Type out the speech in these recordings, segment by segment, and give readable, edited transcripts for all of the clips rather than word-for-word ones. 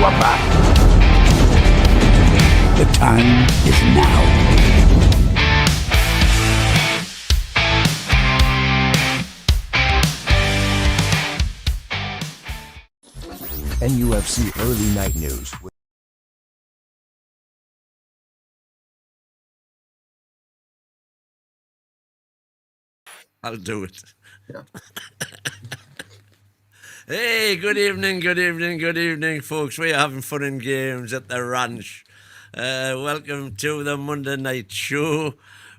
are back. The time is now. NUFC Early Night News. I'll do it. Yeah. Hey, good evening, folks. We're having fun and games at the ranch. Welcome to the Monday night show.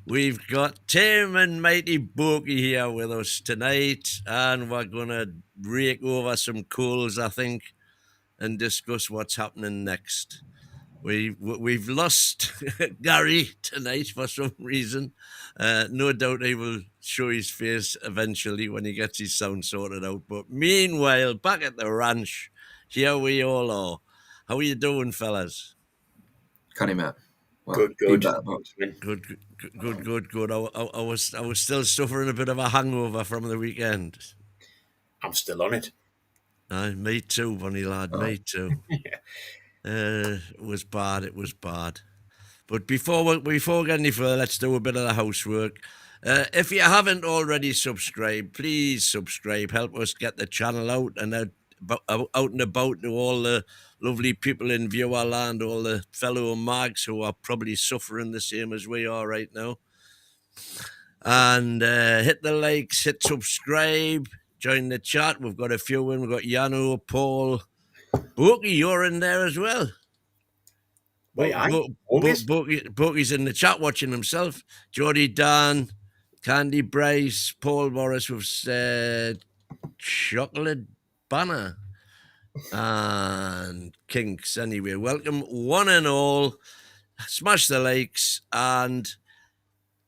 We've got Tim and Mighty Bokey here with us tonight, and we're going to rake over some coals, I think, and discuss what's happening next. We've lost Gary tonight for some reason. No doubt he will show his face eventually when he gets his sound sorted out. But meanwhile, back at the ranch, here we all are. How are you doing, fellas? Canny, Matt. Well, Good. Good. I was still suffering a bit of a hangover from the weekend. I'm still on it. Me too, bunny lad. Me too. It was bad. But before we get any further, let's do a bit of the housework. If you haven't already subscribed, please subscribe. Help us get the channel out and out and about to all the lovely people in viewer land, all the fellow mags who are probably suffering the same as we are right now. And hit the likes, hit subscribe, join the chat. We've got a few in. We've got Yano, Paul, Bokey, you're in there as well. Bokey's in the chat watching himself. Jody, Dan, Candy, Bryce, Paul Morris have said chocolate banner and kinks. Anyway, welcome one and all. Smash the likes, and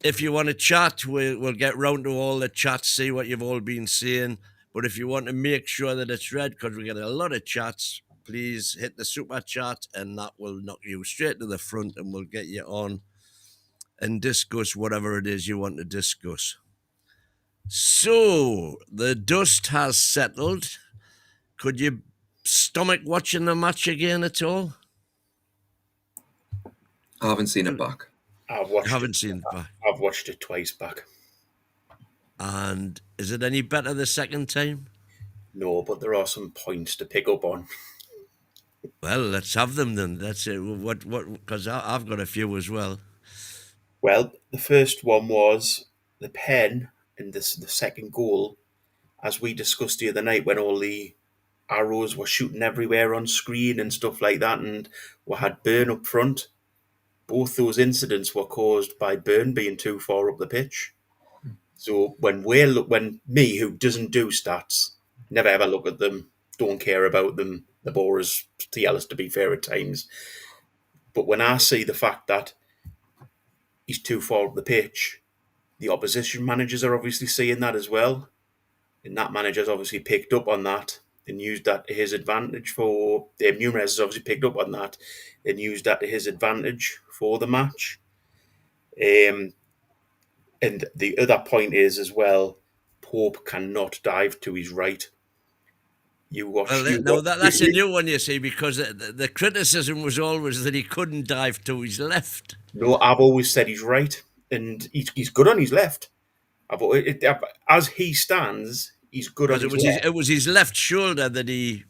if you want to chat, we'll get round to all the chats, see what you've all been saying. But if you want to make sure that it's read, because we get a lot of chats, please hit the super chat, and that will knock you straight to the front, and we'll get you on and discuss whatever it is you want to discuss. So, the dust has settled. Could you stomach watching the match again at all? I haven't seen it back. I've watched it twice back. And is it any better the second time? No, but there are some points to pick up on. Well, let's have them then. That's it. What? Because I've got a few as well. Well, the first one was the pen in the second goal, as we discussed the other night when all the arrows were shooting everywhere on screen and stuff like that, and we had Burn up front. Both those incidents were caused by Burn being too far up the pitch. So when me, who doesn't do stats, never ever look at them, don't care about them, the bore is jealous to be fair at times. But when I see the fact that he's too far up the pitch, the opposition managers are obviously seeing that as well. And that manager's obviously picked up on that and used that to his advantage for... Nunes has obviously picked up on that and used that to his advantage for the match. And the other point is as well, Pope cannot dive to his right. That's a new one, you see, because the criticism was always that he couldn't dive to his left. No, I've always said he's right, and he's good on his left. As he stands, he's good on his left. It was his left shoulder that he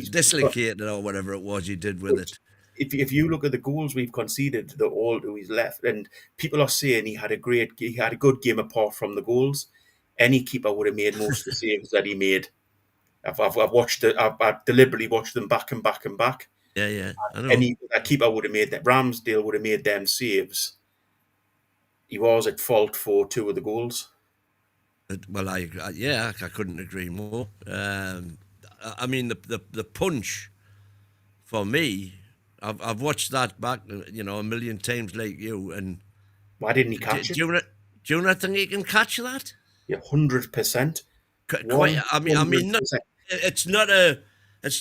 dislocated or whatever it was he did with it. If you look at the goals we've conceded, they're all to his left, and people are saying he had a good game apart from the goals. Any keeper would have made most of the saves that he made. I've watched it. I've deliberately watched them back and back and back. Yeah. I know. A keeper would have made that. Ramsdale would have made them saves. He was at fault for two of the goals. Well, I couldn't agree more. I mean, the punch for me. I've watched that back, a million times like you. And why didn't he catch it? Do you not think he can catch that? Yeah, 100%. It's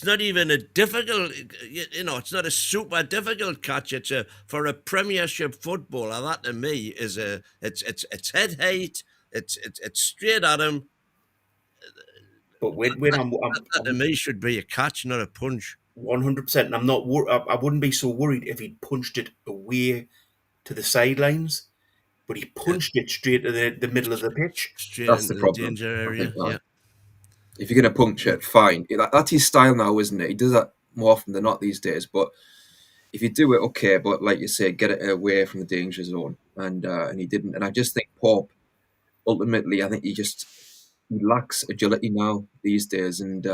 not even a difficult, it's not a super difficult catch. It's for a Premiership footballer. That to me is it's head height. It's straight at him. But when that to me should be a catch, not a punch. 100%. And I'm not. I wouldn't be so worried if he'd punched it away to the sidelines, but he Yeah, punched it straight to the middle of the pitch. straight That's the into the problem. danger I think area. Yeah. if you're going to puncture it, fine. That's his style now, isn't it? He does that more often than not these days. But if you do it, okay. But like you say, get it away from the danger zone, and he didn't. And I just think Pope ultimately, I think he lacks agility now these days. And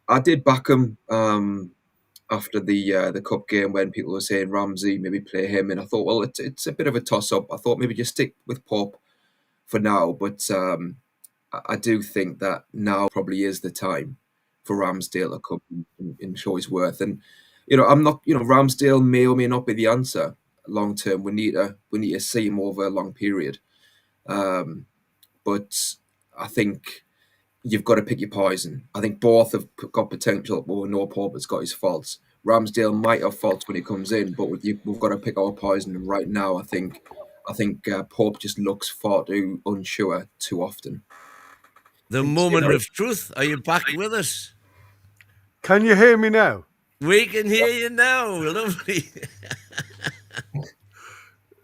I did back him after the cup game when people were saying Ramsey maybe play him, and I thought, well, it's a bit of a toss up. I thought maybe just stick with Pope for now, but I do think that now probably is the time for Ramsdale to come and show his worth. And I'm not, Ramsdale may or may not be the answer long term. We need to see him over a long period. But I think you've got to pick your poison. I think both have got potential, but we know Pope has got his faults. Ramsdale might have faults when he comes in, but we've got to pick our poison. And right now, I think Pope just looks far too unsure too often. The And, moment of truth. Are you back with us? Can you hear me now? We can hear you now. Lovely.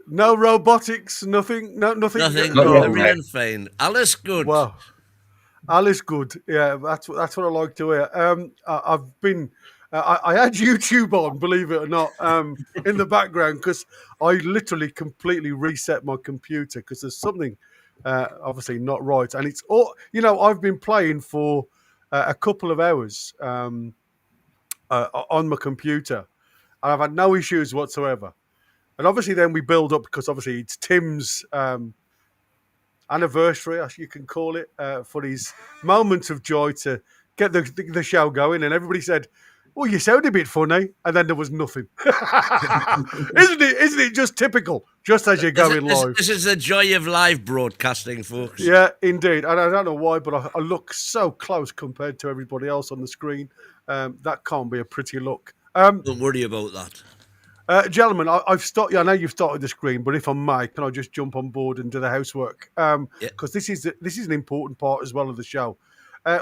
No robotics, nothing, nothing. Nothing. Not yet, Everything fine. Alice, good. Wow, Alice, good. Yeah, that's what I like to hear. I've been. I had YouTube on, believe it or not, in the background because I literally completely reset my computer because there's something obviously not right, and it's all. I've been playing for a couple of hours on my computer, and I've had no issues whatsoever. And obviously, then we build up because obviously it's Tim's anniversary, as you can call it, for his moment of joy to get the show going. And everybody said, "Well, you sound a bit funny," and then there was nothing. Isn't it? Isn't it just typical? Just as you're going live. This is the joy of live broadcasting, folks. Yeah, indeed. And I don't know why, but I look so close compared to everybody else on the screen. That can't be a pretty look. Don't worry about that. Gentlemen, I've started. I know you've started the screen, but if I may, can I just jump on board and do the housework? Because this is an important part as well of the show.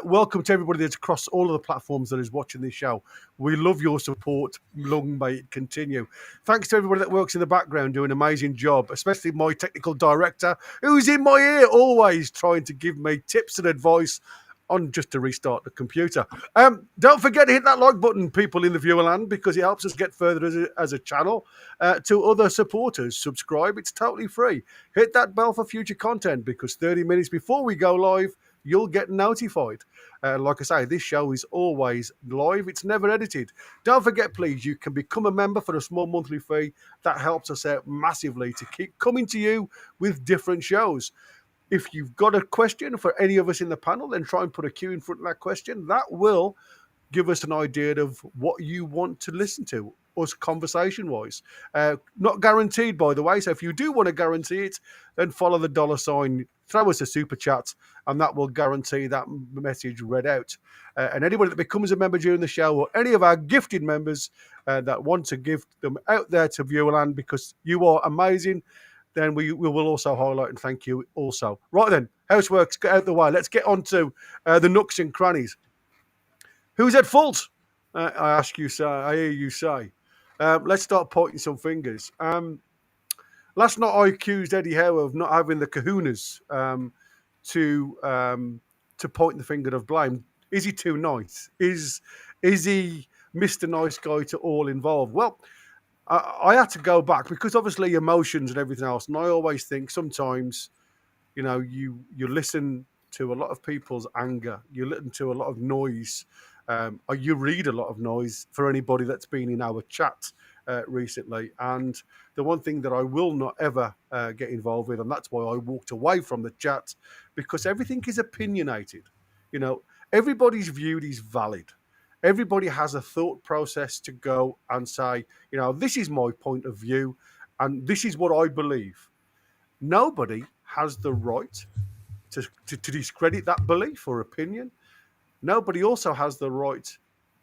Welcome to everybody that's across all of the platforms that is watching this show. We love your support. Long may it continue. Thanks to everybody that works in the background doing an amazing job, especially my technical director, who's in my ear always trying to give me tips and advice on just to restart the computer. Don't forget to hit that like button, people in the viewer land, because it helps us get further as a channel. To other supporters, subscribe. It's totally free. Hit that bell for future content because 30 minutes before we go live, you'll get notified. Like I say, this show is always live. It's never edited. Don't forget, please, you can become a member for a small monthly fee. That helps us out massively to keep coming to you with different shows. If you've got a question for any of us in the panel, then try and put a Q in front of that question. That will give us an idea of what you want to listen to, us conversation-wise. Not guaranteed, by the way. So if you do want to guarantee it, then follow the $sign, throw us a super chat, and that will guarantee that message read out. And anybody that becomes a member during the show, or any of our gifted members that want to give them out there to Viewerland because you are amazing, then we will also highlight and thank you also. Right then, housework's get out the way. Let's get on to the nooks and crannies. Who's at fault? I ask you, sir. I hear you say. Let's start pointing some fingers. Last night I accused Eddie Howe of not having the kahunas to point the finger of blame. Is he too nice? Is he Mr. Nice Guy to all involved? Well, I had to go back because obviously emotions and everything else. And I always think sometimes, you listen to a lot of people's anger. You listen to a lot of noise. Or you read a lot of noise for anybody that's been in our chat recently. And the one thing that I will not ever get involved with, and that's why I walked away from the chat, because everything is opinionated. Everybody's view is valid. Everybody has a thought process to go and say, this is my point of view and this is what I believe. Nobody has the right to discredit that belief or opinion. Nobody also has the right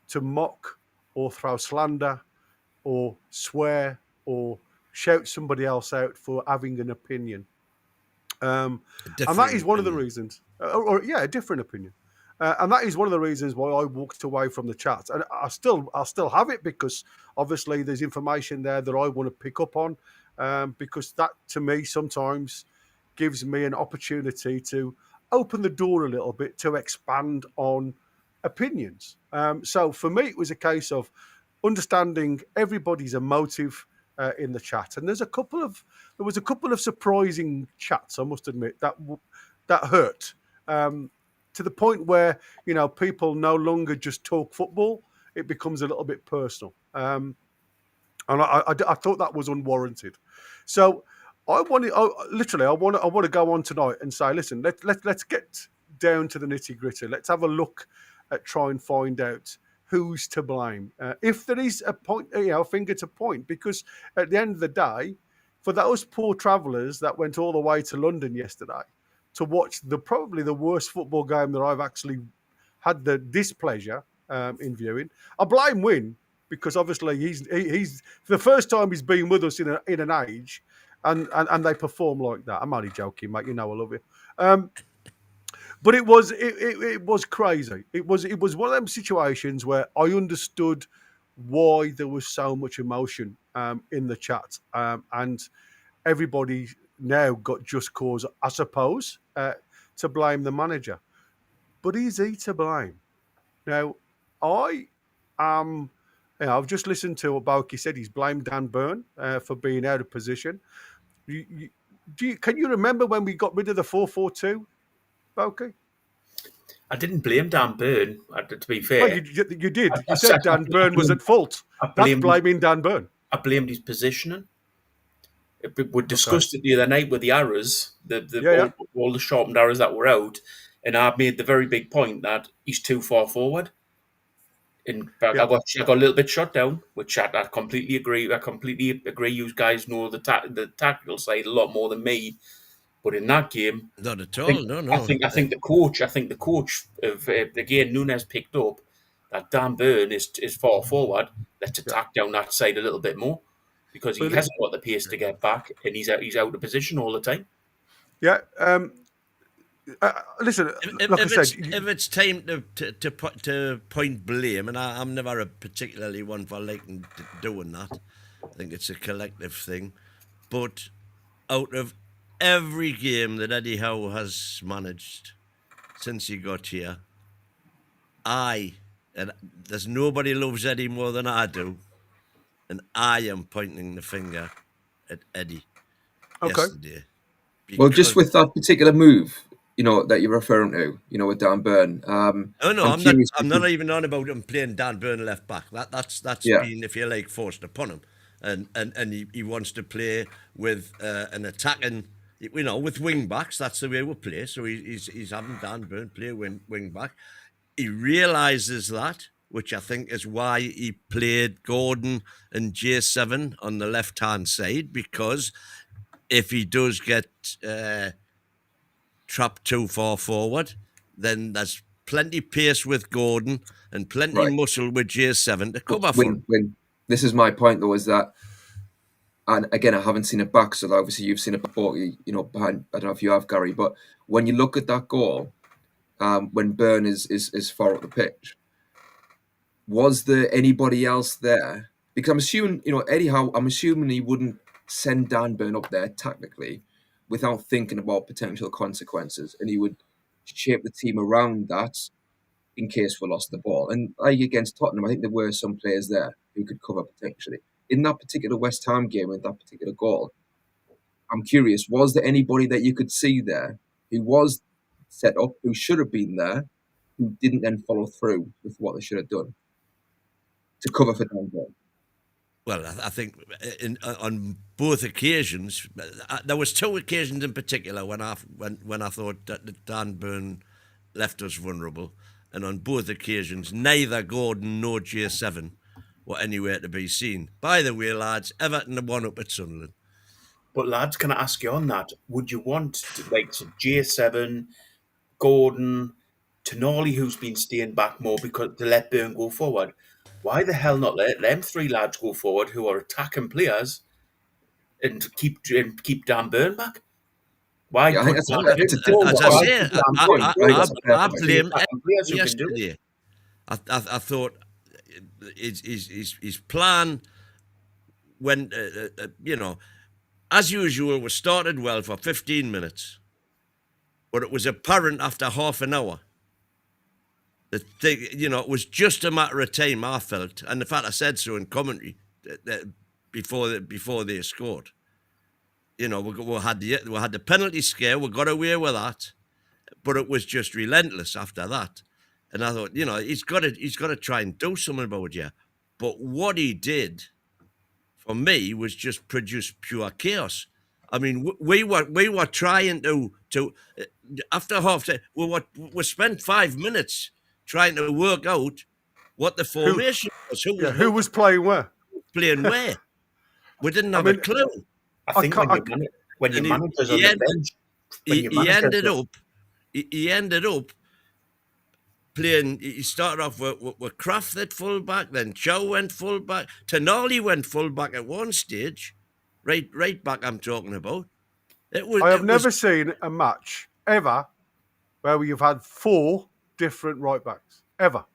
to mock or throw slander or swear or shout somebody else out for having an opinion. And that is one of the reasons. A different opinion. And that is one of the reasons why I walked away from the chat. And I'll still have it, because obviously there's information there that I want to pick up on, because that to me sometimes gives me an opportunity to open the door a little bit to expand on opinions. So for me, it was a case of understanding everybody's emotive in the chat, and there was a couple of surprising chats, I must admit, that hurt. To the point where, people no longer just talk football; it becomes a little bit personal, and I thought that was unwarranted. So I want to go on tonight and say, listen, let's get down to the nitty gritty. Let's have a look at try and find out who's to blame, if there is a point, finger to point, because at the end of the day, for those poor travellers that went all the way to London yesterday to watch probably the worst football game that I've actually had the displeasure in viewing. I blame Wynne, because obviously he's for the first time he's been with us in an age, and they perform like that. I'm only joking, mate. I love you. But it was crazy. It was one of them situations where I understood why there was so much emotion in the chat, and everybody now got just cause, I suppose, to blame the manager. But is he to blame? Now, I've just listened to what Bowkey said. He's blamed Dan Burn for being out of position. Can you remember when we got rid of the 4-4-2, Bowkey? I didn't blame Dan Burn, to be fair. Well, you did. You said Dan Burn was at fault. That's blaming Dan Burn. I blamed his positioning. We discussed it the other night with the arrows, all the sharpened arrows that were out, and I made the very big point that he's too far forward. In fact, I got a little bit shut down, which I completely agree. You guys know the tactical side a lot more than me. But in that game, not at all. No. I think the coach of again, Nunes picked up that Dan Burn is far forward. Let's attack down that side a little bit more, because he hasn't got the pace to get back, and he's out of position all the time. Yeah. Listen, if it's time to point blame, and I'm never a particularly one for liking doing that. I think it's a collective thing, but out of every game that Eddie Howe has managed since he got here, and there's nobody loves Eddie more than I do, and I am pointing the finger at Eddie yesterday. Well, just with that particular move, that you're referring to, with Dan Burn. I'm not even on about him playing Dan Burn left back. That's been, if you like, forced upon him, and he wants to play with an attacking. With wing backs, that's the way we play. So he's having Dan Burn play wing back. He realises that, which I think is why he played Gordon and J7 on the left-hand side, because if he does get trapped too far forward, then there's plenty pace with Gordon and plenty muscle with J7 to cover for him. This is my point, though, is that, and again, I haven't seen it back, so obviously you've seen it before, behind, I don't know if you have, Gary, but when you look at that goal, when Burn is far up the pitch, was there anybody else there? Because I'm assuming, Eddie Howe, I'm assuming he wouldn't send Dan Burn up there tactically without thinking about potential consequences, and he would shape the team around that in case we lost the ball. And like against Tottenham, I think there were some players there who could cover potentially. In that particular West Ham game, with that particular goal, I'm curious, was there anybody that you could see there who was set up, who should have been there, who didn't then follow through with what they should have done to cover for Dan Burn? Well, I think on both occasions, there was two occasions in particular when I thought that Dan Burn left us vulnerable, and on both occasions, neither Gordon nor J7 were anywhere to be seen. By the way, lads, Everton have won up at Sunderland. But lads, can I ask you on that? Would you want J7, Gordon, Tonali, who's been staying back more because to let Burn go forward? Why the hell not let them three lads go forward who are attacking players and keep Dan Burn back? Why? I players who can do it. yesterday, I thought his plan when as usual, we started well for 15 minutes, but it was apparent after half an hour that it was just a matter of time. I felt, and in fact, I said so in commentary that before they scored. We had the penalty scare. We got away with that, but it was just relentless after that. And I thought, he's got to try and do something about it. But what he did, for me, was just produce pure chaos. I mean, we were trying to after half time, we spent 5 minutes trying to work out what the formation was. Who was playing where? Playing where? We didn't have a clue. I think when your manager's on the bench, he ended up playing. He started off with Kraft at fullback, then Chow went fullback, Tonali went fullback at one stage, right back. I'm talking about. I have never seen a match ever where you've had 4 different right backs ever,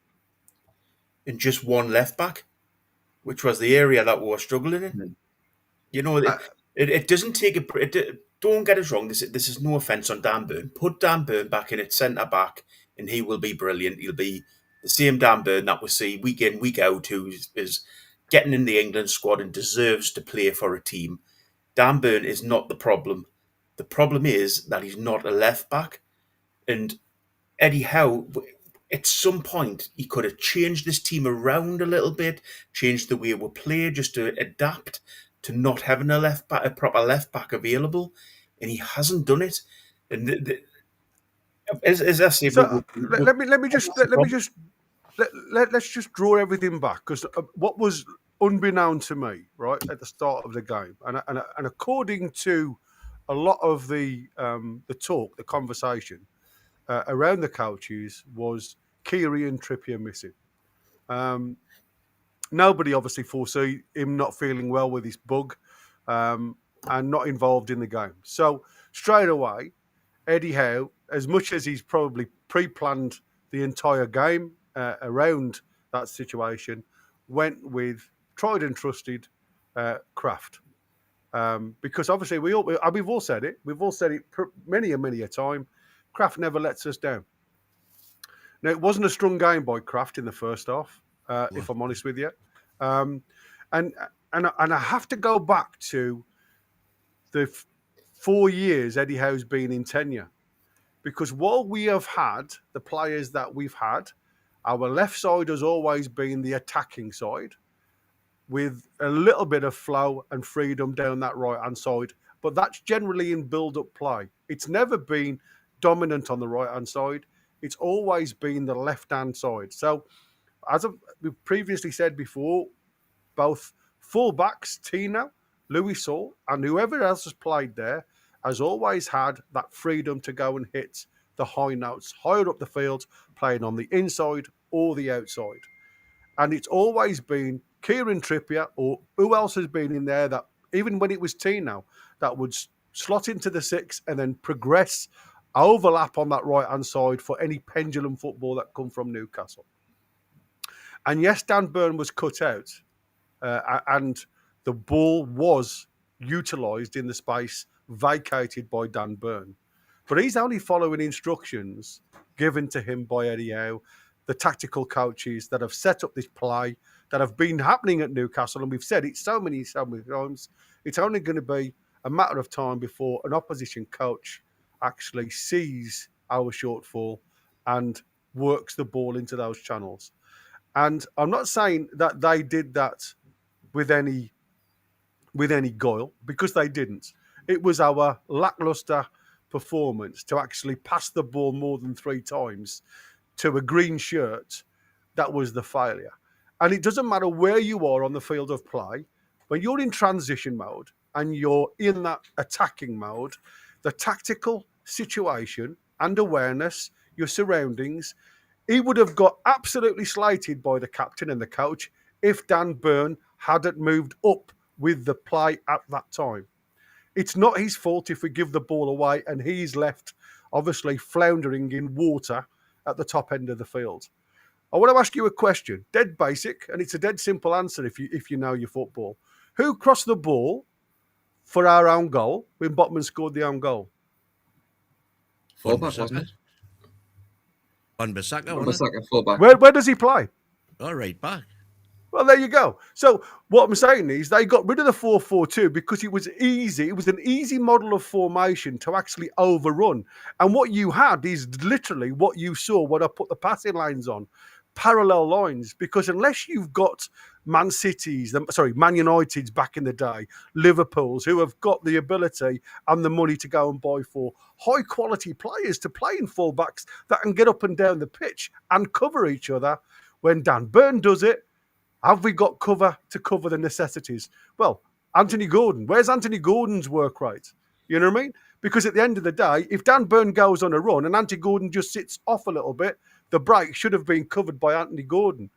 and just one left back, which was the area that we were struggling in. It doesn't take don't get us wrong. This is no offence on Dan Burn. Put Dan Burn back in at centre back, and he will be brilliant. He'll be the same Dan Burn that we see week in, week out, who is getting in the England squad and deserves to play for a team. Dan Burn is not the problem. The problem is that he's not a left back. And Eddie Howe, at some point, he could have changed this team around a little bit, changed the way we play just to adapt to not having a proper left back available, and he hasn't done it. And as I say, let's just draw everything back, because what was unbeknown to me right at the start of the game, and according to a lot of the conversation around the coaches, was Kieran Trippier missing. Nobody obviously foresee him not feeling well with his bug and not involved in the game. So straight away, Eddie Howe, as much as he's probably pre-planned the entire game around that situation, went with tried and trusted Kraft. Because obviously we've all said it. We've all said it many a time. Kraft never lets us down. Now, it wasn't a strong game by Kraft in the first half, if I'm honest with you. And I have to go back to the 4 years Eddie Howe's been in tenure. Because while we have had the players that we've had, our left side has always been the attacking side, with a little bit of flow and freedom down that right-hand side. But that's generally in build-up play. It's never been dominant on the right-hand side. It's always been the left-hand side. So, as we've previously said before, both full-backs, Tino, Louis Saul, and whoever else has played there, has always had that freedom to go and hit the high notes, higher up the field, playing on the inside or the outside. And it's always been Kieran Trippier, or who else has been in there, that even when it was Tino, that would slot into the 6 and then progress, overlap on that right-hand side for any pendulum football that come from Newcastle. And yes, Dan Burn was cut out, and the ball was utilised in the space vacated by Dan Burn. But he's only following instructions given to him by Eddie Howe, the tactical coaches that have set up this play, that have been happening at Newcastle. And we've said it so many times, it's only going to be a matter of time before an opposition coach actually sees our shortfall and works the ball into those channels. And I'm not saying that they did that with any guile, because they didn't. It was our lacklustre performance to actually pass the ball more than 3 times to a green shirt that was the failure. And it doesn't matter where you are on the field of play, when you're in transition mode and you're in that attacking mode, the tactical situation and awareness, your surroundings, he would have got absolutely slated by the captain and the coach if Dan Burn hadn't moved up with the play at that time. It's not his fault if we give the ball away and he's left, obviously, floundering in water at the top end of the field. I want to ask you a question, dead basic, and it's a dead simple answer if you know your football. Who crossed the ball for our own goal when Botman scored the own goal? Fullback, wasn't it? Wan-Bissaka, fullback. Where does he play? All right, back. Well, there you go. So what I'm saying is they got rid of the 4-4-2 because it was easy. It was an easy model of formation to actually overrun. And what you had is literally what you saw when I put the passing lanes on, parallel lines. Because unless you've got Man United's back in the day, Liverpool's, who have got the ability and the money to go and buy for high quality players to play in fullbacks that can get up and down the pitch and cover each other. When Dan Burn does it, have we got cover to cover the necessities? Well, Anthony Gordon. Where's Anthony Gordon's work rate? You know what I mean? Because at the end of the day, if Dan Burn goes on a run and Anthony Gordon just sits off a little bit, the break should have been covered by Anthony Gordon.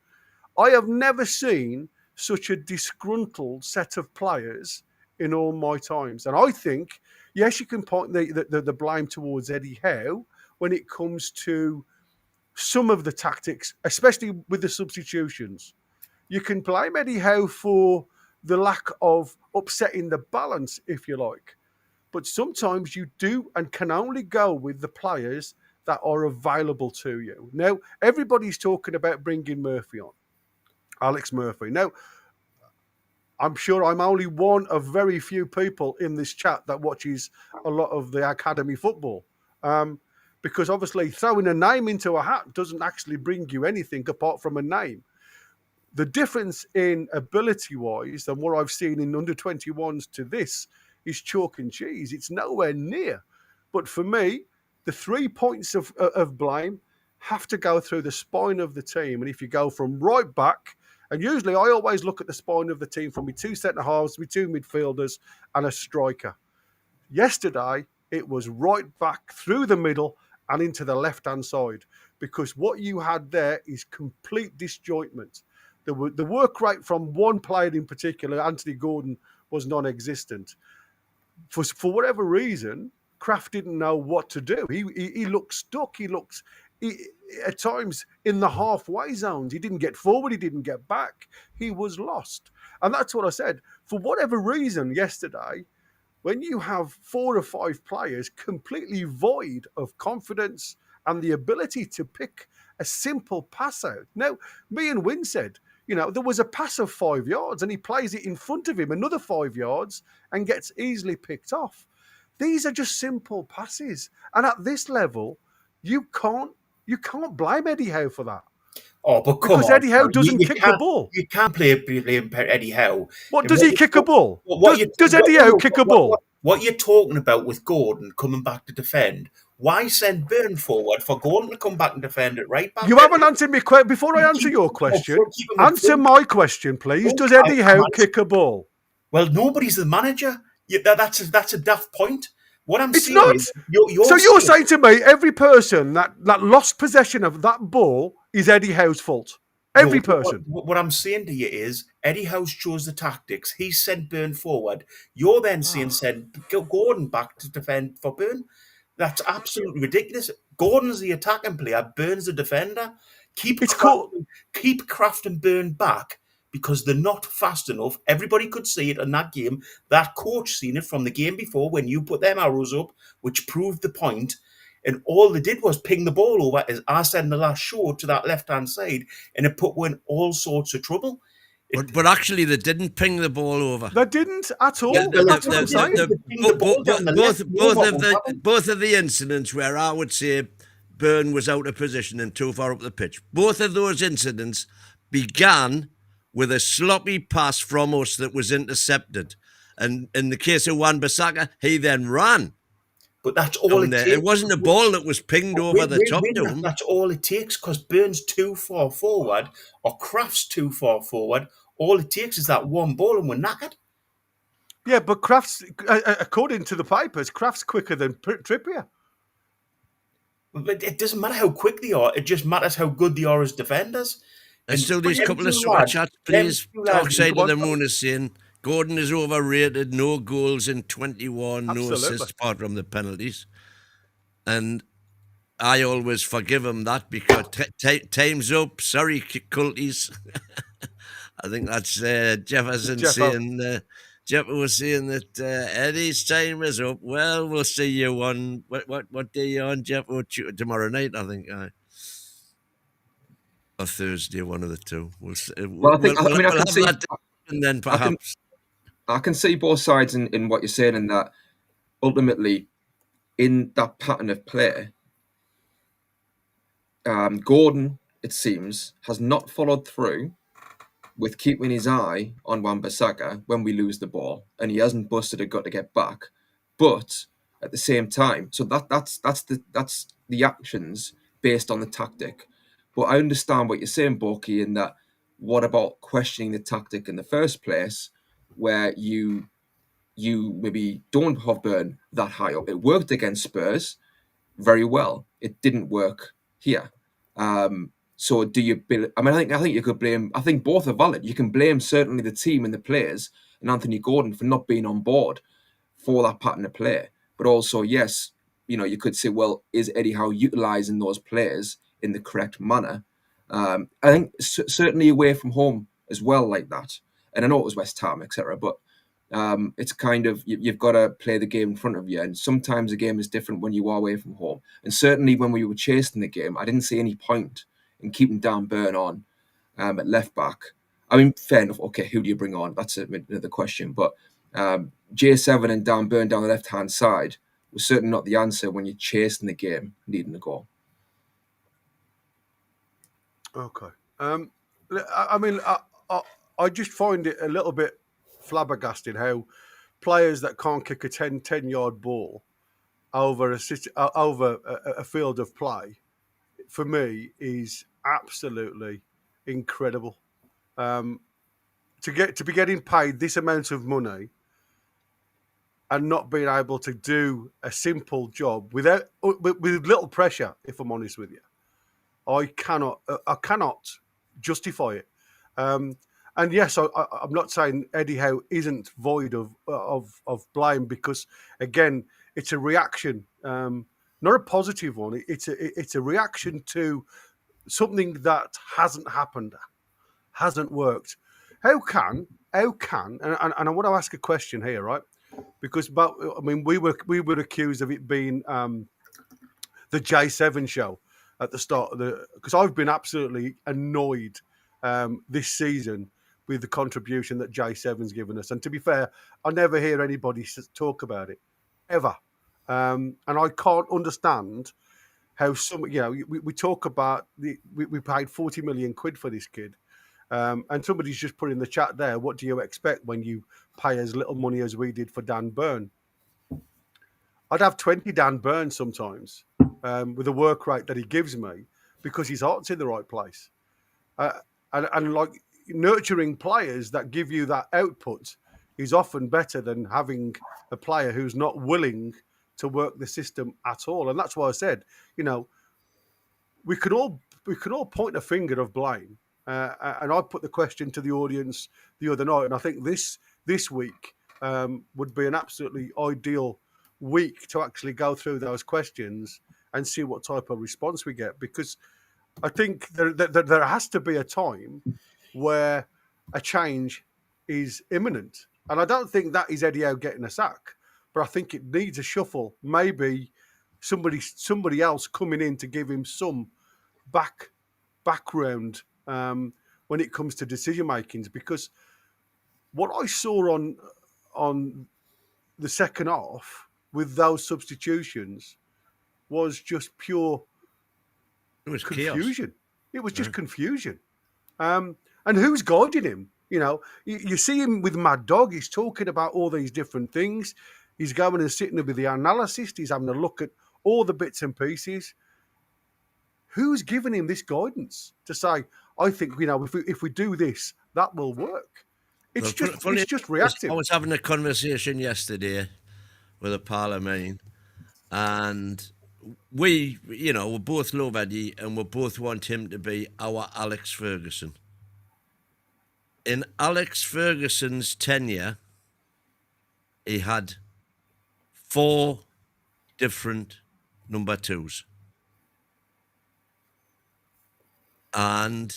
I have never seen such a disgruntled set of players in all my times. And I think, yes, you can point the blame towards Eddie Howe when it comes to some of the tactics, especially with the substitutions. You can blame Eddie Howe for the lack of upsetting the balance, if you like. But sometimes you do and can only go with the players that are available to you. Now, everybody's talking about bringing Murphy on, Alex Murphy. Now, I'm sure I'm only one of very few people in this chat that watches a lot of the academy football. Because obviously throwing a name into a hat doesn't actually bring you anything apart from a name. The difference in ability-wise and what I've seen in under-21s to this is chalk and cheese. It's nowhere near. But for me, the 3 points of blame have to go through the spine of the team. And if you go from right back, and usually I always look at the spine of the team from my 2 centre-halves, my 2 midfielders, and a striker. Yesterday, it was right back through the middle and into the left-hand side. Because what you had there is complete disjointment. The work rate from one player in particular, Anthony Gordon, was non-existent. For whatever reason, Kraft didn't know what to do. He looked stuck. He at times in the halfway zones. He didn't get forward. He didn't get back. He was lost. And that's what I said. For whatever reason yesterday, when you have 4 or 5 players completely void of confidence and the ability to pick a simple pass out. Now, me and Wynn said, there was a pass of 5 yards and he plays it in front of him another 5 yards and gets easily picked off. These are just simple passes. And at this level, you can't blame Eddie Howe for that. Oh, but come because on. Eddie Howe doesn't kick the ball. You can't blame Eddie Howe. What does he kick a ball? Does Eddie Howe kick a ball? What you're talking about with Gordon coming back to defend, why send Burn forward for Gordon to come back and defend it right back? You haven't answered me. Before I answer your question, answer my question, please. Does Eddie Howe kick a ball? Well, nobody's the manager. That's a daft point. What I'm saying not. Is, you're saying to me every person that lost possession of that ball is Eddie Howe's fault? Every person. What I'm saying to you is Eddie Howe chose the tactics. He sent Burn forward. You're then saying send Gordon back to defend for Burn. That's absolutely ridiculous. Gordon's the attacking player. Burn's the defender. Keep Kraft and Burn back because they're not fast enough. Everybody could see it in that game. That coach seen it from the game before when you put them arrows up, which proved the point. And all they did was ping the ball over, as I said in the last show, to that left-hand side, and it put one in all sorts of trouble. But actually, they didn't ping the ball over. They didn't at all. Both of the incidents where I would say Burn was out of position and too far up the pitch, both of those incidents began with a sloppy pass from us that was intercepted. And in the case of Wan-Bissaka, he then ran. But that's all it takes. It wasn't a ball that was pinged over the top to him. That's all it takes because Burn's too far forward or Kraft's too far forward. All it takes is that one ball and we're knackered. Yeah, but Kraft's, according to the papers, Kraft's quicker than Trippier. But it doesn't matter how quick they are. It just matters how good they are as defenders. And still these couple of super chats, please. Dark Side of the Moon is saying Gordon is overrated, no goals in 21, no assists apart from the penalties. And I always forgive him that because time's up. Sorry, culties. I think that's Jefferson Jeff O. saying. Jeff was saying that Eddie's time is up. Well, we'll see you on what day you on, Jeff? Tomorrow night, I think. Or Thursday, one of the two. We'll Well, I think I we'll can have see. that, and then perhaps. I can see both sides in what you're saying, and that ultimately, in that pattern of play, Gordon, it seems, has not followed through with keeping his eye on Wan-Bissaka when we lose the ball, and he hasn't busted a gut to get back. But at the same time, so that's the actions based on the tactic. But I understand what you're saying, Borky, in that what about questioning the tactic in the first place, where you maybe don't have Burn that high up. It worked against Spurs very well. It didn't work here. So do you? I mean, I think you could blame. I think both are valid. You can blame certainly the team and the players and Anthony Gordon for not being on board for that pattern of play. But also, yes, you could say, well, is Eddie Howe utilising those players in the correct manner? I think certainly away from home as well, like that. And I know it was West Ham, etc. But it's kind of you've got to play the game in front of you, and sometimes the game is different when you are away from home. And certainly when we were chasing the game, I didn't see any point in keeping Dan Burn on at left back. I mean, fair enough. Okay, who do you bring on? That's another question. But J7 and Dan Burn down the left hand side was certainly not the answer when you're chasing the game, needing a goal. Okay. I mean, I just find it a little bit flabbergasted how players that can't kick a 10-yard ball over a field of play, for me, is absolutely incredible. To be getting paid this amount of money and not being able to do a simple job with little pressure, if I'm honest with you, I cannot justify it. And yes, I'm not saying Eddie Howe isn't void of blame, because again, it's a reaction, not a positive one. It's a reaction to something that hasn't happened, hasn't worked. How can? And I want to ask a question here, right? Because we were accused of it being the J7 show at the start of because I've been absolutely annoyed this season with the contribution that J7's given us. And to be fair, I never hear anybody talk about it, ever. And I can't understand how we talk about we paid 40 million quid for this kid. And somebody's just put in the chat there, what do you expect when you pay as little money as we did for Dan Burn? I'd have 20 Dan Burn sometimes with the work rate that he gives me, because his heart's in the right place. And like nurturing players that give you that output is often better than having a player who's not willing to work the system at all. And that's why I said, we could all point a finger of blame. And I put the question to the audience the other night, and I think this week would be an absolutely ideal week to actually go through those questions and see what type of response we get, because I think there has to be a time where a change is imminent, and I don't think that is Eddie Howe getting a sack, but I think it needs a shuffle. Maybe somebody else coming in to give him some background when it comes to decision makings, because what I saw on the second half with those substitutions was just pure confusion. Chaos. It was just confusion. And who's guiding him? You see him with Mad Dog. He's talking about all these different things. He's going and sitting with the analyst. He's having a look at all the bits and pieces. Who's giving him this guidance to say, I think, if we do this, that will work? It's just reactive. I was having a conversation yesterday with a pal of mine, and we both love Eddie, and we both want him to be our Alex Ferguson. In Alex Ferguson's tenure, he had 4 different number 2s. And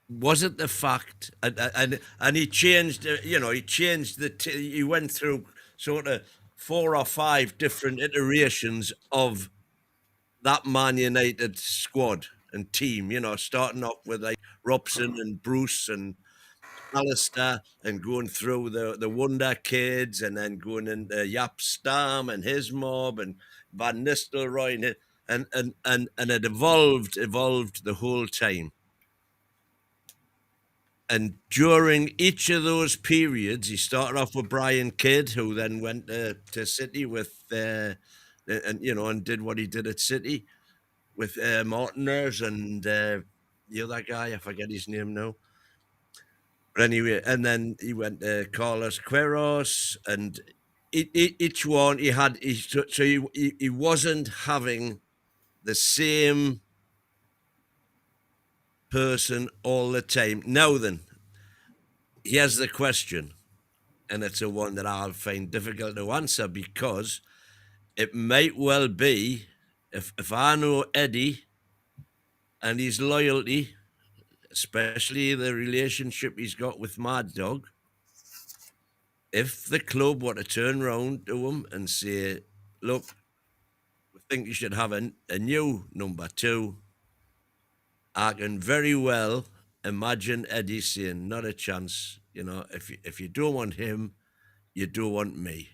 was it the fact, and he changed, he changed he went through sort of 4 or 5 different iterations of that Man United squad and team, starting off with like Robson and Bruce and Alistair and going through the Wonder Kids and then going into Jaap Stam and his mob and Van Nistelrooy and it evolved the whole time. And during each of those periods, he started off with Brian Kidd, who then went to City with, and did what he did at City with Martinez and the other guy, I forget his name now. But anyway, and then he went to Carlos Queiroz, and each one he wasn't having the same person all the time. Now then, here's the question, and it's a one that I'll find difficult to answer because it might well be if I know Eddie and his loyalty, especially the relationship he's got with Mad Dog, if the club were to turn around to him and say, look, we think you should have a new number 2, I can very well imagine Eddie saying, not a chance. If you don't want him, you don't want me.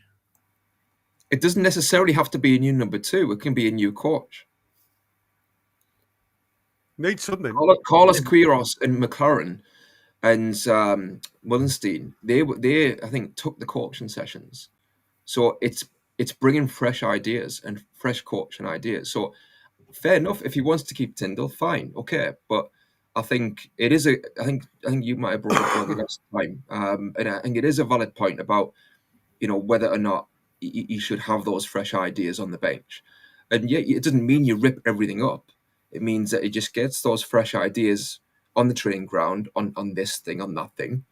It doesn't necessarily have to be a new number 2. It can be a new coach. Need something. Carlos Queiroz and McLaren and Mullenstein, they I think took the coaching sessions, so it's bringing fresh ideas and fresh coaching ideas. So fair enough, if he wants to keep Tyndall, fine, okay. But I think it is I think you might have brought it up last time, and I think it is a valid point about whether or not you should have those fresh ideas on the bench. And yeah, it doesn't mean you rip everything up. It means that it just gets those fresh ideas on the training ground, on this thing, on that thing.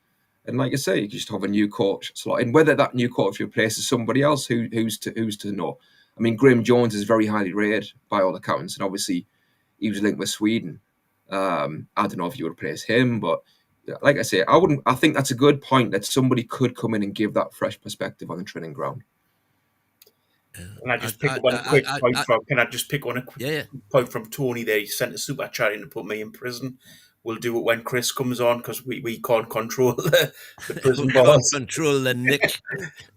And like I say, you just have a new coach slot in. Whether that new coach replaces somebody else, who's to know. I mean, Graham Jones is very highly rated by all accounts, and obviously he was linked with Sweden. I don't know if you would replace him, but like I say, I think that's a good point that somebody could come in and give that fresh perspective on the training ground. Can I just pick up on a quick point from? Can I just pick on a quick point from Tony there? He sent a super chat in to put me in prison. We'll do it when Chris comes on because we can't control the prison bars. Control the nick,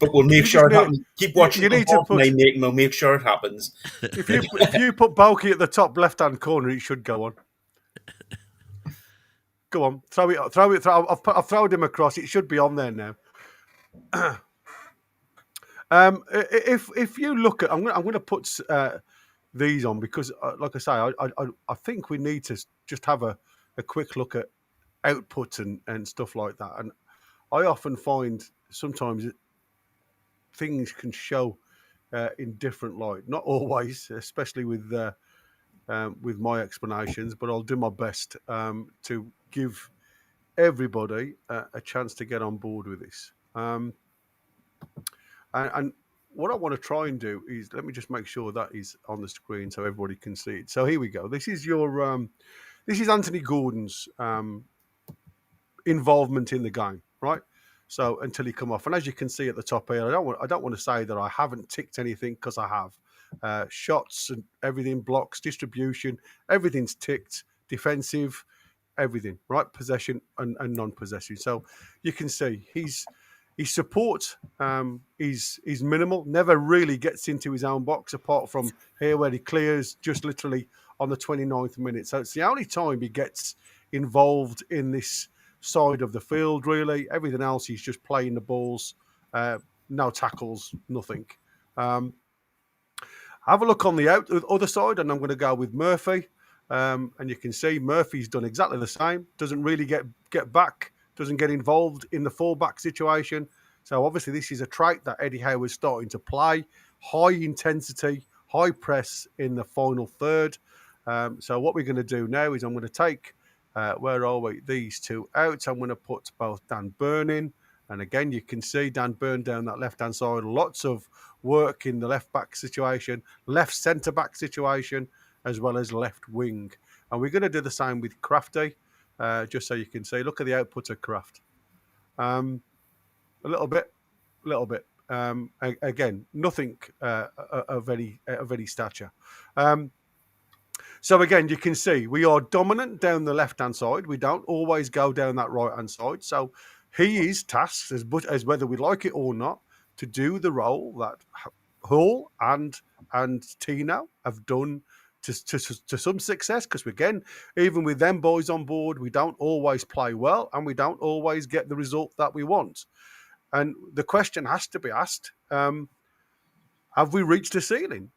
but we'll make sure it happens. Keep watching. You need to we'll make sure it happens. If you put Balky at the top left-hand corner, it should go on. Go on, throw it. I've thrown him across. It should be on there now. If you look at, I'm going to put these on because, like I say, I think we need to just have a quick look at output and stuff like that. And I often find sometimes things can show in different light. Not always, especially with my explanations, but I'll do my best to give everybody a chance to get on board with this. And what I want to try and do is, let me just make sure that is on the screen so everybody can see it. So here we go. This is this is Anthony Gordon's involvement in the game, right? So until he come off, and as you can see at the top here, I don't want to say that I haven't ticked anything because I have. Shots and everything, blocks, distribution, everything's ticked. Defensive, everything, right? Possession and non-possession. So you can see his support is minimal. Never really gets into his own box apart from here where he clears just literally on the 29th minute. So it's the only time he gets involved in this side of the field, really. Everything else, he's just playing the balls. No tackles, nothing. Have a look on the other side, and I'm going to go with Murphy. And you can see Murphy's done exactly the same. Doesn't really get back. Doesn't get involved in the fullback situation. So obviously this is a trait that Eddie Howe is starting to play. High intensity, high press in the final third. So what we're going to do now is I'm going to take, these two out. I'm going to put both Dan Burn in. And again, you can see Dan Burn down that left-hand side. Lots of work in the left-back situation, left centre-back situation, as well as left wing. And we're going to do the same with Crafty, just so you can see. Look at the output of Craft. A little bit. Again, nothing of any stature. So again, you can see we are dominant down the left-hand side. We don't always go down that right-hand side. So he is tasked, as whether we like it or not, to do the role that Hull and Tino have done to some success. Because again, even with them boys on board, we don't always play well and we don't always get the result that we want. And the question has to be asked, have we reached a ceiling?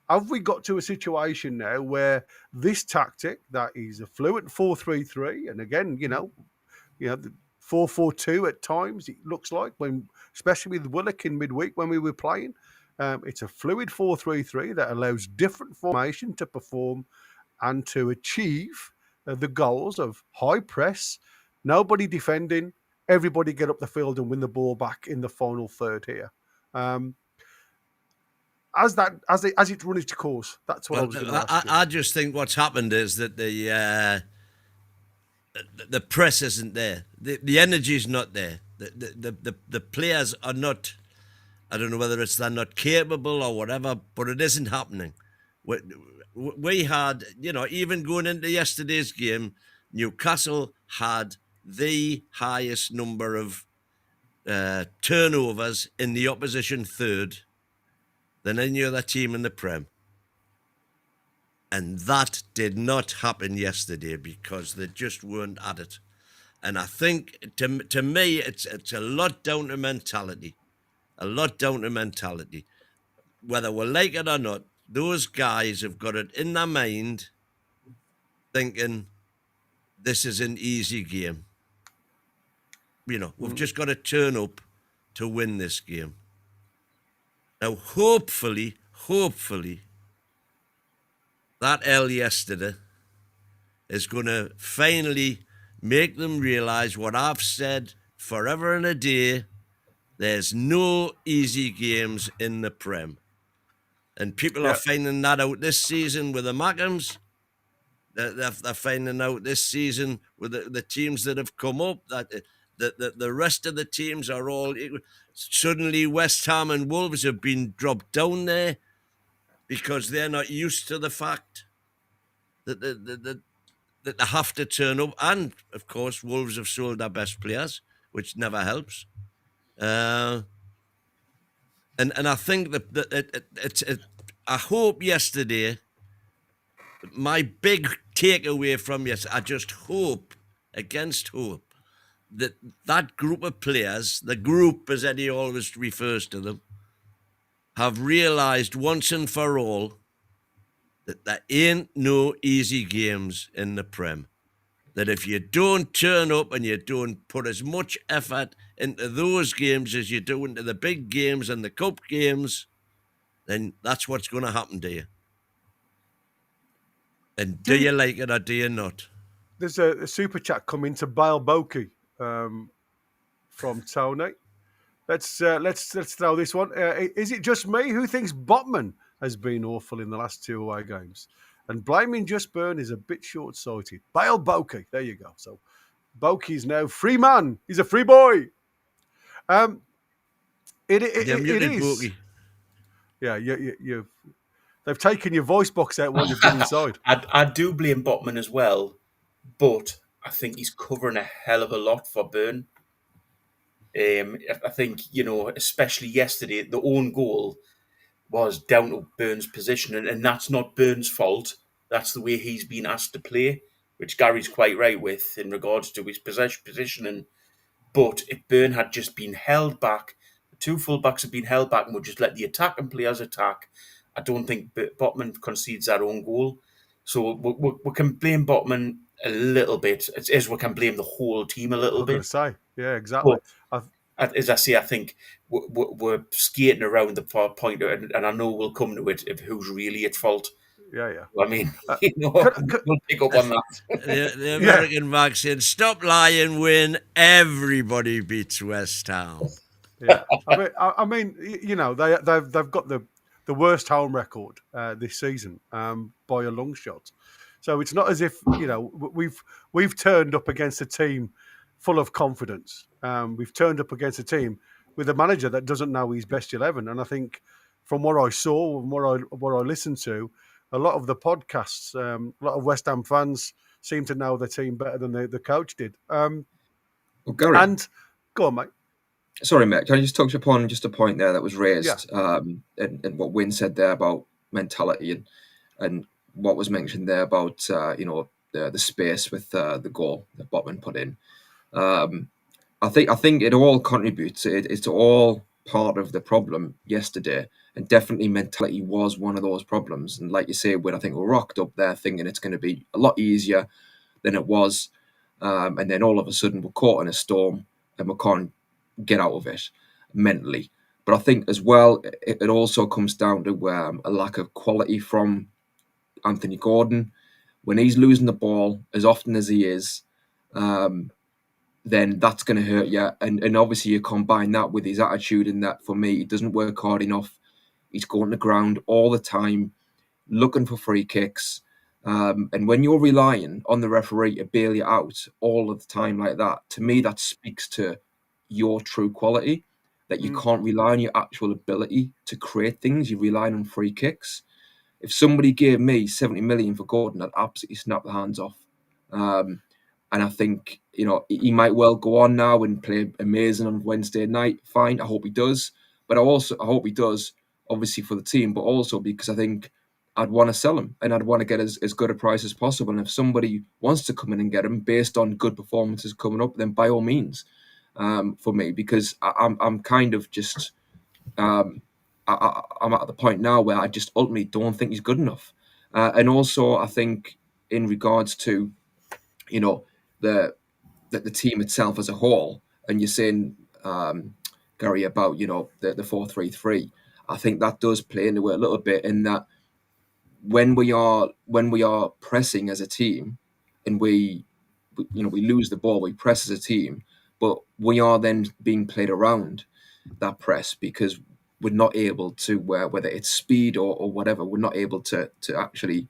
Have we got to a situation now where this tactic that is a fluent 4-3-3, and again, the 4-4-2 at times, it looks like, when, especially with Willock in midweek when we were playing, it's a fluid 4-3-3 that allows different formation to perform and to achieve the goals of high press, nobody defending, everybody get up the field and win the ball back in the final third here. As it run its course, that's what I was going to ask you. I just think what's happened is that the press isn't there. The energy's not there. The players are not. I don't know whether it's they're not capable or whatever, but it isn't happening. We had, even going into yesterday's game, Newcastle had the highest number of turnovers in the opposition third than any other team in the Prem. And that did not happen yesterday because they just weren't at it. And I think, to me, it's a lot down to mentality. A lot down to mentality. Whether we like it or not, those guys have got it in their mind thinking this is an easy game. We've just got to turn up to win this game. Now, hopefully, that L yesterday is going to finally make them realise what I've said forever and a day. There's no easy games in the Prem. And people are finding that out this season with the Mackhams. They're finding out this season with the teams that have come up that the rest of the teams are all equal. Suddenly West Ham and Wolves have been dropped down there because they're not used to the fact that they have to turn up. And, of course, Wolves have sold their best players, which never helps. And I think that I hope yesterday, my big takeaway from yesterday, I just hope, against hope, that group of players, the group as Eddie always refers to them, have realised once and for all that there ain't no easy games in the Prem. That if you don't turn up and you don't put as much effort into those games as you do into the big games and the cup games, then that's what's going to happen to you. And do you like it or do you not? There's a super chat coming to Bale Boki from Tony. Let's throw this one. Is it just me who thinks Botman has been awful in the last 2 away games? And blaming Just Burn is a bit short-sighted. Bale Boki, there you go. So Boki is now free man. He's a free boy. It is. Boki. Yeah, they've taken your voice box out while you've been inside. I do blame Botman as well, but I think he's covering a hell of a lot for Burn. I think, especially yesterday, the own goal was down to Byrne's position, and that's not Byrne's fault. That's the way he's been asked to play, which Gary's quite right with in regards to his positioning. But if Byrne had just been held back, the two fullbacks have been held back and would just let the attacking players attack, I don't think Botman concedes that own goal. So we can blame Botman a little bit, as we can blame the whole team a little bit. Say, yeah, exactly. As I say, I think we're skating around the point, and I know we'll come to it, of who's really at fault. Yeah. I mean, we'll pick up on that. The American vaccine, stop lying, win, everybody beats West Ham. Yeah, I mean, they've got the worst home record this season by a long shot. So it's not as if we've turned up against a team full of confidence. We've turned up against a team with a manager that doesn't know his best 11. And I think from what I saw and what I listened to, a lot of the podcasts, a lot of West Ham fans seem to know the team better than the coach did. Well, Gary, and go on, mate. Sorry, mate. Can I just touch upon just a point there that was raised, and what Wynne said there about mentality and what was mentioned there about the space with the goal that Botman put in. I think it all contributes. It's all part of the problem yesterday, and definitely mentality was one of those problems. And like you say, Wynne, I think we rocked up there thinking it's going to be a lot easier than it was, and then all of a sudden we're caught in a storm and we can't get out of it mentally. But I think as well, it also comes down to a lack of quality from Anthony Gordon. When he's losing the ball as often as he is, then that's going to hurt you. And obviously you combine that with his attitude, and that for me, he doesn't work hard enough. He's going to ground all the time, looking for free kicks. And when you're relying on the referee to bail you out all of the time like that, to me, that speaks to your true quality, that you can't rely on your actual ability to create things. You're relying on free kicks. If somebody gave me 70 million for Gordon, I'd absolutely snap the hands off. And I think, he might well go on now and play amazing on Wednesday night. Fine. I hope he does. But I hope he does, obviously for the team, but also because I think I'd want to sell him and I'd want to get as good a price as possible. And if somebody wants to come in and get him based on good performances coming up, then by all means. For me, because I'm kind of just I'm at the point now where I just ultimately don't think he's good enough, and also I think in regards to the team itself as a whole, and you're saying Gary about the 4-3-3, I think that does play into it a little bit in that when we are pressing as a team and we lose the ball, we press as a team. But we are then being played around that press because we're not able to, whether it's speed or whatever, we're not able to actually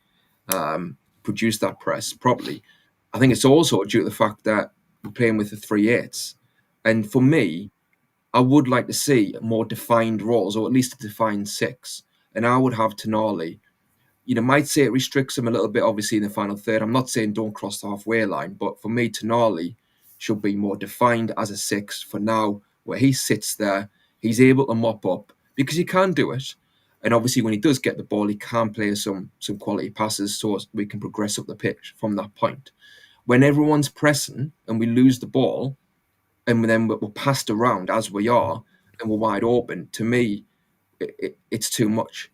produce that press properly. I think it's also due to the fact that we're playing with the 3/8s. And for me, I would like to see more defined roles, or at least a defined 6. And I would have Tonali. Might say it restricts him a little bit, obviously, in the final third. I'm not saying don't cross the halfway line, but for me, Tonali should be more defined as a 6 for now, where he sits there, he's able to mop up because he can do it. And obviously when he does get the ball, he can play some quality passes so we can progress up the pitch from that point. When everyone's pressing and we lose the ball and then we're passed around as we are and we're wide open, to me, it's too much.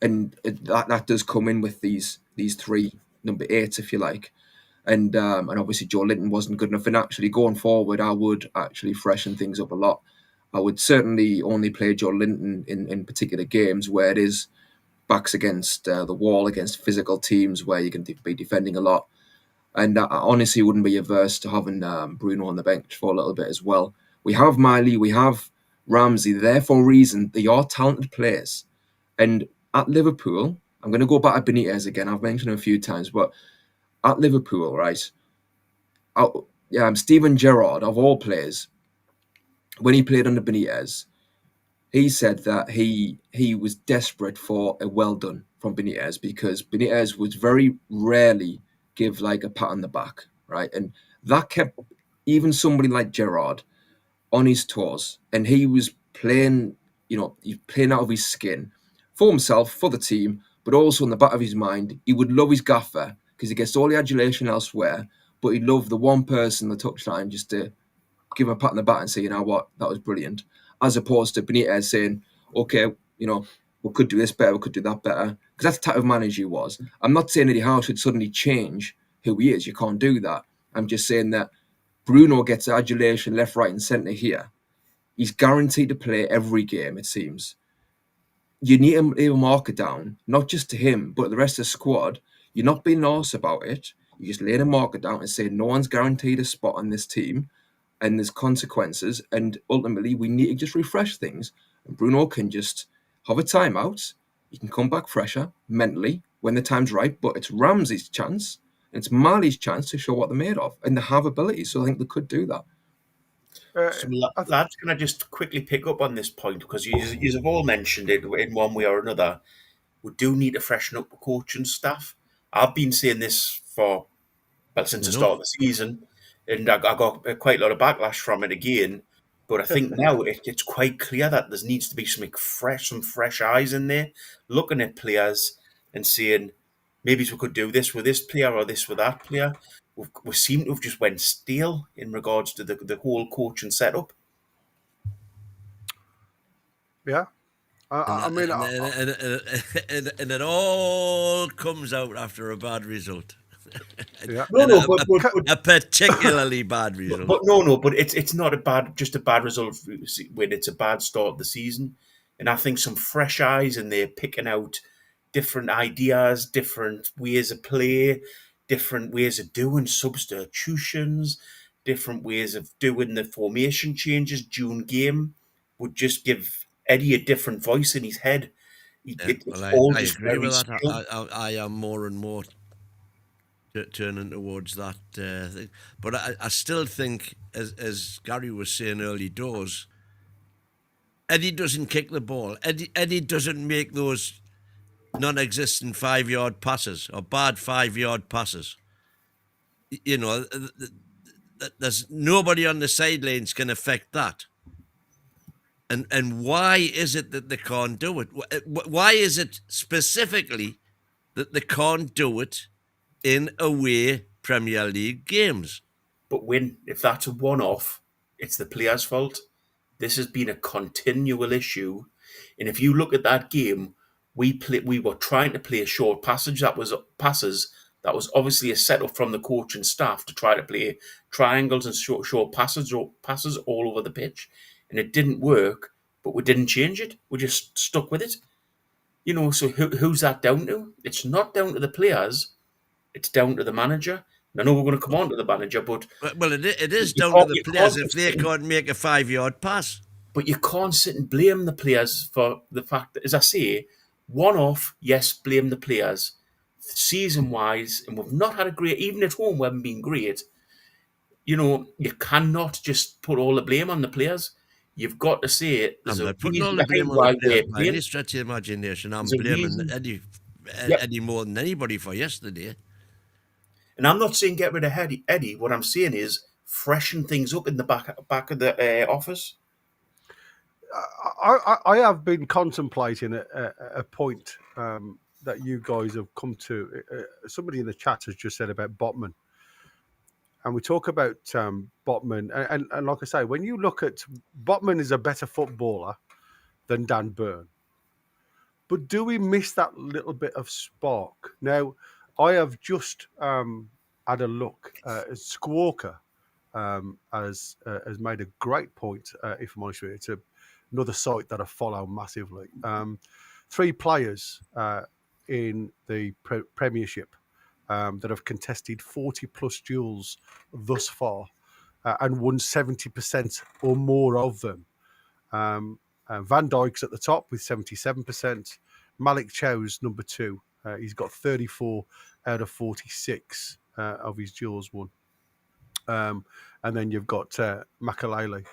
And that does come in with these 3 number 8s, if you like. And obviously Joe Linton wasn't good enough. And actually going forward, I would actually freshen things up a lot. I would certainly only play Joe Linton in particular games where it is backs against the wall, against physical teams where you can be defending a lot. And I honestly wouldn't be averse to having Bruno on the bench for a little bit as well. We have Miley, we have Ramsey. They're there for a reason. They are talented players. And at Liverpool, I'm going to go back to Benitez again. I've mentioned him a few times, but at Liverpool, right? Steven Gerrard, of all players, when he played under Benitez, he said that he was desperate for a well done from Benitez because Benitez would very rarely give like a pat on the back, right? And that kept even somebody like Gerrard on his toes, and he was playing, he's playing out of his skin for himself, for the team, but also in the back of his mind, he would love his gaffer because he gets all the adulation elsewhere, but he'd love the one person on the touchline just to give him a pat on the back and say, you know what, that was brilliant. As opposed to Benitez saying, okay, we could do this better, we could do that better. Because that's the type of manager he was. I'm not saying Eddie Howe should suddenly change who he is. You can't do that. I'm just saying that Bruno gets adulation left, right and centre here. He's guaranteed to play every game, it seems. You need to leave a marker down, not just to him, but the rest of the squad. You're not being nice about it. You just lay a marker down and say no one's guaranteed a spot on this team and there's consequences. And ultimately, we need to just refresh things. And Bruno can just have a timeout. He can come back fresher mentally when the time's right. But it's Ramsey's chance, and it's Marley's chance to show what they're made of, and they have ability, so I think they could do that. So, lads, can I just quickly pick up on this point, because you have all mentioned it in one way or another. We do need to freshen up the coaching staff. I've been saying this since the start of the season, and I got quite a lot of backlash from it again. But I think now it's quite clear that there needs to be some fresh eyes in there, looking at players and saying, maybe we could do this with this player or this with that player. We seem to have just went stale in regards to the whole coaching setup. Yeah. And it all comes out after a bad result. Yeah. A particularly bad result. But it's not just a bad result when it's a bad start of the season. And I think some fresh eyes in there picking out different ideas, different ways of play, different ways of doing substitutions, different ways of doing the formation changes during game would just give Eddie a different voice in his head. I agree with that. I am more and more turning towards that thing. But I still think, as Gary was saying early doors, Eddie doesn't kick the ball. Eddie doesn't make those non-existent 5-yard passes or bad 5-yard passes. You know, there's nobody on the sidelines can affect that. And why is it that they can't do it? Why is it specifically that they can't do it in away Premier League games? But if that's a one-off, it's the player's fault. This has been a continual issue. And if you look at that game, we were trying to play a short passes that was obviously a setup from the coach and staff to try to play triangles and short passes all over the pitch. And it didn't work, but we didn't change it. We just stuck with it. You know, so who's that down to? It's not down to the players. It's down to the manager. I know we're going to come on to the manager, but... Well, it is down to the players if they can't make a 5-yard pass. But you can't sit and blame the players for the fact that, as I say, one-off, yes, blame the players. Season-wise, and we've not had a great... Even at home, we haven't been great. You know, you cannot just put all the blame on the players. You've got to say there's I'm a not putting reason all the blame behind on the why players they're by any playing. stretch of the imagination. I'm There's a blaming reason. Eddie more than anybody for yesterday. And I'm not saying get rid of Eddie. What I'm saying is freshen things up in the back of the office. I have been contemplating a point that you guys have come to. Somebody in the chat has just said about Botman. And we talk about Botman. And like I say, when you look at Botman is a better footballer than Dan Burn. But do we miss that little bit of spark? Now, I have just had a look. Squawker has made a great point, if I'm honest with you. It's another site that I follow massively. 3 players in the Premiership that have contested 40-plus duels thus far and won 70% or more of them. Van Dijk's at the top with 77%. Malik Chow's number 2. He's got 34 out of 46 of his duels won. And then you've got Makalele.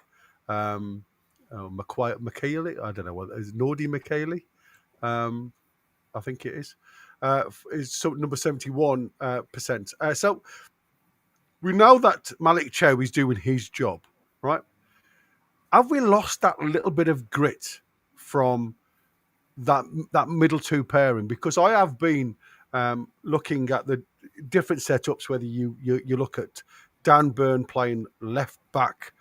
Makalele? I don't know what it is. Nordi Makalele? I think it is. Is number 71%. So we know that Malik Chow is doing his job, right? Have we lost that little bit of grit from that middle 2 pairing? Because I have been looking at the different setups, whether you look at Dan Burn playing left back,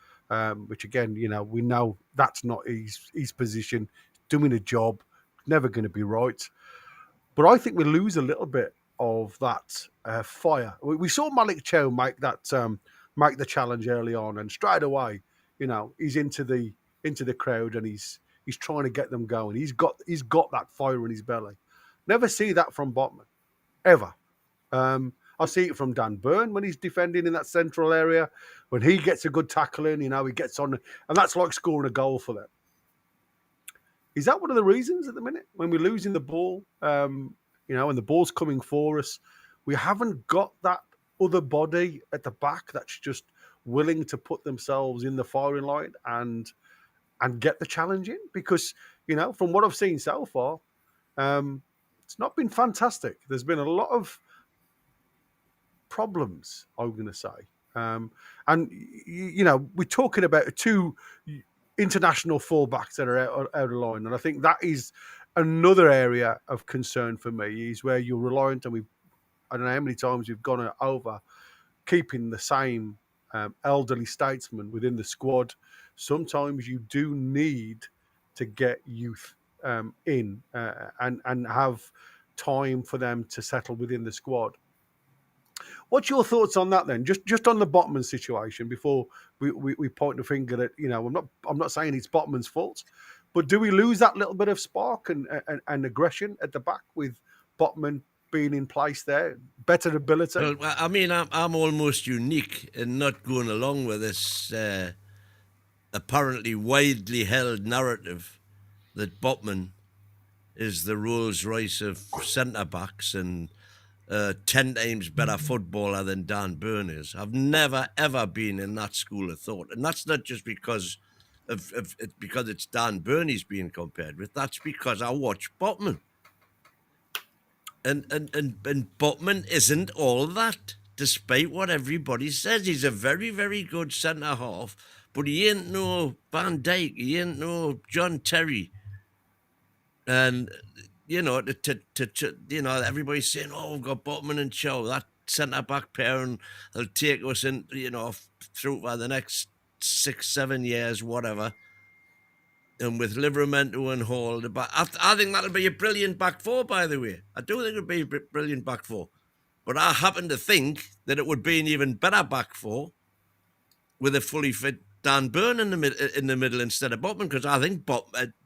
which again, you know, we know that's not his position, doing a job, never going to be right. But I think we lose a little bit of that fire. We saw Malik Chow make the challenge early on, and straight away, you know, he's into the crowd and he's trying to get them going. He's got that fire in his belly. Never see that from Botman, ever. I see it from Dan Burn when he's defending in that central area. When he gets a good tackle in, you know, he gets on, and that's like scoring a goal for them. Is that one of the reasons at the minute when we're losing the ball? and the ball's coming for us. We haven't got that other body at the back that's just willing to put themselves in the firing line and get the challenge in, because from what I've seen so far, it's not been fantastic. There's been a lot of problems, I'm going to say. And we're talking about two international fullbacks that are out of line, and I think that is another area of concern for me, is where you're reliant, and I don't know how many times we've gone over keeping the same elderly statesman within the squad. Sometimes you do need to get youth in and have time for them to settle within the squad. What's your thoughts on that then? Just on the Botman situation before we point the finger at, I'm not saying it's Botman's fault, but do we lose that little bit of spark and aggression at the back with Botman being in place there, better ability? Well, I mean, I'm almost unique in not going along with this apparently widely held narrative that Botman is the Rolls Royce of centre backs and 10 times better footballer than Dan Burn is. I've never ever been in that school of thought, and that's not just because because it's Dan Burn he's being compared with. That's because I watch Botman. And Botman isn't all that, despite what everybody says. He's a very, very good centre half, but he ain't no Van Dijk, he ain't no John Terry. And everybody's saying, "Oh, we've got Botman and Chow, that centre back pair, and they'll take us in, through for the next 6-7 years, whatever." And with Livramento and Hall, but I think that'll be a brilliant back four, by the way. I do think it'll be a brilliant back four. But I happen to think that it would be an even better back four with a fully fit Dan Burn in the middle instead of Botman, because I think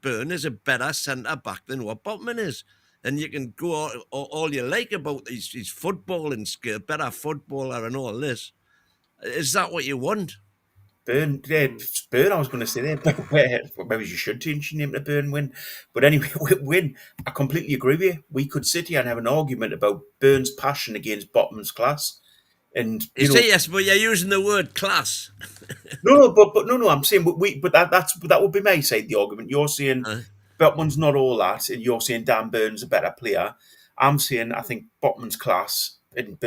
Burn is a better centre-back than what Botman is. And you can go all you like about his footballing skill, better footballer and all this. Is that what you want? Burn, I was going to say there, maybe you should change your name to Burn Win. But anyway, Win, I completely agree with you. We could sit here and have an argument about Burn's passion against Botman's class. And yes, but you're using the word class. No, I'm saying, but that would be my side of the argument. You're saying Botman's not all that, and you're saying Dan Burn's a better player. I'm saying I think Botman's class, and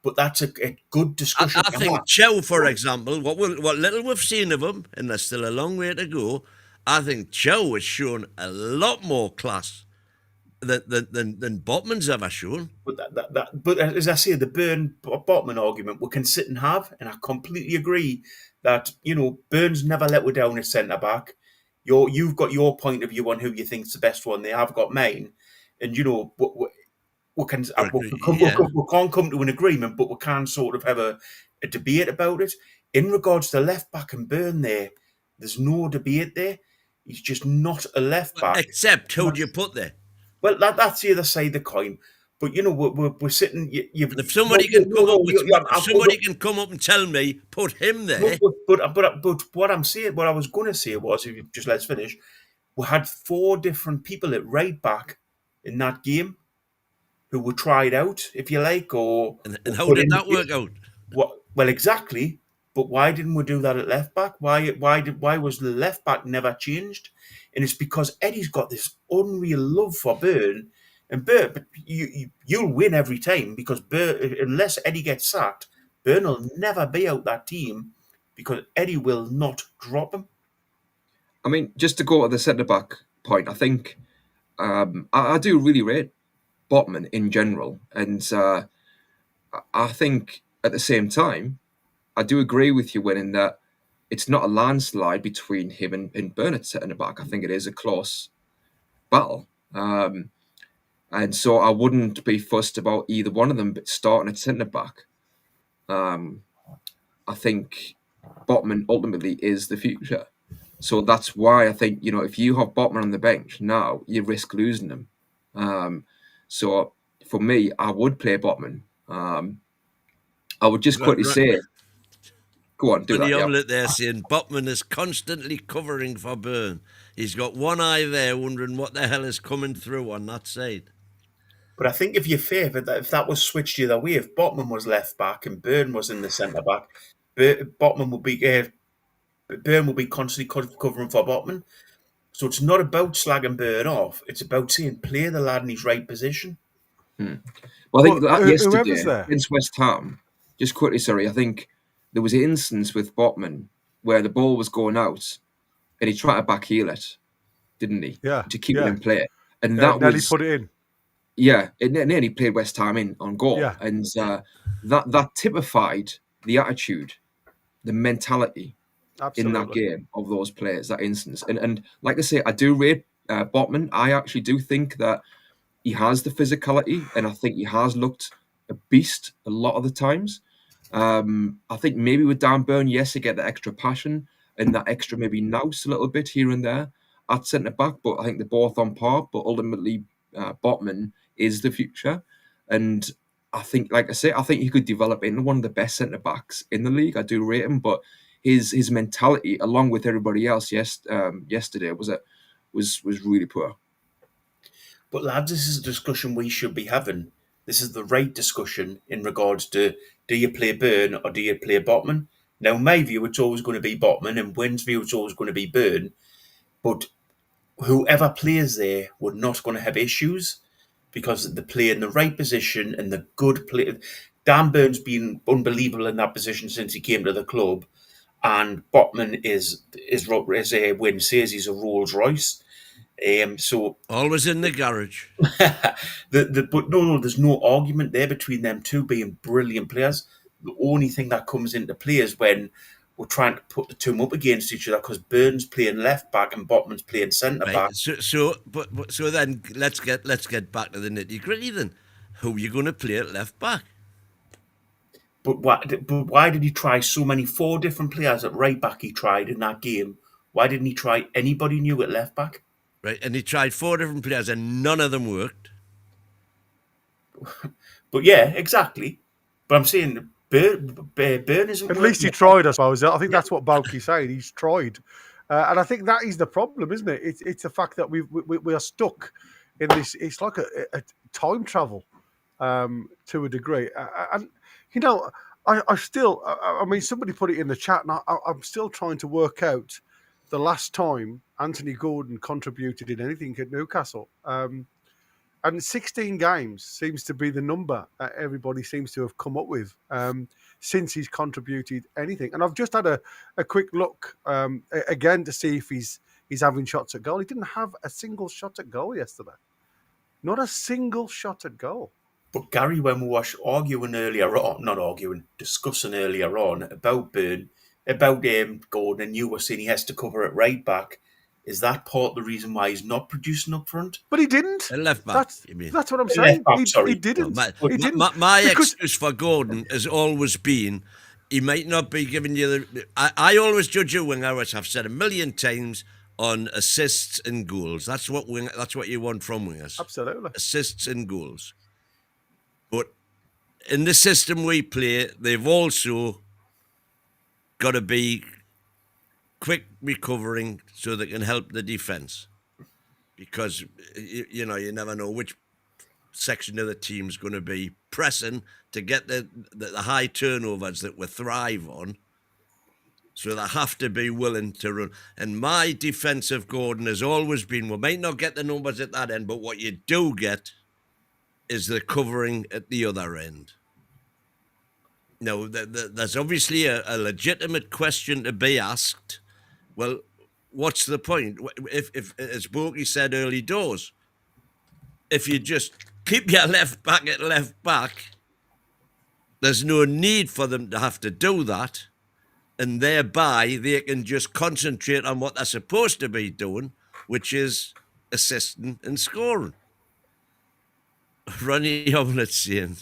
but that's a good discussion. I think Chow, for example, what little we've seen of him, and there's still a long way to go, I think Chow has shown a lot more class than Botman's ever shown. But as I say, the Botman argument we can sit and have, and I completely agree that Burn's never let us down at centre back. You've got your point of view on who you think's the best one there. I've got mine, and we can't come to an agreement, but we can sort of have a debate about it. In regards to left back and Burn, there's no debate there. He's just not a left back. Except who do you put there? Well, that's the other side of the coin. But we're sitting. If somebody can come up and tell me, put him there. But what I'm saying, what I was going to say was, if you just let's finish, we had 4 different people at right back in that game who were tried out, if you like, and how did that work out? Well, exactly. But why didn't we do that at left back? Why was the left back never changed? And it's because Eddie's got this unreal love for Burn, and Burn, but you'll win every time, because Burn, unless Eddie gets sacked, Burn will never be out that team, because Eddie will not drop him. I mean, just to go to the centre back point, I think I do really rate Botman in general, and I think at the same time, I do agree with you, Win, in that it's not a landslide between him and Burnett setting it back. I think it is a close battle. And so I wouldn't be fussed about either one of them starting at centre back. I think Botman ultimately is the future. So that's why I think, if you have Botman on the bench now, you risk losing him. So for me, I would play Botman. I would just quickly say, go on, do that. The omelette there saying Botman is constantly covering for Burn. He's got one eye there wondering what the hell is coming through on that side. But I think if you're fair, if that was switched the other way, if Botman was left back and Byrne was in the centre back, Botman would be Byrne will be constantly covering for Botman. So it's not about slagging Byrne off. It's about saying play the lad in his right position. Well, I think that whoever's yesterday there. against West Ham, just quickly, sorry, I think there was an instance with Botman where the ball was going out and he tried to backheel it, didn't he? Yeah. To keep it in play. And Yeah, that Nelly was... put it in. Yeah, it nearly played West Ham in on goal. Yeah. And that typified the attitude, the mentality in that game of those players, that instance. And like I say, I do rate Botman. I actually do think that he has the physicality, and I think he has looked a beast a lot of the times. I think maybe with Dan Burn, yes, he get that extra passion and that extra maybe nous a little bit here and there at centre back, but I think they're both on par. But ultimately, Botman is the future, and I think, like I say, I think he could develop into one of the best centre backs in the league. I do rate him, but his mentality, along with everybody else, yesterday was really poor. But lads, this is a discussion we should be having. This is the right discussion in regards to, do you play Byrne or do you play Botman? Now, in my view, it's always going to be Botman, and Wynn's view, it's always going to be Byrne. But whoever plays there, we're not going to have issues because they play in the right position and the good play. Dan Byrne's been unbelievable in that position since he came to the club, and Botman is Wynn says, he's a Rolls Royce. So always in the garage. But no, there's no argument there between them two being brilliant players. The only thing that comes into play is when we're trying to put the two up against each other, because Byrne's playing left back and Botman's playing centre back. So then let's get back to the nitty gritty. Then, who are you going to play at left back? But why did he try so many 4 different players at right back? He tried in that game. Why didn't he try anybody new at left back? Right, and he tried 4 different players, and none of them worked. But yeah, exactly. But I'm saying Byrne isn't. At least he tried, I suppose. I think that's what Balky's saying. He's tried, and I think that is the problem, isn't it? It's the fact that we are stuck in this. It's like a time travel to a degree, and you know, I mean, somebody put it in the chat, and I'm still trying to work out the last time Anthony Gordon contributed in anything at Newcastle. And 16 games seems to be the number that everybody seems to have come up with since he's contributed anything. And I've just had a quick look again to see if he's having shots at goal. He didn't have a single shot at goal yesterday. Not a single shot at goal. But Gary, when we were discussing earlier on about Byrne, about Gordon, and you were saying he has to cover at right back. Is that part of the reason why he's not producing up front? But he didn't. Left back, you mean? That's what I'm saying. Sorry. He didn't. My excuse for Gordon has always been, he might not be giving you the... I always judge a winger, as I've said a million times, on assists and goals. That's what you want from wingers. Absolutely. Assists and goals. But in the system we play, they've also got to be quick recovering so they can help the defence, because you never know which section of the team's going to be pressing to get the high turnovers that we thrive on. So they have to be willing to run. And my defence of Gordon has always been, we might not get the numbers at that end, but what you do get is the covering at the other end. Now, there's obviously a legitimate question to be asked. Well, what's the point? If as Borky said early doors, if you just keep your left back at left back, there's no need for them to have to do that, and thereby they can just concentrate on what they're supposed to be doing, which is assisting and scoring. Ronnie Omelette saying,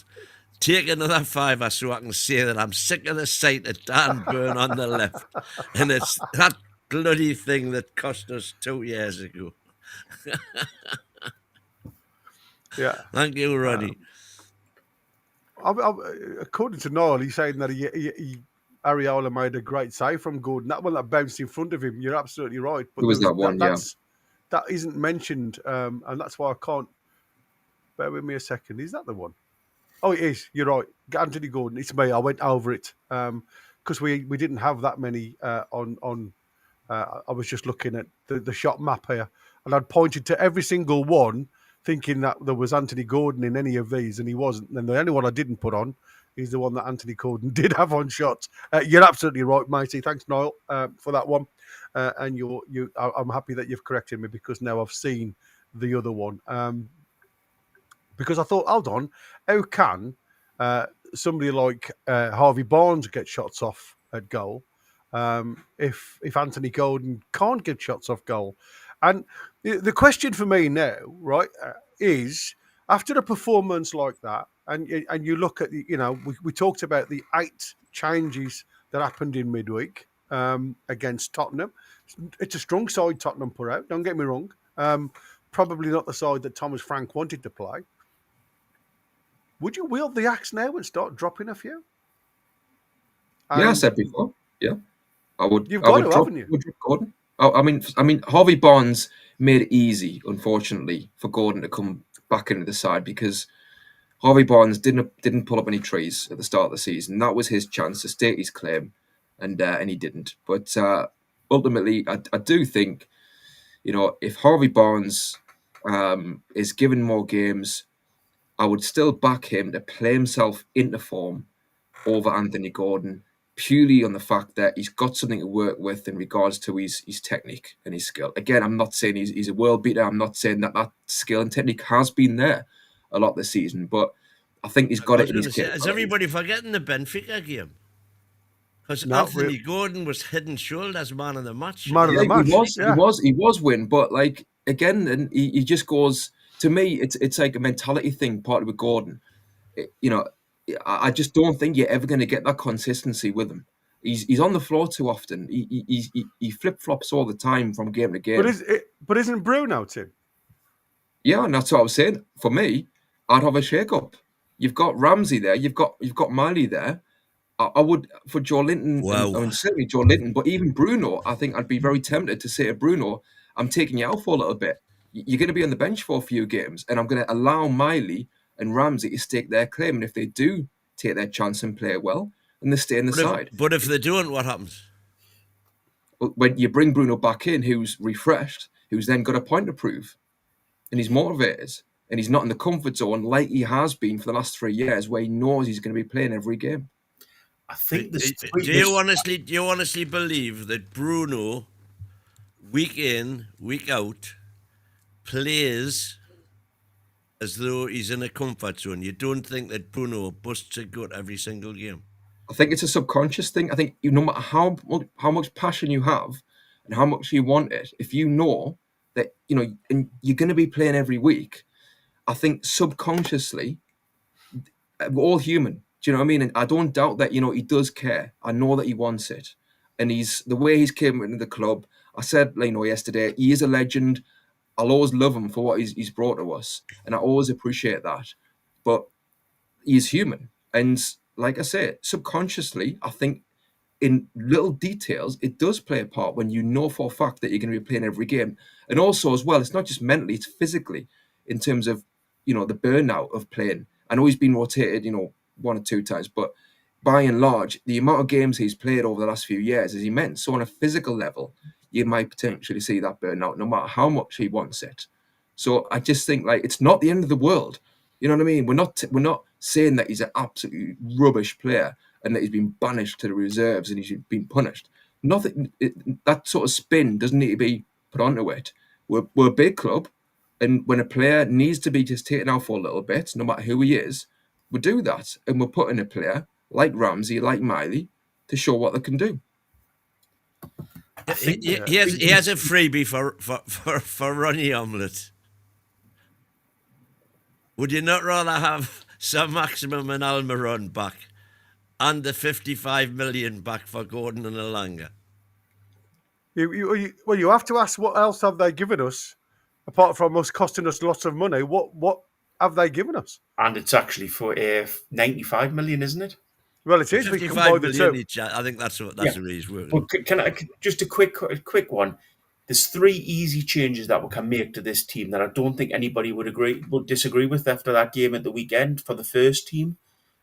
take another fiver so I can say that I'm sick of the sight of Dan Byrne on the left. And it's that bloody thing that cost us 2 years ago. Yeah. Thank you, Ronnie. According to Noel, he's saying that Ariola made a great save from Gordon. That one that bounced in front of him, you're absolutely right. But it was that one, that isn't mentioned, and that's why I can't Bear with me a second. Is that the one? Oh, it is. You're right. Anthony Gordon. It's me. I went over it because we didn't have that many on. I was just looking at the shot map here, and I'd pointed to every single one, thinking that there was Anthony Gordon in any of these, and he wasn't. And the only one I didn't put on is the one that Anthony Gordon did have on shots. You're absolutely right, matey. Thanks, Niall, for that one. And I'm happy that you've corrected me because now I've seen the other one. Because I thought, hold on, how can somebody like Harvey Barnes get shots off at goal if Anthony Gordon can't get shots off goal? And the question for me now, right, is after a performance like that, and you look at, we talked about the 8 changes that happened in midweek against Tottenham. It's a strong side Tottenham put out, don't get me wrong. Probably not the side that Thomas Frank wanted to play. Would you wield the axe now and start dropping a few? Yeah, I said before. Yeah, I would. You've I got would to, drop, haven't you? would drop Gordon. I mean, Harvey Barnes made it easy, unfortunately, for Gordon to come back into the side because Harvey Barnes didn't pull up any trees at the start of the season. That was his chance to state his claim, and he didn't. But ultimately, I do think, if Harvey Barnes is given more games, I would still back him to play himself into form over Anthony Gordon, purely on the fact that he's got something to work with in regards to his technique and his skill. Again, I'm not saying he's a world beater. I'm not saying that skill and technique has been there a lot this season, but I think he's got it in his kit. Is everybody forgetting the Benfica game? Because Anthony Gordon was head and shoulders man of the match. Man of the match. He was win, but like again, and he just goes. To me, it's like a mentality thing, partly with Gordon. I just don't think you're ever going to get that consistency with him. He's on the floor too often. He flip flops all the time from game to game. But isn't Bruno, Tim? Yeah, and that's what I was saying. For me, I'd have a shake up. You've got Ramsey there. You've got Miley there. I would for Joe Linton. Wow. I mean, certainly Joe Linton, but even Bruno. I think I'd be very tempted to say to Bruno, "I'm taking you out for a little bit. You're going to be on the bench for a few games, and I'm going to allow Miley and Ramsey to stake their claim. And if they do take their chance and play well, then they stay in the side. But if they don't, what happens? When you bring Bruno back in, who's refreshed, who's then got a point to prove, and he's motivated, and he's not in the comfort zone like he has been for the last 3 years, where he knows he's going to be playing every game. I think this. Do you honestly believe that Bruno, week in, week out, plays as though he's in a comfort zone? You don't think that Bruno busts a gut every single game? I think it's a subconscious thing. I think no matter how much passion you have and how much you want it, if you know that, and you're going to be playing every week, I think subconsciously, we're all human. Do you know what I mean? And I don't doubt that, he does care. I know that he wants it. And the way he's came into the club, I said, yesterday, he is a legend. I'll always love him for what he's brought to us. And I always appreciate that. But he's human. And like I say, subconsciously, I think in little details, it does play a part when you know for a fact that you're going to be playing every game. And also as well, it's not just mentally, it's physically in terms of, the burnout of playing. I know he's been rotated, 1 or 2 times, but by and large, the amount of games he's played over the last few years is immense. So on a physical level, you might potentially see that burnout no matter how much he wants it. So I just think it's not the end of the world. You know what I mean? We're not saying that he's an absolutely rubbish player and that he's been banished to the reserves and he's been punished. Nothing. That sort of spin doesn't need to be put onto it. We're a big club, and when a player needs to be just taken out for a little bit, no matter who he is, we do that, and we're putting a player like Ramsey, like Miley, to show what they can do. He has a freebie for Ronnie Omelette. Would you not rather have Sir Maximum and Almiron back and the 55 million back for Gordon and Elanga? You have to ask, what else have they given us apart from us costing us lots of money? What have they given us? And it's actually for 95 million, isn't it? Well, it is. 55 million each. I think that's the way he's working. Well, can I just a quick one? There's 3 easy changes that we can make to this team that I don't think anybody would disagree with after that game at the weekend for the first team.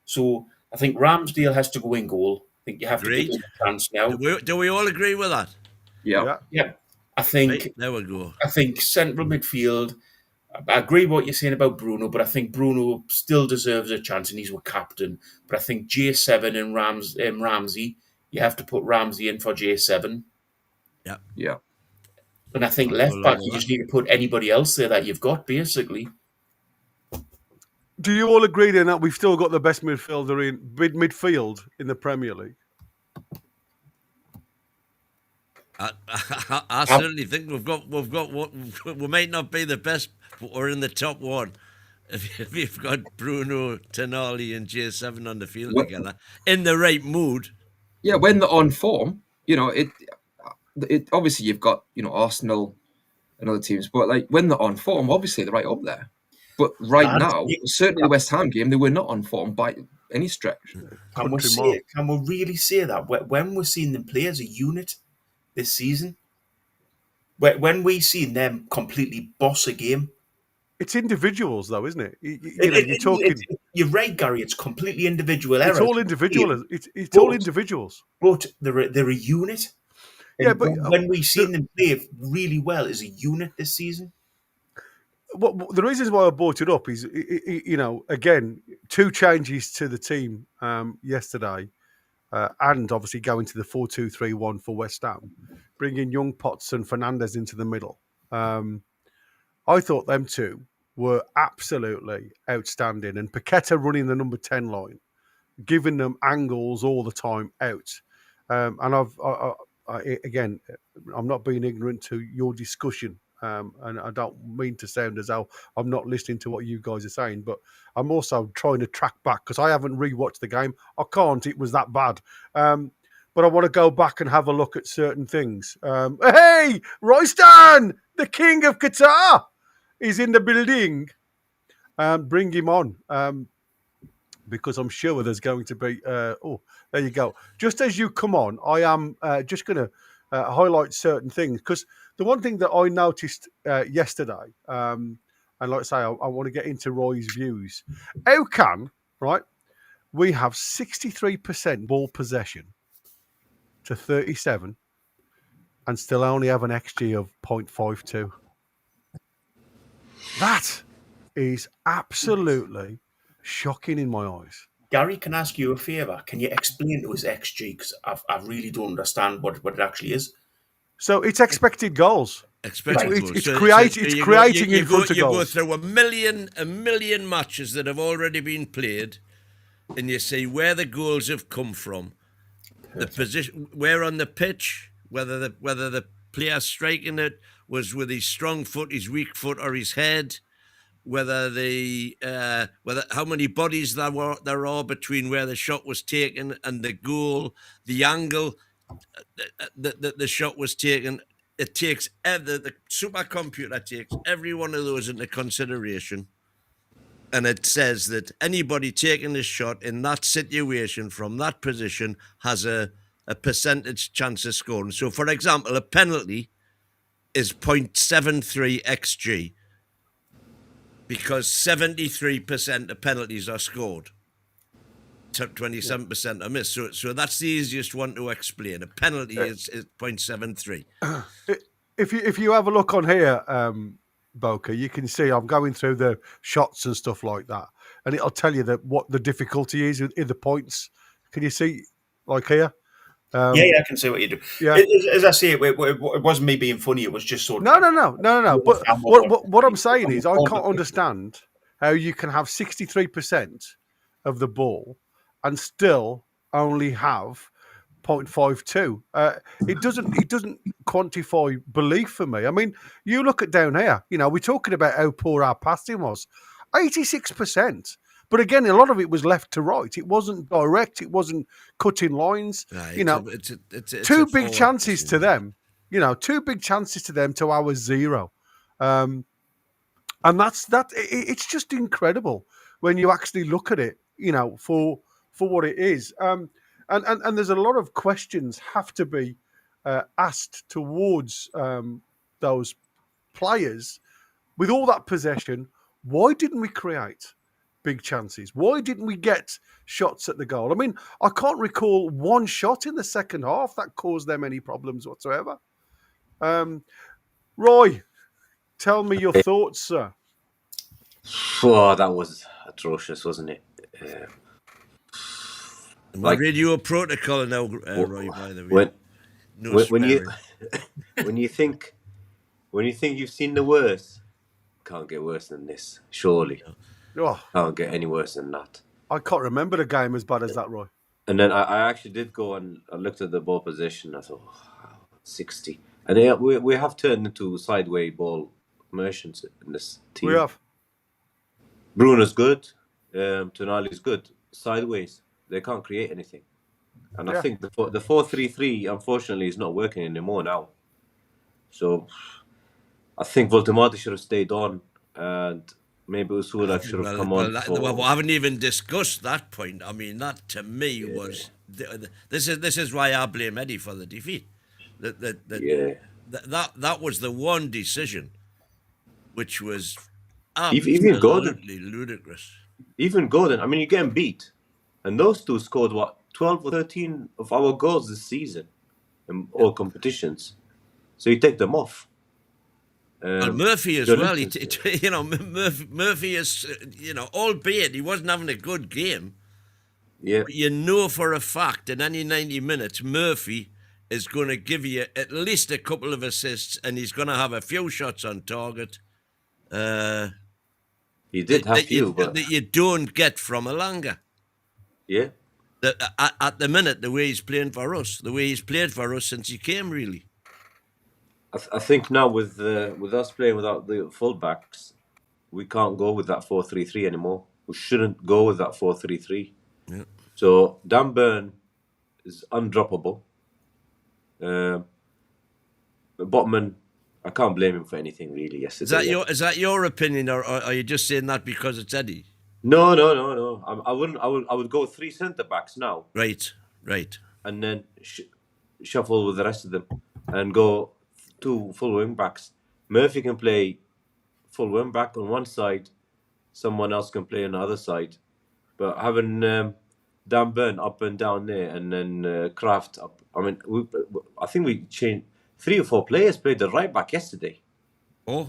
So I think Ramsdale has to go in goal. I think you have to give Agreed. him a chance now. Do we all agree with that? Yeah. Yeah, I Right, think there we go. central midfield. I agree with what you're saying about Bruno, but I think Bruno still deserves a chance, and he's a captain. But I think J7 and Ramsey, you have to put Ramsey in for J7. Yeah. Yeah. And I think I'll left go back, along you with just need to put anybody else there that you've got, basically. Do you all agree then that we've still got the best midfield in the Premier League? I certainly think we've got what we might not be the best, but we're in the top one. If you've got Bruno, Tonali, and J7 on the field What- together in the right mood, Yeah, when they're on form, it obviously you've got, Arsenal and other teams, but like when they're on form, obviously they're right up there. But right And now, certainly the West Ham game, they were not on form by any stretch. can we really say that when we're seeing them play as a unit this season? When we seen them completely boss a game, It's individuals, though, isn't it? You're talking. You're right, Gary. It's completely individual It's errors. all individual. It's all individuals. But they're a unit. And Yeah, but when we seen them play really well as a unit this season, the reasons why I brought it up is, again, 2 changes to the team yesterday, and obviously going to the 4-2-3-1 for West Ham, bringing Young, Potts and Fernandes into the middle. I thought them 2 were absolutely outstanding, and Paqueta running the number 10 line, giving them angles all the time out. And again, I'm not being ignorant to your discussion, and I don't mean to sound as though I'm not listening to what you guys are saying, but I'm also trying to track back because I haven't rewatched the game. I can't. It was that bad. But I want to go back and have a look at certain things. Hey, Royston, the king of Qatar, is in the building. Bring him on. Because I'm sure there's going to be... there you go. Just as you come on, I am just going to highlight certain things. Because the one thing that I noticed yesterday, and like I say, I want to get into Roy's views. How can, right, we have 63% ball possession to 37 and still only have an XG of 0.52? That is absolutely... shocking in my eyes. Gary, can I ask you a favour? Can you explain to us XG? Because I really don't understand what it actually is. So it's expected goals. expected goals. It's creating in front of goals. You go through a million matches that have already been played, and you see where the goals have come from, the position, where on the pitch, whether the player striking it was with his strong foot, his weak foot, or his head. Whether how many bodies there are between where the shot was taken and the goal, the angle that the shot was taken. It takes the supercomputer takes every one of those into consideration, and it says that anybody taking this shot in that situation from that position has a percentage chance of scoring. So, for example, a penalty is 0.73 xg. Because 73% of penalties are scored, 27% are missed. So that's the easiest one to explain. A penalty is 0.73. If you have a look on here, Boca, you can see I'm going through the shots and stuff like that, and it'll tell you what the difficulty is in the points. Can you see, like here? Yeah, I can see what you do. Yeah. As I say, it wasn't me being funny. It was just sort of... No. But what I'm saying is I can't understand how you can have 63% of the ball and still only have 0.52. It doesn't quantify belief for me. I mean, you look at down here, we're talking about how poor our passing was. 86%. But again, a lot of it was left to right. It wasn't direct. It wasn't cutting lines. It's two big chances to them. 2 big chances to them to our 0. And that's that. It's just incredible when you actually look at it. For what it is. And there's a lot of questions have to be asked towards those players with all that possession, why didn't we create big chances? Why didn't we get shots at the goal? I mean, I can't recall one shot in the second half that caused them any problems whatsoever. Roy, tell me your thoughts, sir. Oh, that was atrocious, wasn't it? My radio protocol now, Roy, by the way. When you when you think you've seen the worst, can't get worse than this. Surely, can't get any worse than that. I can't remember the game as bad as that, Roy. And then I actually did go and I looked at the ball position. I thought, 60, and we have turned into sideway ball merchants in this team. We have. Bruno's good. Tonali's good. Sideways, they can't create anything. And I think the 4-3-3, unfortunately, is not working anymore now. So I think Voltemati should have stayed on, and maybe Usula should have come on. Well, I haven't even discussed that point. I mean, that to me was this is why I blame Eddie for the defeat. That was the one decision which was absolutely ludicrous. Even Gordon, I mean, you're getting beat, and those two scored 12 or 13 of our goals this season in all competitions. So you take them off. And Murphy as well. Murphy is, albeit he wasn't having a good game. Yeah. But you know for a fact in any 90 minutes, Murphy is going to give you at least a couple of assists, and he's going to have a few shots on target. He did have few, but that you don't get from Elanga. Yeah. At the minute, the way he's playing for us, the way he's played for us since he came, really. I think now with us playing without the fullbacks, we can't go with that 4-3-3 anymore. We shouldn't go with that 4-3-3. Yeah. So Dan Burn is undroppable. Botman, I can't blame him for anything really yesterday. Is that your opinion, or are you just saying that because it's Eddie? No. I wouldn't. I would go 3 centre backs now. Right. And then shuffle with the rest of them, and go 2 full wing backs. Murphy can play full wing back on one side. Someone else can play on the other side. But having Dan Burn up and down there, and then Kraft up. I mean, I think we changed 3 or 4 players played the right back yesterday. Oh,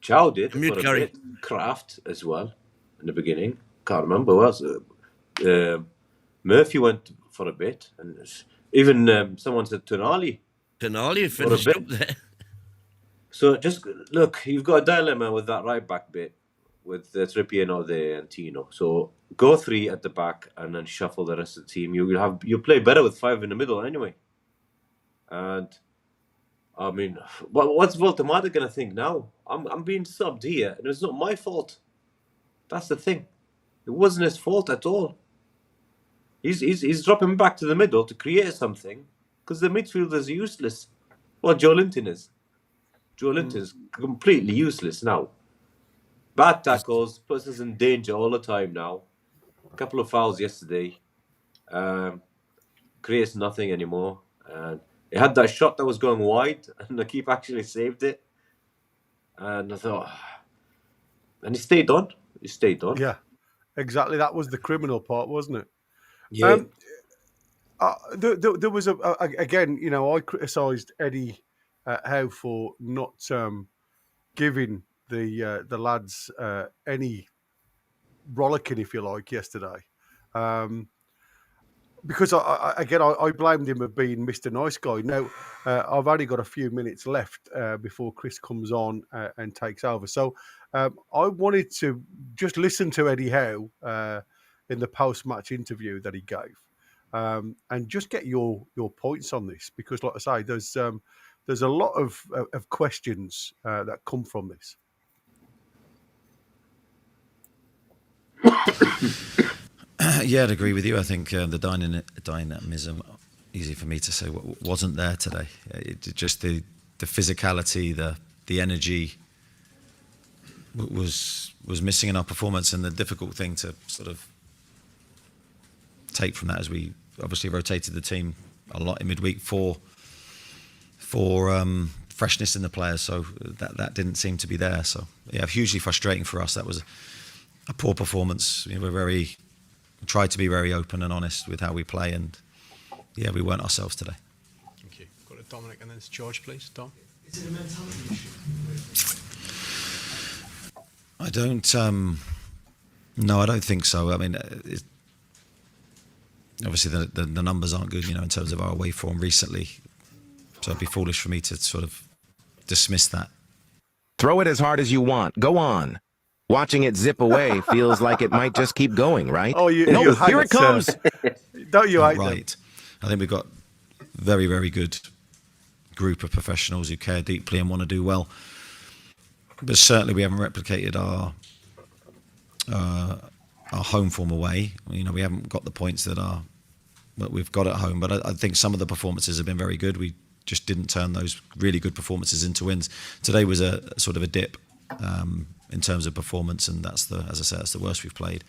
Chow did. Mute Kraft as well in the beginning. Can't remember who else. Murphy went for a bit, and even someone said Tonali finished up there. So just look, you've got a dilemma with that right back bit with Trippier not there and Tino. So go 3 at the back and then shuffle the rest of the team. You play better with 5 in the middle anyway. And I mean, what's Voltemati gonna think now? I'm being subbed here, and it's not my fault. That's the thing. It wasn't his fault at all. He's dropping back to the middle to create something, because the midfield is useless. Well, Joe Linton is. Joe Linton is completely useless now. Bad tackles, puts us in danger all the time now. A couple of fouls yesterday. Creates nothing anymore. He had that shot that was going wide, and the keeper actually saved it. And I thought, and he stayed on. Yeah, exactly. That was the criminal part, wasn't it? Yeah. There was again, I criticised Eddie Howe for not giving the lads any rollicking, if you like, yesterday. Because I blamed him of being Mr. Nice Guy. Now, I've only got a few minutes left before Chris comes on and takes over. So I wanted to just listen to Eddie Howe in the post-match interview that he gave, and just get your points on this, because, like I say, there's a lot of questions that come from this. Yeah, I'd agree with you. I think the dynamism, easy for me to say, wasn't there today. Just the physicality, the energy was missing in our performance, and the difficult thing to sort of take from that, as we obviously rotated the team a lot in midweek, 4 for freshness in the players. So that didn't seem to be there. So yeah, hugely frustrating for us. That was a poor performance. We tried to be very open and honest with how we play, and yeah, we weren't ourselves today. Thank you. Go to Dominic and then it's George, please. Dom. Is it a mentality issue? I don't. No, I don't think so. I mean, obviously the numbers aren't good, in terms of our away form recently. So it'd be foolish for me to sort of dismiss that. Throw it as hard as you want. Go on. Watching it zip away feels like it might just keep going, right? Oh, you here it comes. Don't you hate Right. them? I think we've got very, very good group of professionals who care deeply and want to do well. But certainly we haven't replicated our home form away. We haven't got the points that we've got at home. But I think some of the performances have been very good. We just didn't turn those really good performances into wins. Today was a sort of a dip in terms of performance, and as I say, that's the worst we've played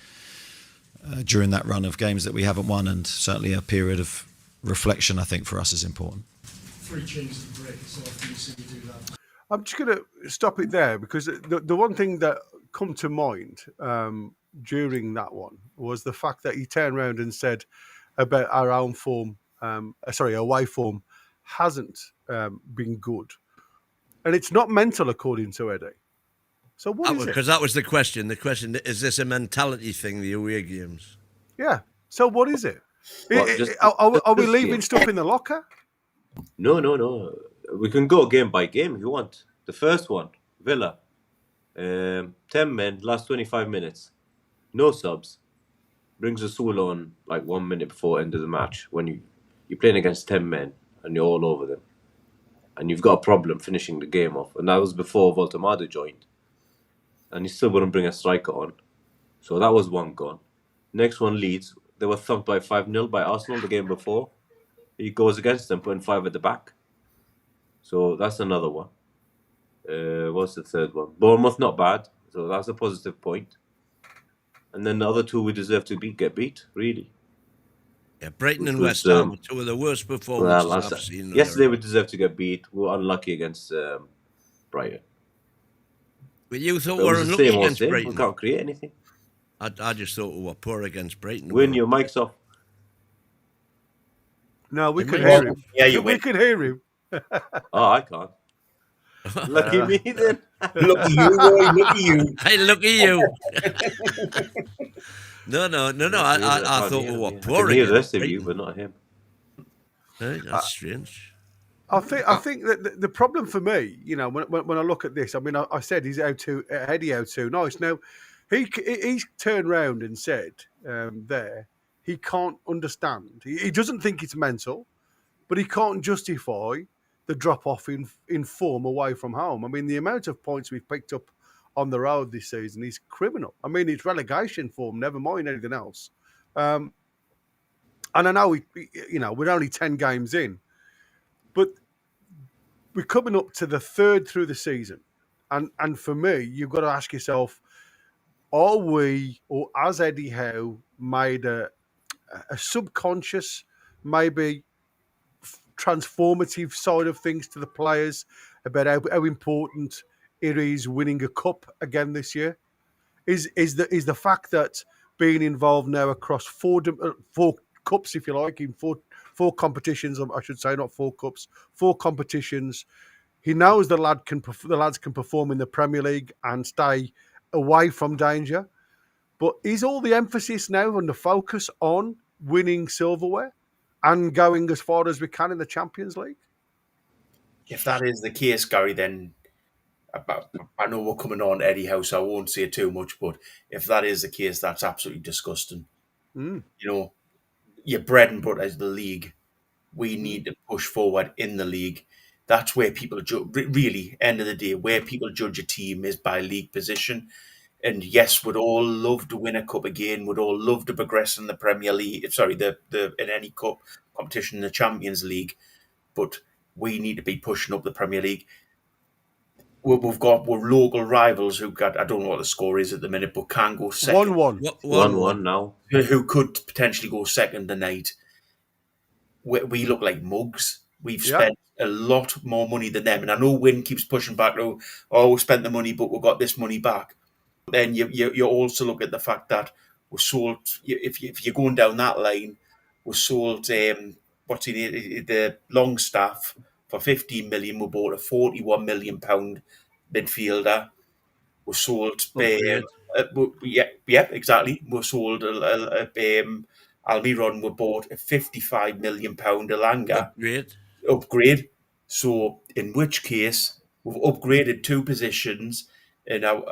during that run of games that we haven't won. And certainly a period of reflection, I think, for us is important. 3 changes to break. So often you see you do that. I'm just going to stop it there because the one thing that come to mind during that one was the fact that he turned around and said about our own form, away form hasn't been good. And it's not mental, according to Eddie. So what is it? Because that was the question. The question, is this a mentality thing, the away games? Yeah. So what is it? What, Are we this leaving game? stuff in the locker? No. We can go game by game if you want. The first one, Villa. 10 men, last 25 minutes. No subs. Brings a soul on like 1 minute before end of the match when you're playing against 10 men and you're all over them. And you've got a problem finishing the game off. And that was before Voltemade joined. And he still wouldn't bring a striker on. So that was one gone. Next one, Leeds. They were thumped by 5-0 by Arsenal the game before. He goes against them, putting 5 at the back. So that's another one. What's the third one? Bournemouth, not bad. So that's a positive point. And then the other 2 we deserve to get beat, really. Yeah, Brighton and Which West was, Ham were 2 of the worst performances I've seen. Yesterday we deserved to get beat. We were unlucky against Brighton. But you thought But we it were was the unlucky same old against thing. We Brighton. can't create anything. I just thought we were poor against Brighton. Win, your mic's off. No, we could might- hear him. Yeah, you We win. could hear him. Oh, I can't. Lucky me then. Lucky you, Roy. Lucky you. Hey, look at you. No. I thought we were I poor can hear the against rest of you, Brighton. but not him. Hey, that's strange. I think that the problem for me, when I look at this, I mean, I said he's Eddie Howe too nice. Now, he's turned round and said there he can't understand. He doesn't think it's mental, but he can't justify the drop off in form away from home. I mean, the amount of points we've picked up on the road this season is criminal. I mean, it's relegation form, never mind anything else. And I know we're only 10 games in, but we're coming up to the 3rd through the season. And for me, you've got to ask yourself, are we, or has Eddie Howe made a subconscious, maybe transformative side of things to the players about how important it is winning a cup again this year? Is the fact that being involved now across 4 cups, if you like, in four competitions, I should say, not 4 cups, 4 competitions. He knows the lads can perform in the Premier League and stay away from danger. But is all the emphasis now and the focus on winning silverware and going as far as we can in the Champions League? If that is the case, Gary, then I know we're coming on Eddie Howe, so I won't say too much, but if that is the case, that's absolutely disgusting. Your bread and butter is the league. We need to push forward in the league. That's where people really, end of the day, where people judge a team is by league position. And yes, we'd all love to win a cup again. We'd all love to progress in the Premier League. Sorry, in any cup competition in the Champions League. But we need to be pushing up the Premier League. We're local rivals who got, I don't know what the score is at the minute, but can go second. 1-1. 1-1 now. Who could potentially go second tonight. We look like mugs. We've Yeah. spent a lot more money than them. And I know Wynn keeps pushing back, oh, we spent the money, but we got this money back. But then you also look at the fact that we sold, if you're going down that line, we sold the Longstaff for 15 million. We bought a 41 million pound midfielder. We sold Upgrade. exactly. We sold Almiron. We bought a 55 million pound Elanga upgrade. So in which case we've upgraded two positions, and now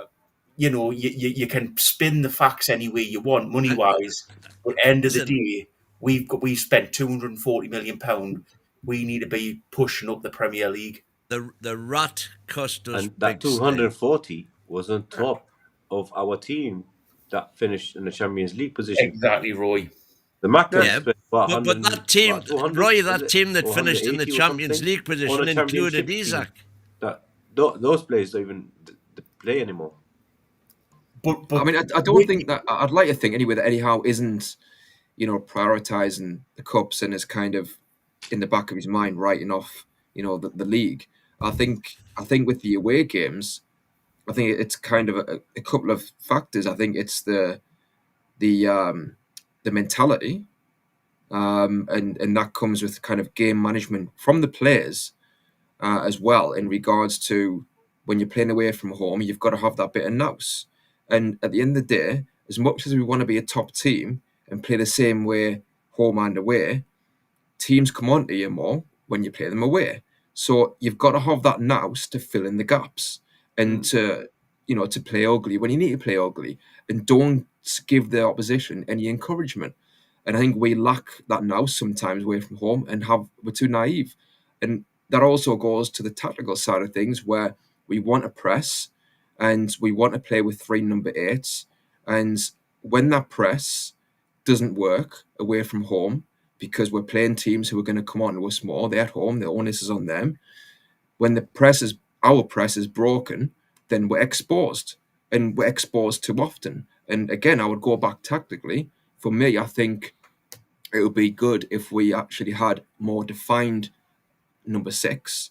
you can spin the facts any way you want money wise, but end of the Listen. day we've spent 240 million pound. We need to be pushing up the Premier League. The rat cost us And that big style. 240 was on top of our team that finished in the Champions League position. Exactly, Roy. The Macklin Yeah, spent but that team, what, 200, Roy, was that it? team that Or finished in the 180 or Champions something? League On position a included championship team. Isaac. Those players don't even play anymore. But I mean, I don't think that. I'd like to think anyway that Eddie Howe isn't, prioritising the cups and is kind of in the back of his mind writing off, the league. I think with the away games, I think it's kind of a couple of factors. I think it's the mentality, and that comes with kind of game management from the players as well. In regards to when you're playing away from home, you've got to have that bit of nous. And at the end of the day, as much as we want to be a top team and play the same way home and away, teams come on to you more when you play them away. So you've got to have that nous to fill in the gaps and to play ugly when you need to play ugly, and don't give the opposition any encouragement. And I think we lack that nous sometimes away from home, and we're too naive. And that also goes to the tactical side of things, where we want to press and we want to play with 3 number 8s. And when that press doesn't work away from home, because we're playing teams who are going to come on to us more, they're at home, the onus is on them. When our press is broken, then we're exposed, and we're exposed too often. And again, I would go back tactically. For me, I think it would be good if we actually had more defined number 6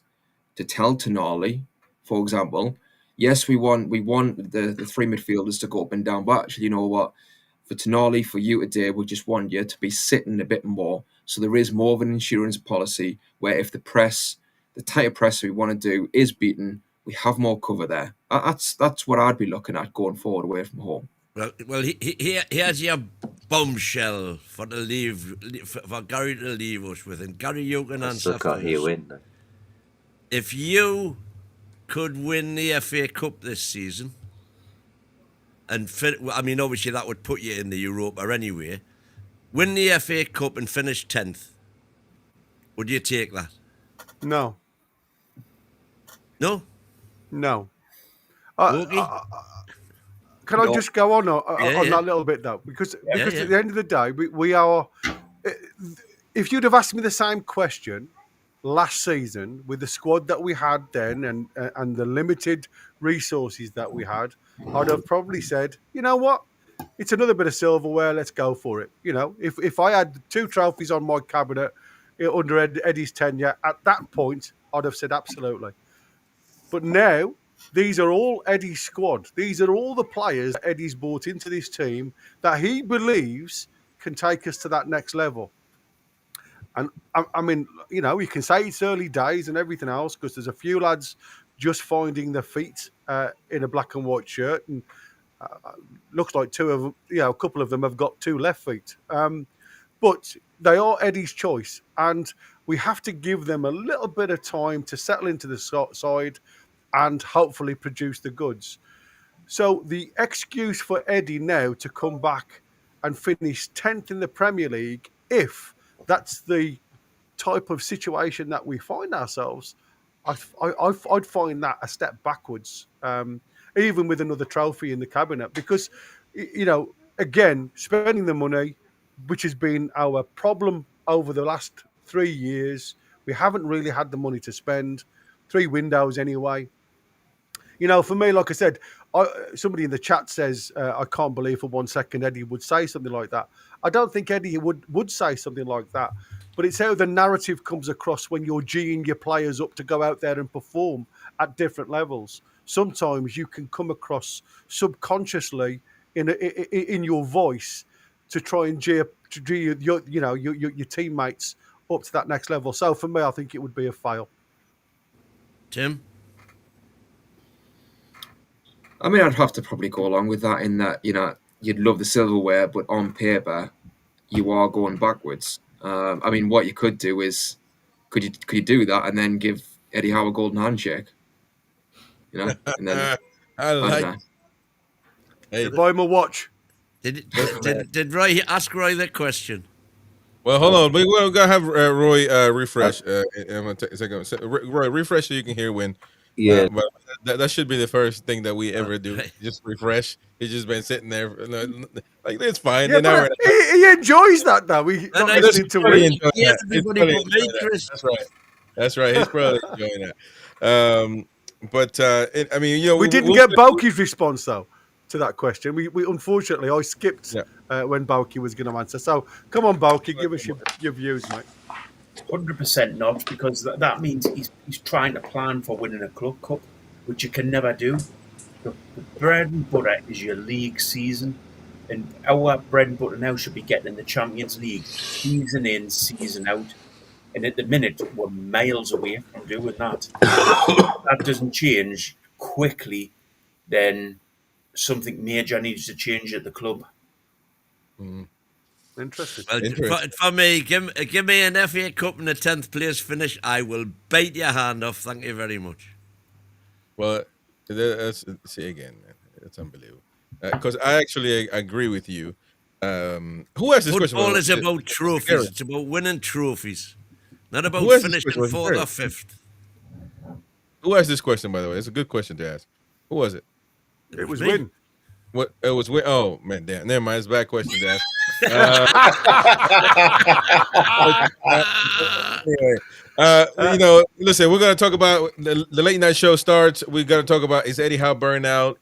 to tell Toon Army, for example, yes, we want the 3 midfielders to go up and down, but actually, you know what? For Toon Army, for you today, we just want you to be sitting a bit more. So there is more of an insurance policy where if the type of press we want to do is beaten, we have more cover there. That's what I'd be looking at going forward away from home. Well, here's your bombshell for Gary to leave us with, and Gary, you can answer first. If you could win the FA Cup this season, and obviously that would put you in the Europa anyway, win the FA Cup and finish 10th, would you take that? No. No? No. Can No. I just go on Yeah. that little bit though? Because Yeah. at the end of the day, we are. If you'd have asked me the same question last season with the squad that we had then and the limited resources that we had, I'd have probably said, you know what, it's another bit of silverware. Let's go for it. If I had 2 trophies on my cabinet under Eddie's tenure, at that point, I'd have said absolutely. But now, these are all Eddie's squad. These are all the players that Eddie's brought into this team that he believes can take us to that next level. And I mean, you can say it's early days and everything else because there's a few lads just finding their feet in a black and white shirt, and looks like 2 of them, a couple of them have got 2 left feet. But they are Eddie's choice, and we have to give them a little bit of time to settle into the side and hopefully produce the goods. So the excuse for Eddie now to come back and finish 10th in the Premier League, if that's the type of situation that we find ourselves, I'd find that a step backwards, even with another trophy in the cabinet. Because, again, spending the money, which has been our problem over the last 3 years, we haven't really had the money to spend, 3 windows anyway. For me, like I said, somebody in the chat says, I can't believe for 1 second Eddie would say something like that. I don't think Eddie would say something like that. but it's how the narrative comes across when you're G'ing your players up to go out there and perform at different levels. Sometimes you can come across subconsciously in your voice to try and G your teammates up to that next level. So for me, I think it would be a fail. Tim? I mean, I'd have to probably go along with that in that, you'd love the silverware, but on paper, you are going backwards. I mean, what you could do is, could you do that and then give Eddie Howe a golden handshake? And then I like. Hey, buy him a watch. Did Roy ask Roy that question? Well, hold on. We're gonna have Roy refresh. I'm gonna take a second. So, Roy, refresh so you can hear when. Yeah. But that should be the first thing that we ever do. Just refresh. He's just been sitting there, like it's fine. Yeah, but he enjoys that though. He's not listening to me. Yeah, everybody but me, Chris. That's right. That's right. He's probably enjoying that. I mean, we didn't get Balky's response though to that question. We unfortunately I skipped when Balky was going to answer. So come on, Balky, give us your views, mate. 100% not, because that means he's trying to plan for winning a club cup, which you can never do. The bread and butter is your league season, and our bread and butter now should be getting in the Champions League season in, season out. And at the minute, we're miles away from doing that. That doesn't change quickly, then something major needs to change at the club. Mm. Interesting. Well, for me, give me an FA Cup and a 10th place finish. I will bite your hand off. Thank you very much. Well, see again, man. It's unbelievable. Because I actually agree with you. Who asked this question? Football is about trophies. It's about winning trophies, not about finishing 4th or 5th. Who asked this question, by the way? It's a good question to ask. Who was it? It was Win. What? It was Win. Oh man, damn. Never mind. It's a bad question to ask. Anyway, listen. We're gonna talk about the late night show starts. We're gonna talk about, is Eddie Howe burnout?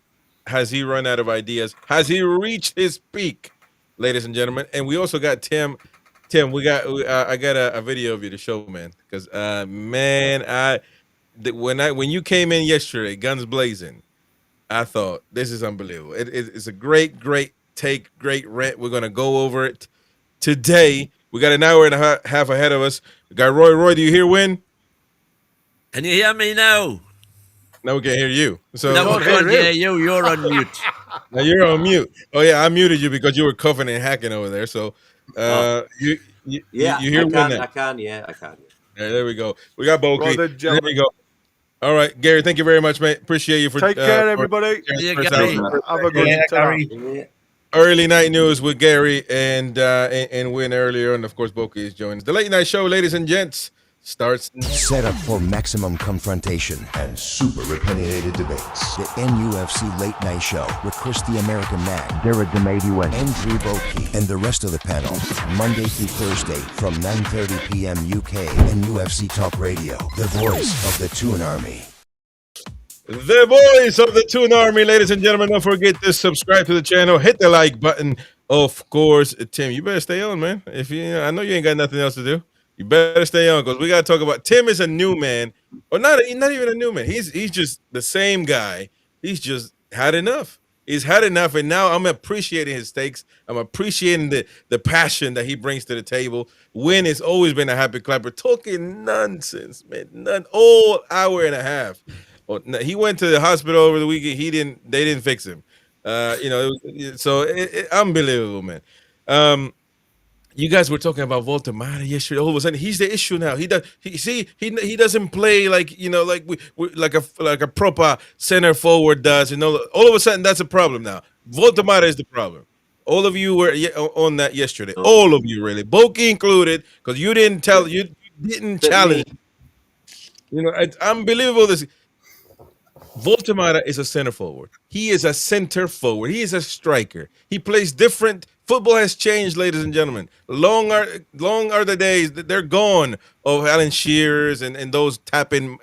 Has he run out of ideas? Has he reached his peak, ladies and gentlemen? And we also got Tim. Tim, I got a video of you to show, man. Because man, when you came in yesterday, guns blazing, I thought this is unbelievable. It's a great take, great rant. We're gonna go over it today. We got an hour and a half ahead of us. We got Roy. Roy, do you hear Win? Can you hear me now? No, we can't hear you. So no, we can't hear you. You're on mute. Now you're on mute. Oh yeah, I muted you because you were coughing and hacking over there. So you hear Win now? I can. Yeah. There we go. We got Boki. There we go. All right, Gary. Thank you very much, mate. Appreciate you for take care, everybody. Have a good time. Early night news with Gary and Win earlier, and of course Boki is joining us. The late night show, ladies and gents, starts. Set up for maximum confrontation and super opinionated debates. The NUFC Late Night Show with Chris the American Man, Derek Demadiwan, Andrew Boki, and the rest of the panel. Monday through Thursday from 9:30 p.m. UK and UFC Talk Radio. The voice of the Toon Army. The voice of the Toon Army, ladies and gentlemen. Don't forget to subscribe to the channel. Hit the like button. Of course, Tim, you better stay on, man. I know you ain't got nothing else to do. You better stay on because we got to talk about Tim is a new man, or not even a new man. He's just the same guy. He's just had enough. He's had enough, and now I'm appreciating his takes. I'm appreciating the passion that he brings to the table. Win has always been a happy clapper, talking nonsense, man. All hour and a half. Well, he went to the hospital over the weekend. They didn't fix him. So unbelievable, man. You guys were talking about Voltemata yesterday. All of a sudden, he's the issue now. He doesn't play like like a proper center forward does. All of a sudden that's a problem now. Voltemata is the problem. All of you were on that yesterday. All of you, really, Boki included, because you didn't challenge. It's unbelievable. This Voltemata is a center forward. He is a center forward. He is a striker. He plays different. Football has changed, ladies and gentlemen. Long are the days that they're gone of Alan Shearers and those tapping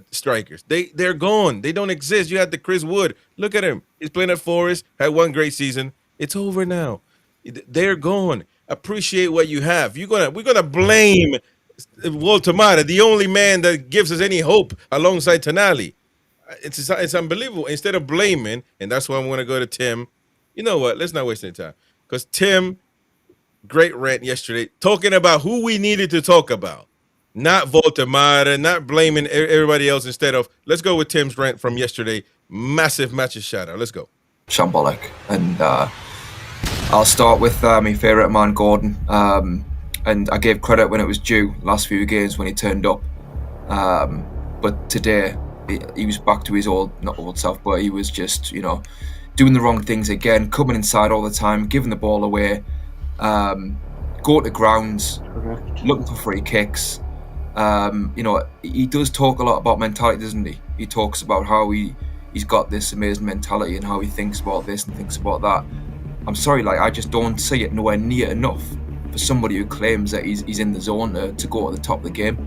strikers. They're gone. They don't exist. You had the Chris Wood. Look at him. He's playing at Forest. Had one great season. It's over now. They're gone. appreciate what you have. We're gonna blame Walter Mata, the only man that gives us any hope alongside Tonali. It's unbelievable. Instead of blaming, and that's why I'm going to go to Tim. You know what? Let's not waste any time, because Tim, great rant yesterday, talking about who we needed to talk about, not Walter Mata, not blaming everybody else. Instead of, let's go with Tim's rant from yesterday. Massive matches shout out. Let's go. Shambolic, and I'll start with my favourite man, Gordon. And I gave credit when it was due last few games when he turned up. But today, he was back to his not old self, but he was just, doing the wrong things again, coming inside all the time, giving the ball away, go to grounds, looking for free kicks. He does talk a lot about mentality, doesn't he? He talks about how he's got this amazing mentality and how he thinks about this and thinks about that. I'm sorry, I just don't see it nowhere near enough for somebody who claims that he's in the zone to go to the top of the game.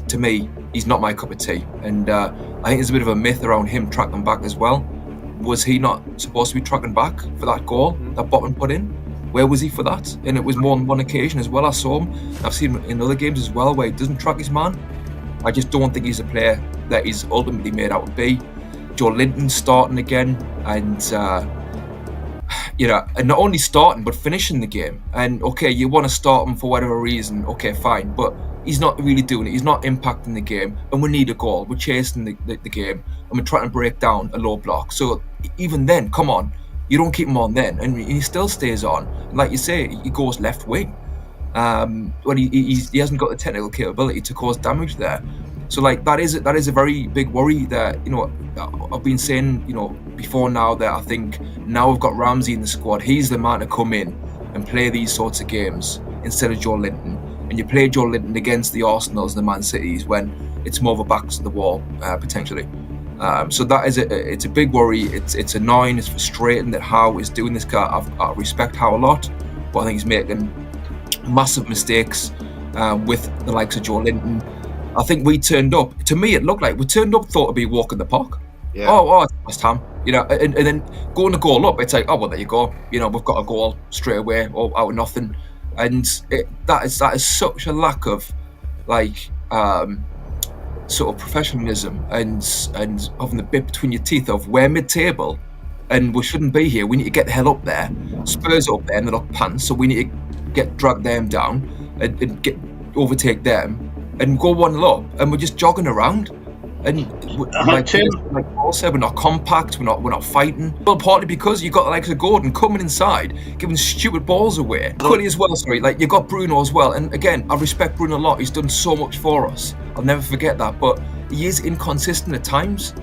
To me, he's not my cup of tea. And I think there's a bit of a myth around him tracking back as well. Was he not supposed to be tracking back for that goal that Botman put in? Where was he for that? And it was more than one occasion as well. I saw him. I've seen him in other games as well where he doesn't track his man. I just don't think he's a player that he's ultimately made out to be. Joe Linton starting again, and and not only starting but finishing the game. And okay, you want to start him for whatever reason, okay, fine, but he's not really doing it. He's not impacting the game, and we need a goal. We're chasing the game, and we're trying to break down a low block. So even then, come on, you don't keep him on then, and he still stays on. And like you say, he goes left wing when he hasn't got the technical capability to cause damage there. So that is a very big worry that I've been saying before now, that I think now we've got Ramsey in the squad. He's the man to come in and play these sorts of games instead of Joe Linton. And you play Joe Linton against the Arsenals and the Man Cities when it's more of a backs to the wall potentially. So that is it's a big worry. It's annoying. It's frustrating that Howe is doing this. I respect Howe a lot, but I think he's making massive mistakes with the likes of Joe Linton. I think we turned up. To me, it looked like we turned up, thought to be walking the park. Yeah. Oh, it's West Ham. And then going to goal up, it's like, oh well, there you go. We've got a goal straight away, or out of nothing. And that is such a lack of sort of professionalism and having the bit between your teeth of we're mid-table and we shouldn't be here. We need to get the hell up there. Spurs are up there and they look pants, so we need to drag them down and overtake them and go 1-0 up, and we're just jogging around. And like Paul said, we're not compact, we're not fighting. Well, partly because you got the likes of Gordon coming inside, giving stupid balls away. Quickly as well, sorry, you got Bruno as well. And again, I respect Bruno a lot. He's done so much for us. I'll never forget that. But he is inconsistent at times.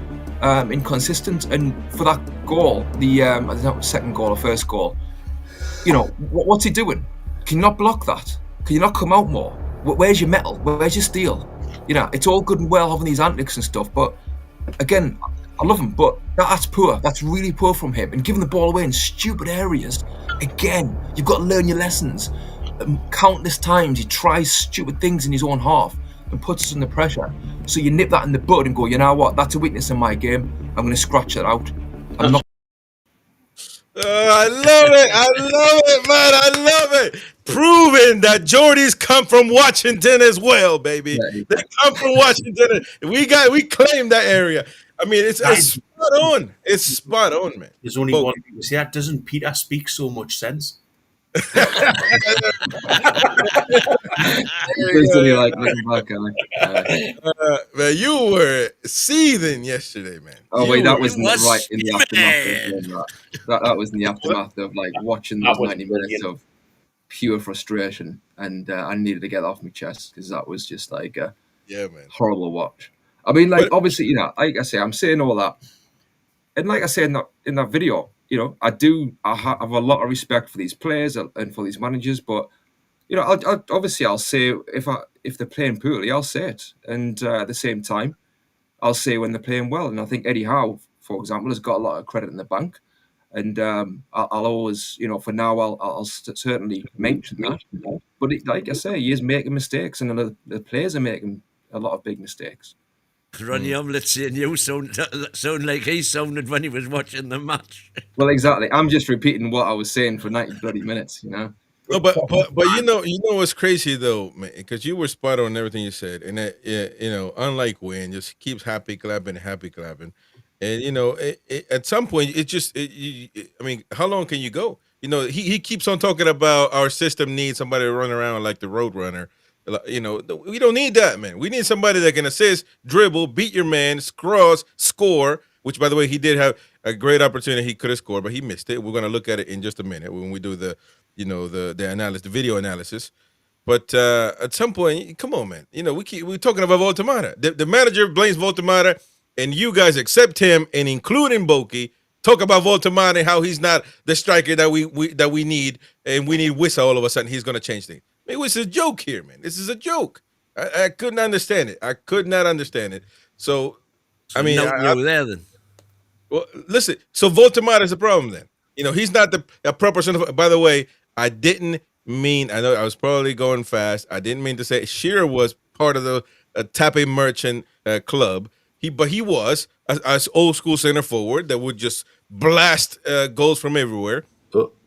Inconsistent, and for that goal, the I don't know, second goal or first goal, what's he doing? Can you not block that? Can you not come out more? Where's your metal? Where's your steel? It's all good and well having these antics and stuff, but again, I love him, but that's poor. That's really poor from him. And giving the ball away in stupid areas, again, you've got to learn your lessons. Countless times he tries stupid things in his own half and puts us under pressure. So you nip that in the bud and go, you know what? That's a weakness in my game. I'm going to scratch it out. I'm not. I love it, man. I love it. Proving that Geordies come from Washington as well, baby. Yeah. They come from Washington. We claim that area. I mean, it's spot on. It's spot on, man. There's only one thing to say. That doesn't Peter speak so much sense? Man, you were seething yesterday, man. Oh wait, that was right in the aftermath. That was in the aftermath of watching those 90 minutes of pure frustration, and I needed to get off my chest because that was just horrible watch. I mean, obviously, like I say, I'm saying all that, and like I said in that video, I have a lot of respect for these players and for these managers, but I'll say if they're playing poorly, I'll say it, and at the same time, I'll say when they're playing well. And I think Eddie Howe, for example, has got a lot of credit in the bank, and I'll always, for now, I'll certainly mention that. But like I say, he is making mistakes, and the players are making a lot of big mistakes. Ronnie Omlet saying you sound like he sounded when he was watching the match. Well, exactly. I'm just repeating what I was saying for 90 bloody minutes, No, but you know what's crazy though, man, because you were spot on everything you said, and that, you know, unlike Wayne, just keeps happy clapping, and you know, at some point, I mean, how long can you go? You know, he keeps on talking about our system needs somebody to run around like the road runner. You know, we don't need that, man. We need somebody that can assist, dribble, beat your man, cross, score. Which, by the way, he did have a great opportunity. He could have scored, but he missed it. We're going to look at it in just a minute when we do the, you know, the analysis, the video analysis. But at some point, come on, man. You know, we're talking about Voltemata. The manager blames Voltemata, and you guys accept him and including Boki. Talk about Voltemata and how he's not the striker that we need, and we need Wissa all of a sudden. He's going to change things. It was a joke here, man. This is a joke. I couldn't understand it. I could not understand it. So I mean, there then. Well, listen. So Voltemata is the problem then. You know, he's not a proper son of. By the way, I didn't mean. I know I was probably going fast. I didn't mean to say Shearer was part of the Tappe Merchant club. But he was a old school center forward that would just blast goals from everywhere.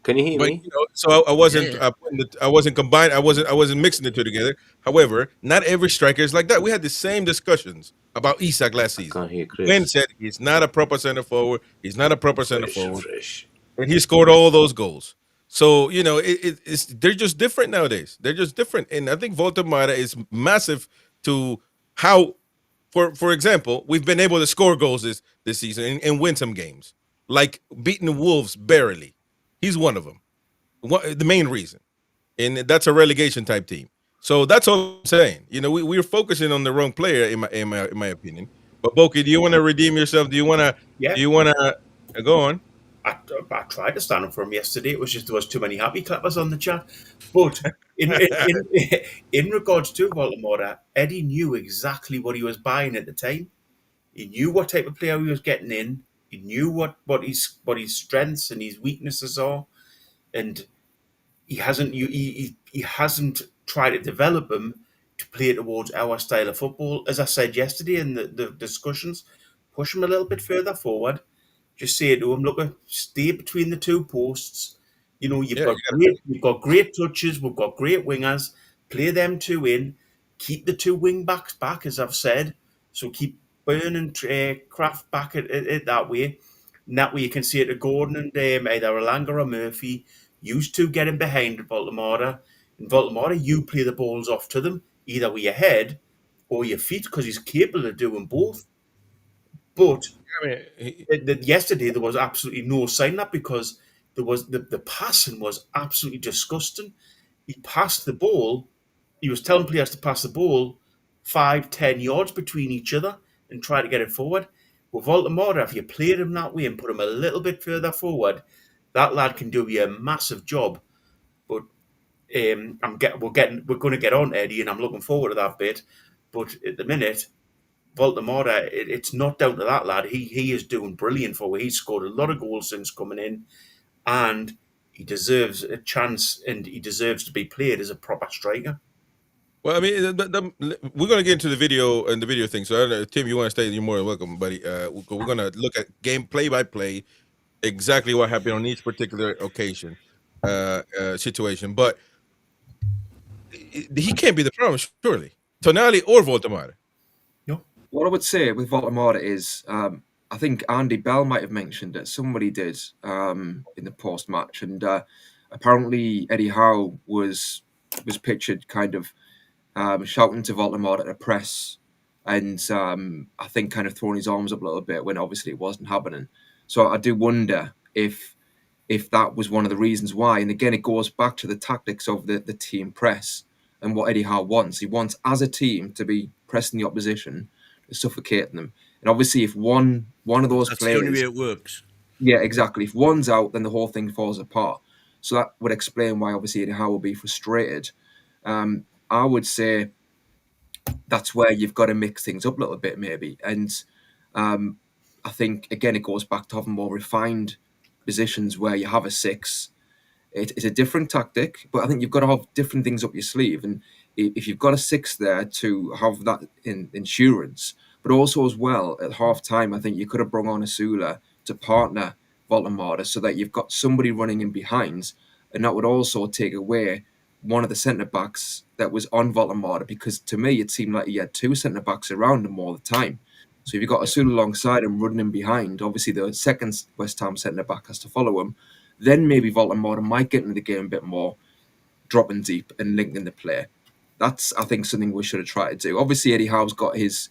Can you hear me? You know, so I wasn't. I wasn't combined. I wasn't mixing the two together. However, not every striker is like that. We had the same discussions about Isak last season. Glenn said he's not a proper center forward. He's not a proper center forward, and he scored all those goals. So you know, it's they're just different nowadays. They're just different, and I think Voltemata is massive to how. For example, we've been able to score goals this season and win some games, like beating the Wolves barely. He's one of them. The main reason, and that's a relegation type team. So that's all I'm saying. You know, we're focusing on the wrong player in my opinion. But Boki, do you want to redeem yourself? Do you want to? Yeah. Do you want to go on? I tried to stand up for him yesterday. It was just there was too many happy clappers on the chat. But in regards to Voltemata, Eddie knew exactly what he was buying at the time. He knew what type of player he was getting in. He knew what his strengths and his weaknesses are, and he hasn't tried to develop him to play towards our style of football. As I said yesterday in the discussions, push him a little bit further forward. Just say to him, look, stay between the two posts. You know, you've got great touches. We've got great wingers. Play them two in. Keep the two wing backs back, as I've said. So keep Burn and Kraft back at it that way. And that way you can see it to Gordon and either Alanga or Murphy. Used to getting behind Voltemata. And Voltemata, you play the balls off to them, either with your head or your feet, because he's capable of doing both. But yesterday there was absolutely no sign of that, because there was the passing was absolutely disgusting. He passed the ball. He was telling players to pass the ball 5-10 yards between each other and try to get it forward. With Voltemata, if you played him that way and put him a little bit further forward, that lad can do you a massive job. But we're going to get on Eddie, and I'm looking forward to that bit. But at the minute, Voltemata, it's not down to that lad. He is doing brilliant for it. He's scored a lot of goals since coming in, and he deserves a chance, and he deserves to be played as a proper striker. Well, I mean, we're going to get into the video and the video thing. So, I don't know, Tim, you want to stay? You're more than welcome, buddy. We're going to look at game play by play, exactly what happened on each particular occasion, situation. But he can't be the problem, surely. Tonali or Voltemata. No. What I would say with Voltemata is, I think Andy Bell might have mentioned it. Somebody did in the post match, and apparently Eddie Howe was pictured kind of shouting to Voltemata at the press, and I think kind of throwing his arms up a little bit when obviously it wasn't happening. So I do wonder if that was one of the reasons why. And again, it goes back to the tactics of the team press and what Eddie Howe wants. He wants, as a team, to be pressing the opposition, suffocating them. And obviously, if one of those That's players, the only way it works. Yeah, exactly. If one's out, then the whole thing falls apart. So that would explain why obviously Eddie Howe will be frustrated. I would say that's where you've got to mix things up a little bit, maybe. And I think, again, it goes back to having more refined positions where you have a six. It's a different tactic, but I think you've got to have different things up your sleeve. And if you've got a six there, to have that insurance, but also as well, at half-time, I think you could have brought on Asula to partner Voltemata so that you've got somebody running in behind and that would also take away one of the centre-backs that was on Voltemata, because to me it seemed like he had two centre-backs around him all the time. So if you've got Asula alongside him, running him behind, obviously the second West Ham centre-back has to follow him, then maybe Voltemata might get into the game a bit more, dropping deep and linking the play. That's, I think, something we should have tried to do. Obviously, Eddie Howe's got his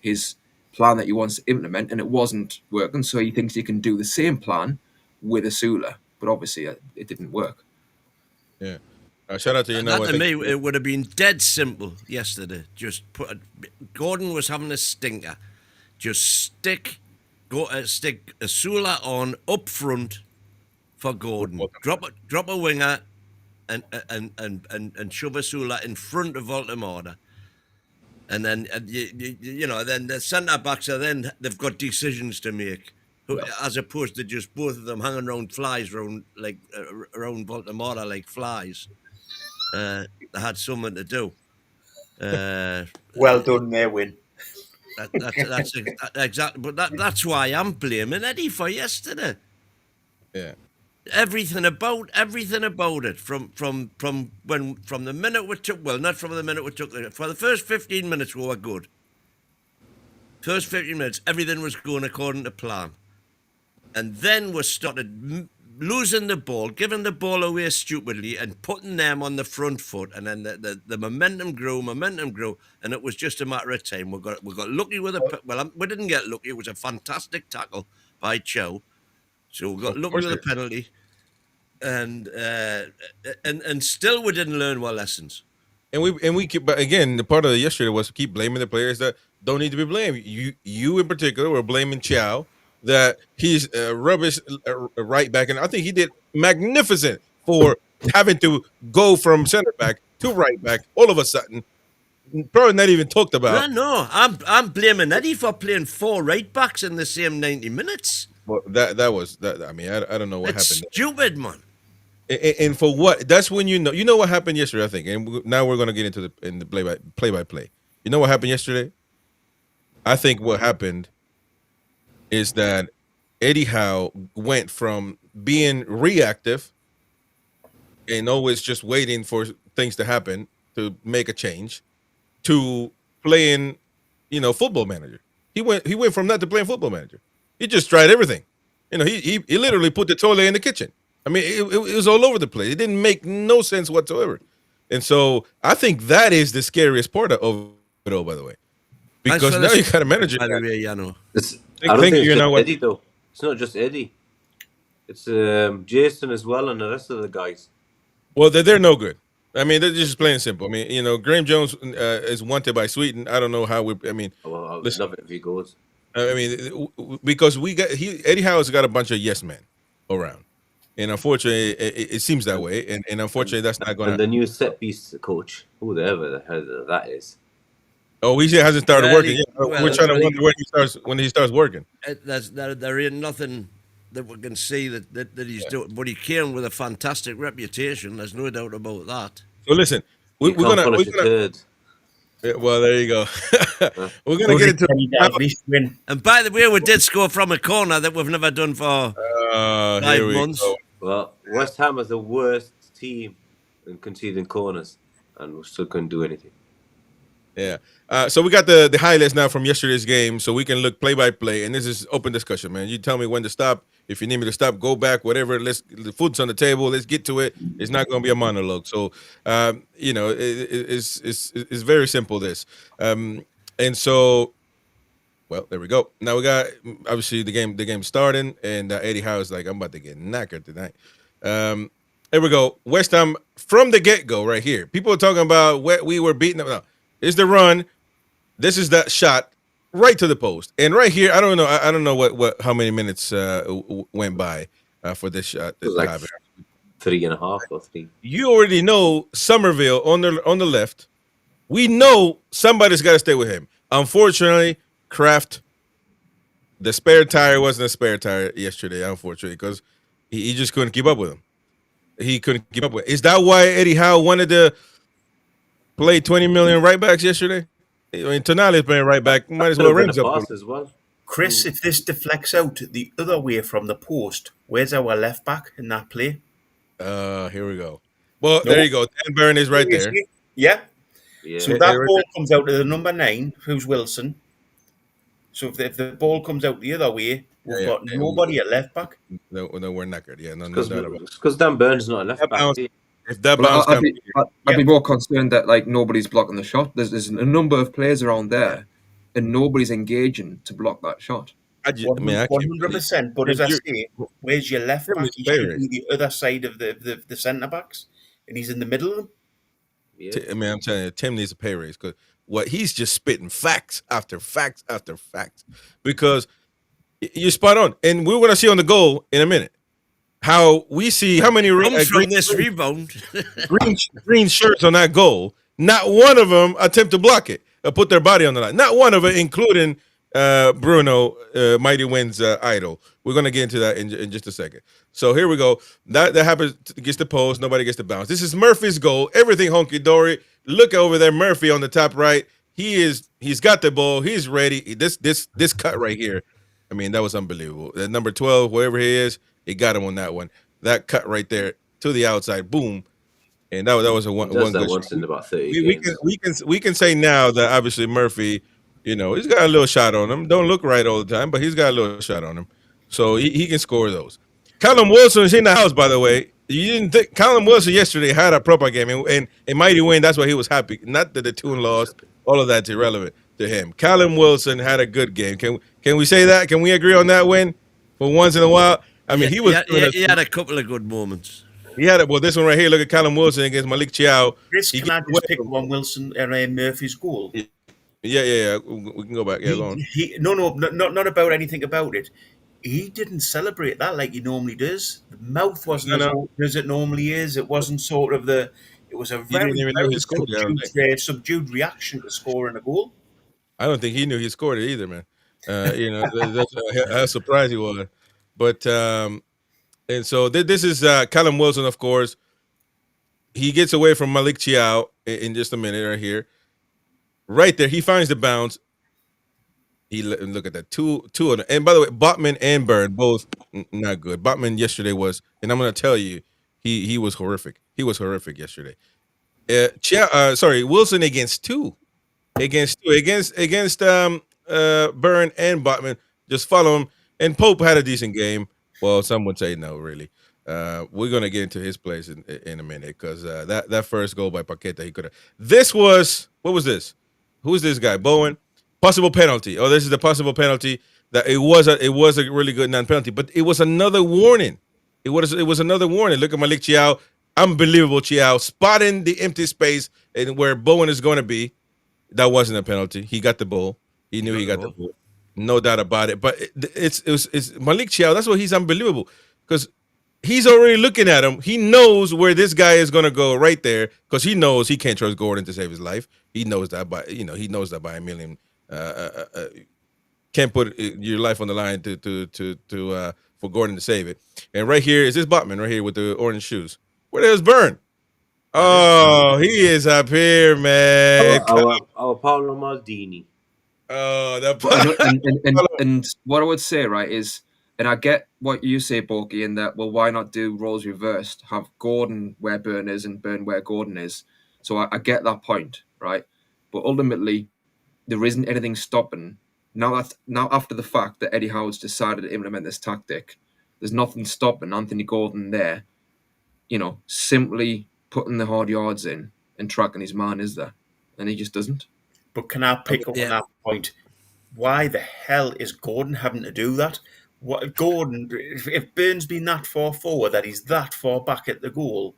plan that he wants to implement, and it wasn't working, so he thinks he can do the same plan with Asula, but obviously it didn't work. Yeah. Shout out to you. That to me, it would have been dead simple yesterday. Just Gordon was having a stinker. Just stick Asula on up front for Gordon. Drop a winger and shove Asula in front of Voltemata. And then then the centre backs they've got decisions to make, as opposed to just both of them hanging around flies around Voltemata like flies. They had something to do. Well done, they win. That's exactly. But that's why I'm blaming Eddie for yesterday. Yeah. Everything about it from the minute we took, well, not from the minute we took it, for the first 15 minutes we were good. First 15 minutes, everything was going according to plan. And then we started losing the ball, giving the ball away stupidly and putting them on the front foot. And then the momentum grew, and it was just a matter of time. We got lucky with we didn't get lucky. It was a fantastic tackle by Chow. So we got lucky with the penalty. And still we didn't learn our lessons. And we keep, but again, the part of yesterday was to keep blaming the players that don't need to be blamed. You in particular were blaming Chow that he's rubbish right back, and I think he did magnificent for having to go from center back to right back all of a sudden. Probably not even talked about. No, I'm blaming Eddie for playing 4 right backs in the same 90 minutes. Well, that was that. I mean, I don't know what happened. Stupid, man. And for what? That's when you know what happened yesterday. I think, and now we're going to get into the play by play. You know what happened yesterday? I think what happened is that Eddie Howe went from being reactive and always just waiting for things to happen to make a change to playing, football manager. He went from that to playing football manager. He just tried everything. He literally put the toilet in the kitchen. I mean, it was all over the place. It didn't make no sense whatsoever. And so I think that is the scariest part of it all, by the way. Because now you got a manager. I don't think it's just Eddie, though. It's not just Eddie. It's Jason as well and the rest of the guys. Well, they're no good. I mean, they're just plain simple. I mean, Graham Jones is wanted by Sweden. I don't know how I would love it if he goes. I mean, because Eddie Howe has got a bunch of yes men around. And unfortunately, it seems that way. And unfortunately, that's not going to. And the new set piece coach, whoever the hell that is. Oh, he hasn't started working yet. We're trying to wonder when he starts working. There ain't nothing that we can see that he's doing. But he came with a fantastic reputation. There's no doubt about that. So listen, we're gonna. Well, there you go. We're gonna get into. And by the way, we did score from a corner that we've never done for 5 months. Go. Well, West Ham is the worst team in conceding corners, and we still couldn't do anything. Yeah. So we got the highlights now from yesterday's game, so we can look play by play. And this is open discussion, man. You tell me when to stop. If you need me to stop, go back, whatever. The food's on the table. Let's get to it. It's not going to be a monologue. So, it's very simple. This, and so, well, there we go. Now we got obviously the game starting, and Eddie Howe is like, I'm about to get knackered tonight. Here we go. West Ham from the get go, right here. People are talking about what we were beating them. No. It's the run. This is that shot right to the post. And right here, I don't know what how many minutes went by for this shot. Like 3.5 or 3. You already know Somerville on the left. We know somebody's got to stay with him. Unfortunately, Kraft, the spare tire wasn't a spare tire yesterday, unfortunately, because he just couldn't keep up with him. He couldn't keep up with him. Is that why Eddie Howe wanted to play 20 million right backs yesterday? I mean, Tonali's playing right back. Might as well rinse up as well. Chris, if this deflects out the other way from the post, where's our left back in that play? Here we go. Well, No. there you go. Dan Burn is right there. Yeah. Yeah. So that ball comes out to the number 9, who's Wilson. So if the ball comes out the other way, we've got nobody at left back. No, we're knackered. Yeah, no doubt about it. Because Dan Burn's not a left back. If that Well, bounce comes, I'd be more concerned that like nobody's blocking the shot. There's a number of players around there, and nobody's engaging to block that shot. 100%. But as I say, where's your left back? He should be the other side of the centre backs, and he's in the middle of them. Yeah. I mean, I'm telling you, Tim needs a pay raise because what he's just spitting facts after facts after facts. Because you're spot on, and we're going to see on the goal in a minute how we see how many from this rebound green shirts on that goal. Not one of them attempt to block it or put their body on the line. Not one of it, including Bruno, Mighty Wind's idol. We're going to get into that in just a second. So here we go. That happens, gets the post. Nobody gets the bounce. This is Murphy's goal. Everything honky-dory. Look over there, Murphy on the top right. He's got the ball. He's ready. This cut right here, I mean, that was unbelievable. Number 12, wherever he is, he got him on that one. That cut right there to the outside, boom. And that was a one good once in about 30 we can say now that obviously Murphy, you know, he's got a little shot on him. Don't look right all the time, but he's got a little shot on him. So he can score those. Callum Wilson is in the house, by the way. You didn't think Callum Wilson yesterday had a proper game, and Mighty Win, that's why he was happy. Not that the Toon lost. All of that's irrelevant to him. Callum Wilson had a good game. Can we say that? Can we agree on that win for once in a while? I mean, he had a couple of good moments. He had it. Well, this one right here. Look at Callum Wilson against Malik Chiao. Can I just pick one Wilson and Murphy's goal? Yeah. We can go back. Yeah, go on. Not about anything about it. He didn't celebrate that like he normally does. The mouth wasn't as open as it normally is. It wasn't sort of the. It was a very subdued reaction to scoring a goal. I don't think he knew he scored it either, man. You know, that's how surprised he was. But and so this is Callum Wilson, of course. He gets away from Malik Chiao in just a minute right here. Right there, he finds the bounce. Look at that, two of them. And by the way, Botman and Bird both not good. Botman yesterday was, and I'm going to tell you, he was horrific. He was horrific yesterday. Wilson against two, against Byrne and Botman. Just follow him. And Pope had a decent game. Well, some would say no, really. We're gonna get into his place in a minute because that first goal by Paqueta, he could have. What was this? Who's this guy? Bowen. Possible penalty. Oh, this is the possible penalty. That it was a really good non-penalty, but it was another warning. It was another warning. Look at Malik Chiao, unbelievable Chiao, spotting the empty space and where Bowen is going to be. That wasn't a penalty. He got the ball. He knew he got the ball. No doubt about it. But it's Malik Chiao. That's why he's unbelievable because he's already looking at him. He knows where this guy is going to go right there because he knows he can't trust Gordon to save his life. He knows that by a million. Can't put your life on the line to for Gordon to save it. And right here is this Botman right here with the orange shoes. Where there's Byrne? Oh, he is up here, man. Our Paolo Maldini. Oh, that and what I would say, right, is, and I get what you say, Borky, in that, well, why not do roles reversed? Have Gordon where Byrne is and Byrne where Gordon is. So I get that point, right? But ultimately, there isn't anything stopping. Now after the fact that Eddie Howe's decided to implement this tactic, there's nothing stopping Anthony Gordon there, simply putting the hard yards in and tracking his man, is there? And he just doesn't. But can I pick up on that point? Why the hell is Gordon having to do that? Gordon, if Byrne's been that far forward, that he's that far back at the goal,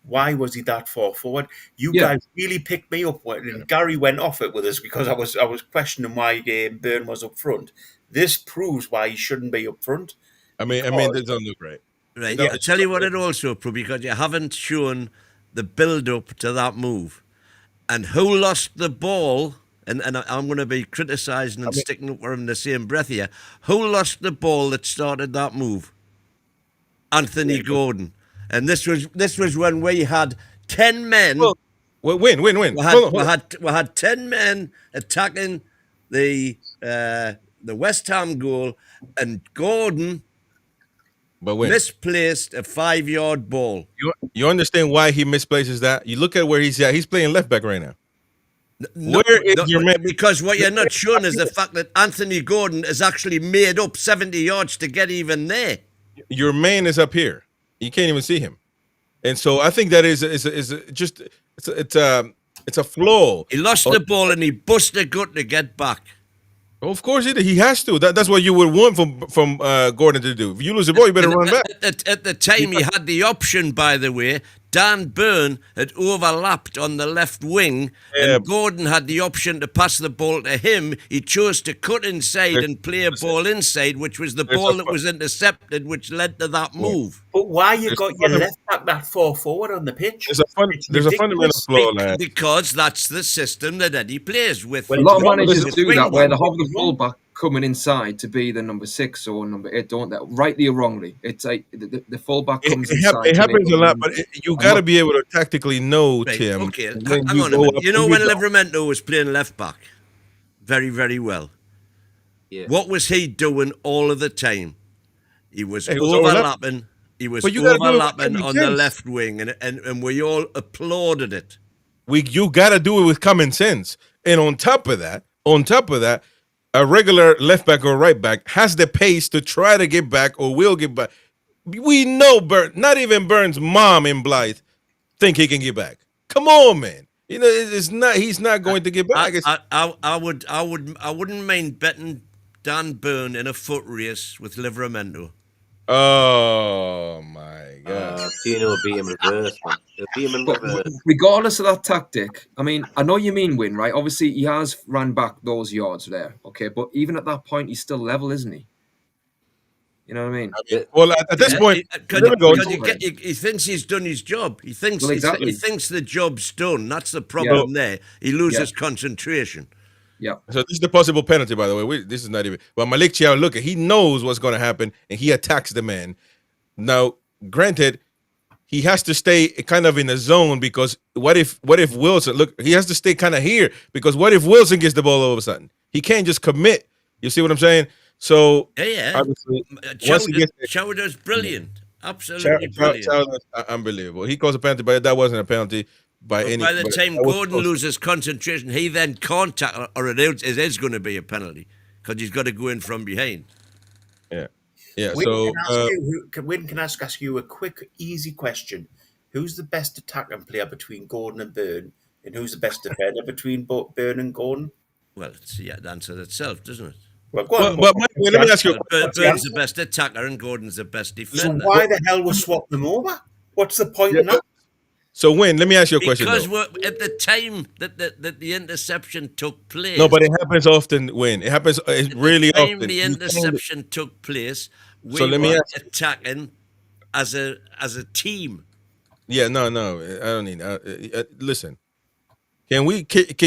why was he that far forward? You guys really picked me up when Gary went off it with us because I was questioning why Byrne was up front. This proves why he shouldn't be up front. I mean, it doesn't look right. Right. I'll tell you what it also proves, because you haven't shown the build-up to that move. And who lost the ball, and I'm going to be criticising and sticking up for him in the same breath here, who lost the ball that started that move? Anthony Gordon. And this was when we had 10 men. Win. We had 10 men attacking the West Ham goal, and Gordon But when misplaced a 5-yard ball. you understand why he misplaces that? You look at where he's at. He's playing left back right now. No, Where is your man? Because what you're not showing is the fact that Anthony Gordon has actually made up 70 yards to get even there. Your man is up here. You can't even see him, and so I think that is just it's a flaw. He lost the ball and he busted a gut to get back. Of course he did. He has to. That's what you would want from Gordon to do. If you lose the ball, you better run back. At the time, he had the option, by the way. Dan Burn had overlapped on the left wing, and Gordon had the option to pass the ball to him. He chose to cut inside and play a ball inside, which was the ball that was intercepted, which led to that move. But why you got your left back that far forward on the pitch? There's a fundamental flaw, lad. Because that's the system that Eddie plays with. Well, a lot of managers do that, where they have the fullback coming inside to be the number 6 or number 8, don't they? Rightly or wrongly, it's like the fullback comes inside. It happens a lot, but you got to be able to tactically know, right, Tim. Okay, hang on a minute. You know when Livramento was playing left back very, very well? Yeah. What was he doing all of the time? He was overlapping. He was overlapping on the left wing, and we all applauded it. You got to do it with common sense. And on top of that, a regular left back or right back has the pace to try to get back or will get back. We know not even Burns' mom in Blythe think he can get back. Come on, man. You know, it's not. He's not going to get back. I wouldn't mind betting Dan Burn in a foot race with Livramento. Oh my God! Tino will beat him in reverse. He'll beat him in reverse. Regardless of that tactic, I mean, I know you mean win, right? Obviously, he has ran back those yards there, okay. But even at that point, he's still level, isn't he? You know what I mean? Well, at this point, he thinks he's done his job. He thinks exactly. he thinks the job's done. That's the problem there. He loses concentration. Yeah. So this is the possible penalty, by the way. This is not even. But Malik Chiao, look, he knows what's going to happen, and he attacks the man. Now, granted, he has to stay kind of in the zone because what if Wilson? Look, he has to stay kind of here because what if Wilson gets the ball all of a sudden? He can't just commit. You see what I'm saying? So obviously, Chow does brilliant, absolutely brilliant. Chow unbelievable. He calls a penalty, but that wasn't a penalty. By the time Gordon loses concentration, he then can't tackle, or it is going to be a penalty because he's got to go in from behind. Yeah. Wynn, can I ask you a quick, easy question? Who's the best attacking player between Gordon and Byrne, and who's the best defender between Byrne and Gordon? Well, it answers itself, doesn't it? Well, let me ask you. Byrne's the best attacker and Gordon's the best defender. So why the hell we swap them over? What's the point in that? So, Wynn, let me ask you a question. Because at the time that the interception took place. No, but it happens often, Wynn. It happens really often. The interception took place, we were attacking as a team. Yeah, no, I don't need. Listen, can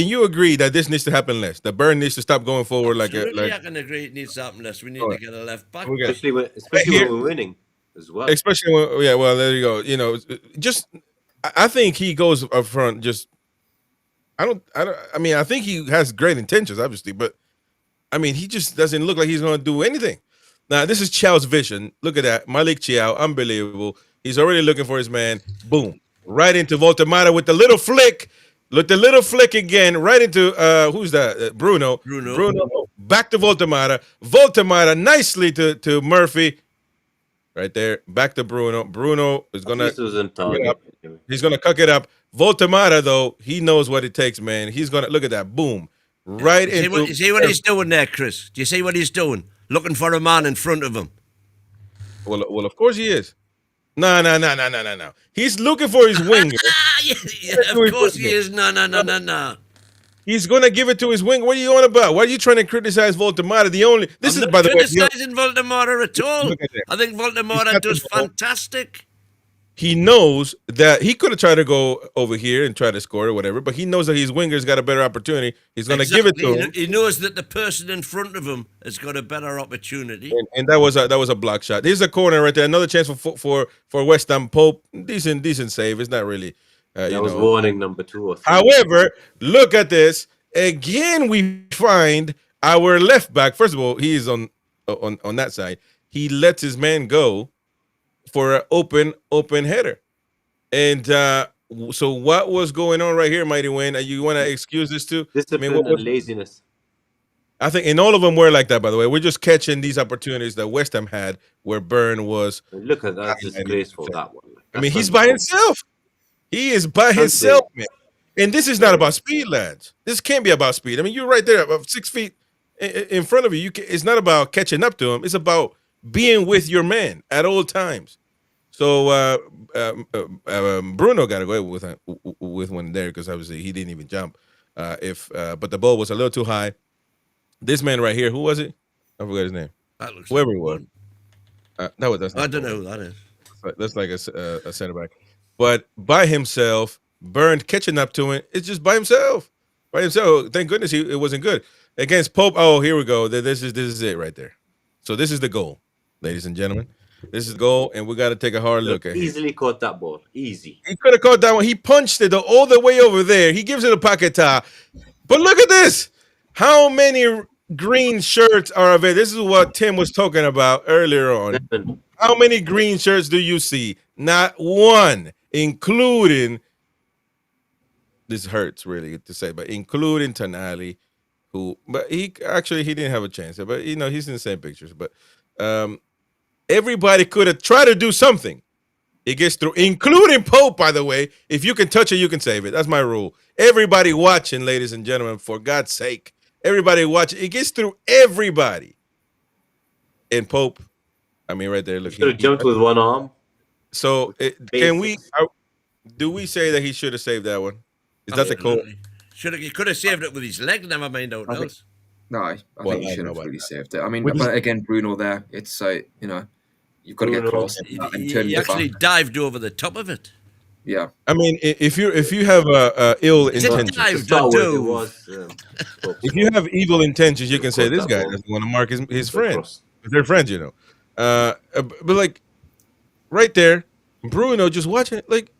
you agree that this needs to happen less? That Burn needs to stop going forward I can agree it needs to happen less. We need to get a left back, especially when we're winning as well. Especially when, well, there you go. You know, just. I think he goes up front. Just, I mean, I think he has great intentions, obviously, but I mean, he just doesn't look like he's going to do anything. Now, this is Chiao's vision. Look at that, Malik Chiao, unbelievable. He's already looking for his man. Boom, right into Voltemata with the little flick. Look, the little flick again, right into who's that? Bruno. Back to Voltemata. Voltemata nicely to Murphy. Right there, back to Bruno. Bruno is gonna. He's gonna cuck it up. Voltemata, though, he knows what it takes, man. He's gonna look at that. Boom, right into. You see what he's doing there, Chris? Do you see what he's doing? Looking for a man in front of him. Well, of course he is. No. He's looking for his winger. Of course he is. No. He's gonna give it to his wing. What are you on about? Why are you trying to criticize Voltemata? I'm not criticizing Voltemata at all. I think Voltemata does fantastic. He knows that he could have tried to go over here and try to score or whatever, but he knows that his winger's got a better opportunity. He's gonna give it to him. He knows that the person in front of him has got a better opportunity. And that was a block shot. There's a corner right there. Another chance for West Ham. Pope. Decent save. It's not really. That was warning number 2 or 3. However, look at this. Again, we find our left back. First of all, he is on that side. He lets his man go, for an open header. And so what was going on right here, Mighty Wayne? You want to excuse this too? Discipline and laziness. I think, and all of them were like that, by the way. We're just catching these opportunities that West Ham had where Burn was. Look at that, disgraceful, that one. I mean, he's by himself. He is by himself, man. And this is not about speed, lads. This can't be about speed. I mean, you're right there, about 6 feet in front of you. It's not about catching up to him. It's about being with your man at all times. So Bruno got to go with one there because obviously he didn't even jump. But the ball was a little too high. This man right here, who was it? I forgot his name. Whoever it was. I don't know who that is. That's like a center back. But by himself, Burned catching up to him. It's just by himself. By himself. Thank goodness it wasn't good. Against Pope, oh, here we go. This is it right there. So this is the goal, ladies and gentlemen. This is the goal, and we got to take a hard look at it. Easily caught that ball. Easy. He could have caught that one. He punched it all the way over there. He gives it a pocket tie. But look at this. How many green shirts are available? This is what Tim was talking about earlier on. How many green shirts do you see? Not one, including, this hurts really to say, but including Tonali, but he didn't have a chance. But, he's in the same pictures. But everybody could have tried to do something. It gets through, including Pope, by the way. If you can touch it, you can save it. That's my rule. Everybody watching, ladies and gentlemen, for God's sake. Everybody watching. It gets through everybody. And Pope, I mean, right there. Look, should have jumped with one arm. So do we say that he should have saved that one? Is that the call? He could have saved it with his leg, never mind out else. I think he should have really saved it. I mean, but again, Bruno there, it's you've got to get close. He actually dived over the top of it. Yeah, I mean, if you have ill intentions, if you have evil intentions, you can say this guy doesn't want to mark his friends. They're friends, But like right there, Bruno just watching it. Like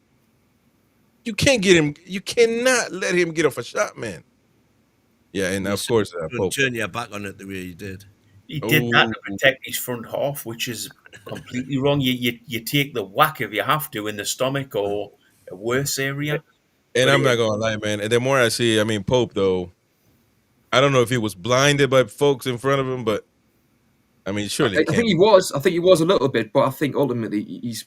you can't get him. You cannot let him get off a shot, man. Yeah, and of course, Pope. Turn your back on it the way he did. He did that to protect his front half, which is completely wrong. You take the whack if you have to in the stomach or a worse area. And I'm not gonna lie, man. And the more I see, I mean, Pope though, I don't know if he was blinded by folks in front of him, but I mean, surely I think he was. I think he was a little bit, but I think ultimately he's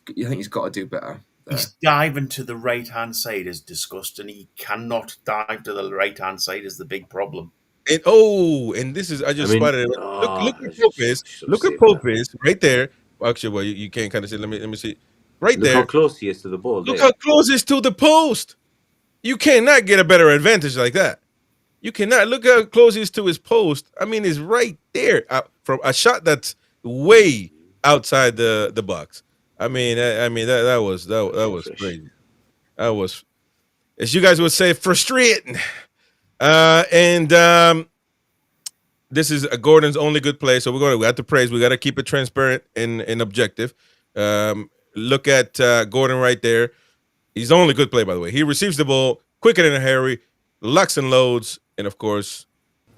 got to do better. His diving to the right hand side is disgusting. He cannot dive to the right hand side is the big problem. And this is I spotted it. Look at Pope is. Look at Pope is right there. Actually, well, you can't kind of see. Let me see. Right there. Look how close he is to the ball. Look how close he is to the post. You cannot get a better advantage like that. You cannot. Look how close he is to his post. I mean, it's right there from a shot that's way outside the box. I mean that was crazy. That was, as you guys would say, frustrating. This is Gordon's only good play, so we have to praise. We got to keep it transparent and objective. Look at Gordon right there. He's the only good play, by the way. He receives the ball quicker than a hurry, locks and loads, and of course,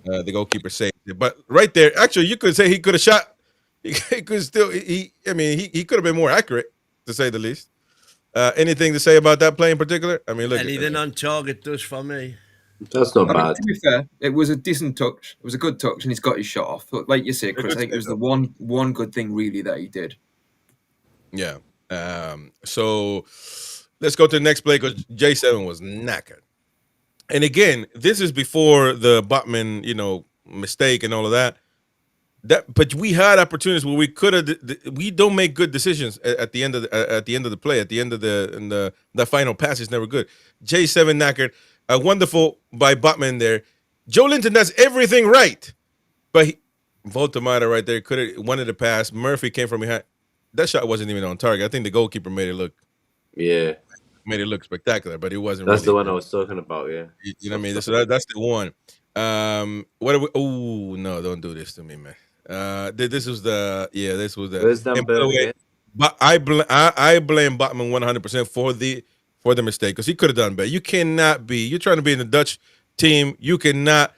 the goalkeeper saved it. But right there, actually, you could say he could have shot. He could still. He could have been more accurate, to say the least. Anything to say about that play in particular? I mean, look. Anything on target does for me. That's not bad. To be fair, it was a decent touch. It was a good touch, and he's got his shot off. But like you say, Chris, I think it was the one good thing really that he did. Yeah. So let's go to the next play because J7 was knackered. And again, this is before the Botman, mistake and all of that. But we had opportunities where we could have. We don't make good decisions at the end of the play. At the end of the final pass is never good. J7 knackered. Wonderful by Botman there. Joe Linton does everything right, but Voltamata right there could have wanted to pass. Murphy came from behind. That shot wasn't even on target. I think the goalkeeper made it look. Yeah. Made it look spectacular, but it wasn't. That's really, the one I was talking about. Yeah. You know what I mean? So that's the one. What are we? Oh no! Don't do this to me, man. This was the. Where's that way, but I blame Botman 100% for the mistake because he could have done better. You cannot be. You're trying to be in the Dutch team. You cannot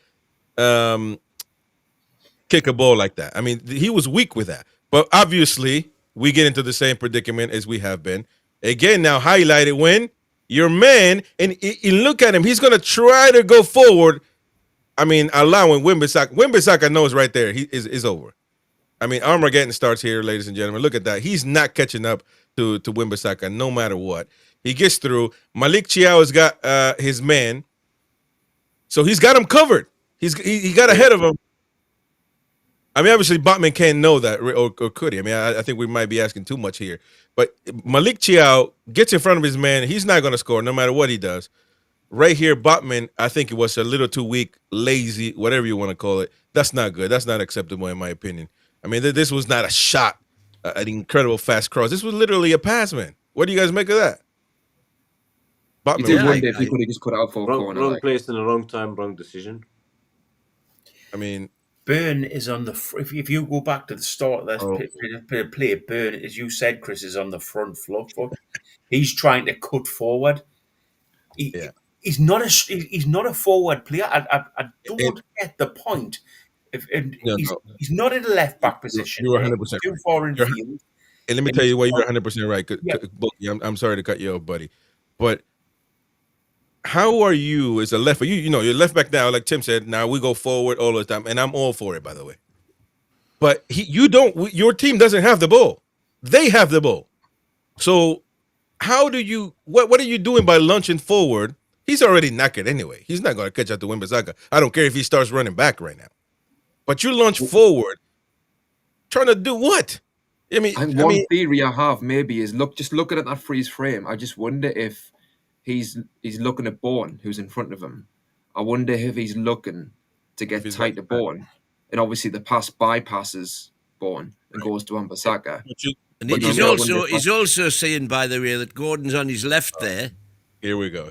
kick a ball like that. I mean, he was weak with that. But obviously, we get into the same predicament as we have been. Again, now highlighted when your man, and look at him, he's going to try to go forward. I mean, allowing Wan-Bissaka knows right there, he is over. I mean, Armageddon starts here, ladies and gentlemen. Look at that. He's not catching up to Wan-Bissaka no matter what. He gets through. Malik Chiao has got his man. So he's got him covered. He got ahead of him. I mean, obviously, Botman can't know that, or could he? I mean, I think we might be asking too much here. But Malik Chiao gets in front of his man. He's not going to score no matter what he does. Right here, Botman, I think it was a little too weak, lazy, whatever you want to call it. That's not good. That's not acceptable in my opinion. I mean, this was not a shot, an incredible fast cross. This was literally a pass, man. What do you guys make of that? Botman, you did wonder if he could have just cut out for a corner. Wrong place in the wrong time, wrong decision. I mean, Burn is on the if you go back to the start of this play, Burn, as you said, Chris, is on the front foot. He's trying to cut forward. He's not a forward player. I don't get the point. He's not in the left back position. You're 100% too far in field. And let me tell you why you're 100% right. I'm sorry to cut you off, buddy, but how are you as a left? You're left back now, like Tim said. Now we go forward all the time, and I'm all for it, by the way. But your team doesn't have the ball. They have the ball. So how do you? What are you doing by launching forward? He's already knackered anyway. He's not going to catch up to Wan-Bissaka. I don't care if he starts running back right now. But you launch forward, trying to do what? I mean, one theory I have maybe is just looking at that freeze frame. I just wonder if he's looking at Bourne, who's in front of him. I wonder if he's looking to get tight to Bourne, and obviously the pass bypasses Bourne and goes to Wan-Bissaka. And he's also saying, by the way, that Gordon's on his left there. Here we go.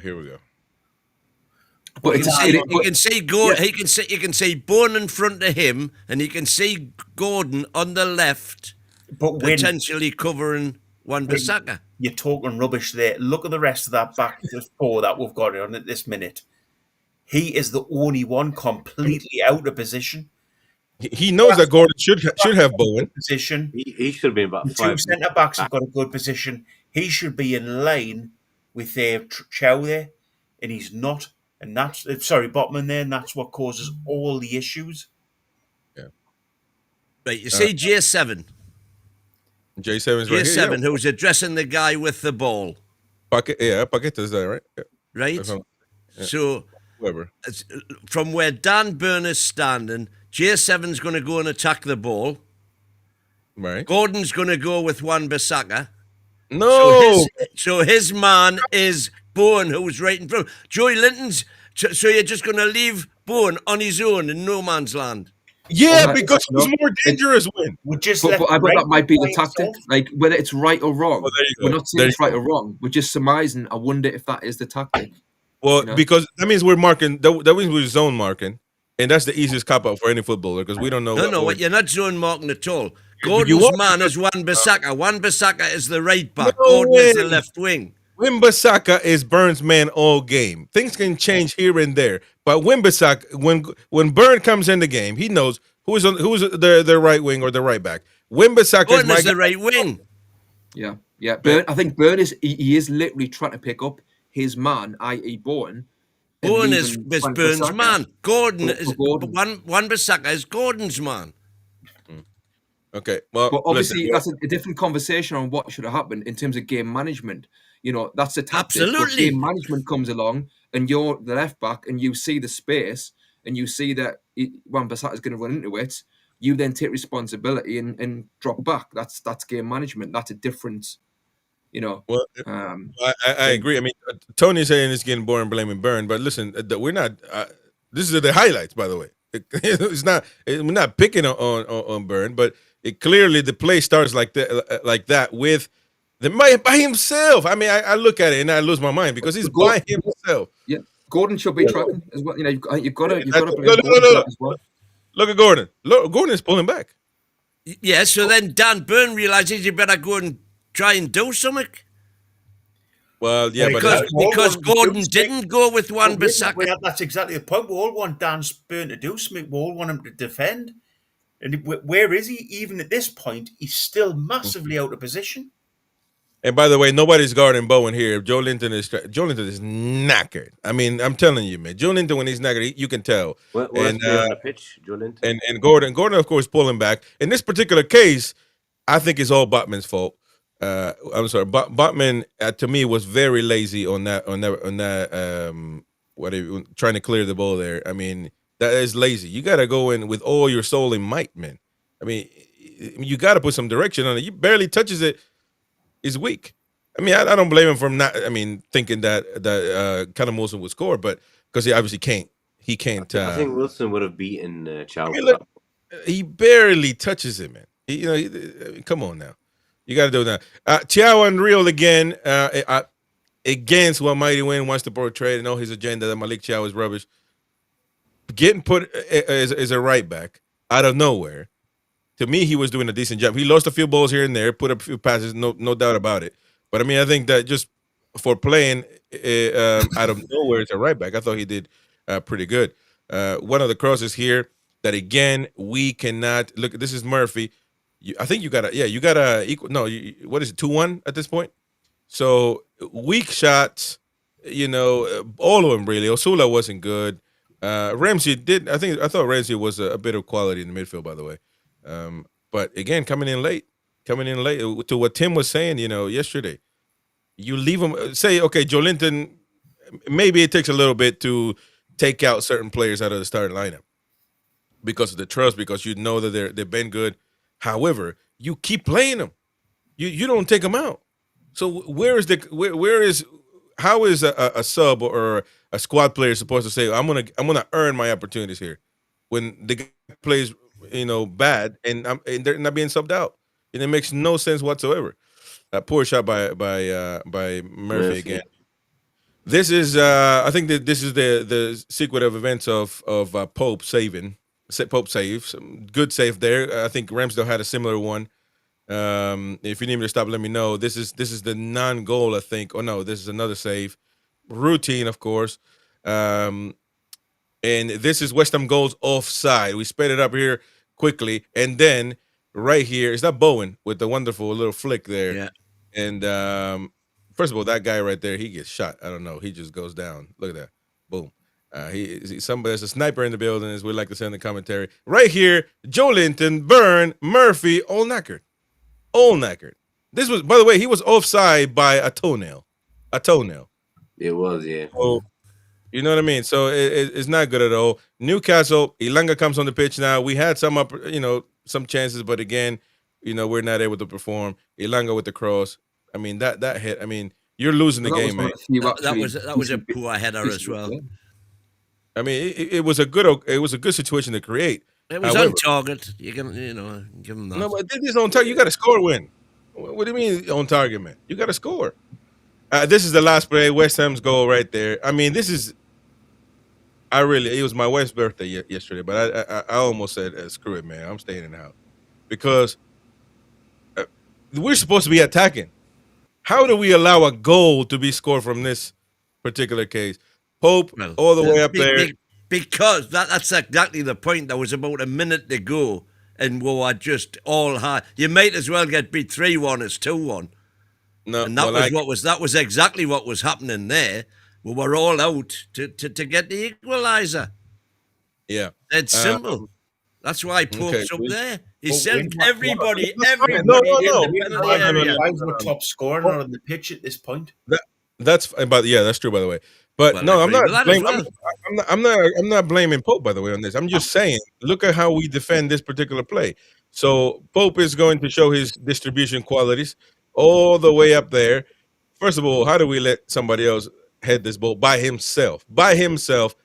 But you can see Bourne in front of him, and you can see Gordon on the left, potentially covering Wan-Bissaka. You're talking rubbish there. Look at the rest of that back four that we've got on at this minute. He is the only one completely out of position. He knows that Gordon should have Bowen position. He should be about the 5. 2 centre backs have got a good position. He should be in line with their Chow there, and he's not. And that's Botman there, and that's what causes all the issues. Yeah. Right, you see J7. J7's right here. J7, who's addressing the guy with the ball. Paqueta's there, right? Yeah. Right? Yeah. So, whoever. From where Dan Burn is standing, J7's going to go and attack the ball. Right. Gordon's going to go with Wan-Bissaka. No! So his man is Bowen, who's right in front. Joey Linton's. So you're just going to leave Bowen on his own in no man's land? Yeah, because it's more dangerous when. But that might be the tactic. Like, whether it's right or wrong. We're not saying it's right or wrong. We're just surmising. I wonder if that is the tactic. Well, because that means we're marking. That means we're zone marking. And that's the easiest cop-out for any footballer because we don't know. No, you're not zone marking at all. Gordon's man is Wan-Bissaka. Wan-Bissaka is the right back. Gordon is the left wing. Wan-Bissaka is Burns' man all game. Things can change here and there, but Wan-Bissaka, when Burn comes in the game, he knows who's the right wing or the right back. Wan-Bissaka is the right wing. Yeah. Burn. I think Burn is literally trying to pick up his man, i.e. Bowen. Bowen is Burns' man. Gordon is Wan-Bissaka is Gordon's man. Okay, well, but obviously that's a different conversation on what should have happened in terms of game management. That's a tactic. Absolutely. But game management comes along, and you're the left back, and you see the space, and you see that Wan-Bissaka is going to run into it. You then take responsibility and drop back. That's game management. That's a difference. Well, I agree. I mean, Tony's saying it's getting boring blaming Burn, but listen, we're not. This is the highlights, by the way. It's not. We're not picking on Burn, but clearly the play starts like that with by himself. I mean, I look at it and I lose my mind because he's by himself. Yeah, Gordon should be tracking as well. You've got to blame as well. Look at Gordon. Gordon is pulling back. Yeah, so then Dan Burn realizes you better go and try and do something. Well, yeah, because Gordon didn't go with Wan-Bissaka. That's exactly the point. We all want Dan Burn to do something. We all want him to defend. And where is he? Even at this point, he's still massively out of position. And by the way, nobody's guarding Bowen here. Joe Linton is knackered. I mean, I'm telling you, man. Joe Linton, when he's knackered, you can tell. Where's on the pitch, Joe Linton? And Gordon, of course, pulling back. In this particular case, I think it's all Botman's fault. I'm sorry, Botman to me was very lazy on that. Trying to clear the ball there. I mean, that is lazy. You got to go in with all your soul and might, man. I mean, you got to put some direction on it. You barely touches it. Is weak. I mean, I don't blame him for not. I mean, thinking that Callum Wilson would score, but because he obviously can't. He can't. I think Wilson would have beaten Chow. I mean, look, he barely touches it, man. Come on now. You got to do that. Chow unreal again. Against what Mighty Win wants to portray and all his agenda that Malik Chow is rubbish. Getting put as a right back out of nowhere. To me, he was doing a decent job. He lost a few balls here and there, put up a few passes, no doubt about it. But I mean, I think that just for playing out of nowhere as a right back, I thought he did pretty good. One of the crosses here that again we cannot look. This is Murphy. I think you gotta equal. No, what is it? 2-1 at this point. So weak shots. All of them really. Osula wasn't good. Ramsey did. I thought Ramsey was a bit of quality in the midfield, by the way. But again, coming in late to what Tim was saying, yesterday, you leave him, say, okay, Joe Linton, maybe it takes a little bit to take out certain players out of the starting lineup because of the trust, because you know that they've been good. However, you keep playing them. You don't take them out. So how is a sub or a squad player supposed to say, I'm gonna earn my opportunities here when the guy plays bad and they're not being subbed out, and it makes no sense whatsoever. Poor shot by Murphy again. This is I think that this is the sequence of events of Pope saving. Pope save, some good save there. I think Ramsdale had a similar one. If you need me to stop, let me know. This is the non-goal, I think. Oh no, this is another save. Routine, of course. And this is West Ham goals offside. We sped it up here quickly, and then right here is that Bowen with the wonderful little flick there. Yeah. And first of all, that guy right there, he gets shot. I don't know. He just goes down. Look at that. Boom. There's a sniper in the building, as we like to say in the commentary. Right here, Joe Linton, Byrne, Murphy, all knackered. All knackered. This was, by the way, he was offside by a toenail. It was, yeah. So, you know what I mean? So it's not good at all. Newcastle, Ilanga comes on the pitch now. We had some chances, but again, we're not able to perform. Ilanga with the cross. I mean, that hit. I mean, you're losing the game, man. That was a poor header as well. I mean, it was a good situation to create. It was on target. You can, give them that. No, but this is on target. You got to score, win. What do you mean on target, man? You got to score. This is the last play. West Ham's goal right there. I mean, this is. It was my wife's birthday yesterday, but I almost said, screw it, man. I'm staying in the house because we're supposed to be attacking. How do we allow a goal to be scored from this particular case? Pope all the way up there. Because that's exactly the point. There was about a minute to go, and we were just all hard. You might as well get beat 3-1 as 2-1. No, and that was exactly what was happening there. We were all out to get the equaliser. Yeah, it's simple. That's why Pope's up there. He sent everybody. No. Why we're top scorer on the pitch at this point? That's true, by the way. But no, I'm not blaming Pope, by the way, on this. I'm just saying, look at how we defend this particular play. So Pope is going to show his distribution qualities all the way up there. First of all, how do we let somebody else head this ball by himself?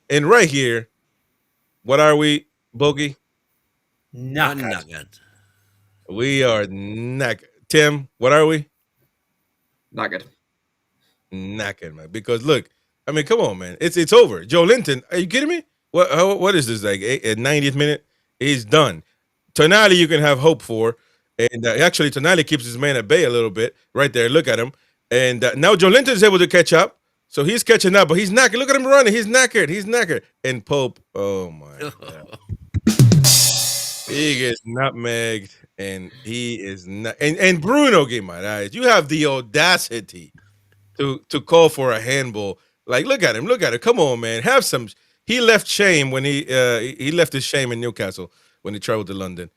And right here, what are we, Bogey? Knackered. We are knackered. Tim, what are we? Knackered, man. Because look, I mean, come on, man. It's over. Joe Linton, are you kidding me? What is this, like, at 90th minute? He's done. Tonali you can have hope for. And actually, Tonali keeps his man at bay a little bit right there. Look at him. And now Joe Linton is able to catch up. So he's catching up, but he's knackered. Look at him running. He's knackered. And Pope, oh, my God. He gets nutmegged, and he is not. And Bruno gave my eyes. You have the audacity to call for a handball. Like, look at him. Come on, man. Have some. He left shame when he left his shame in Newcastle when he traveled to London.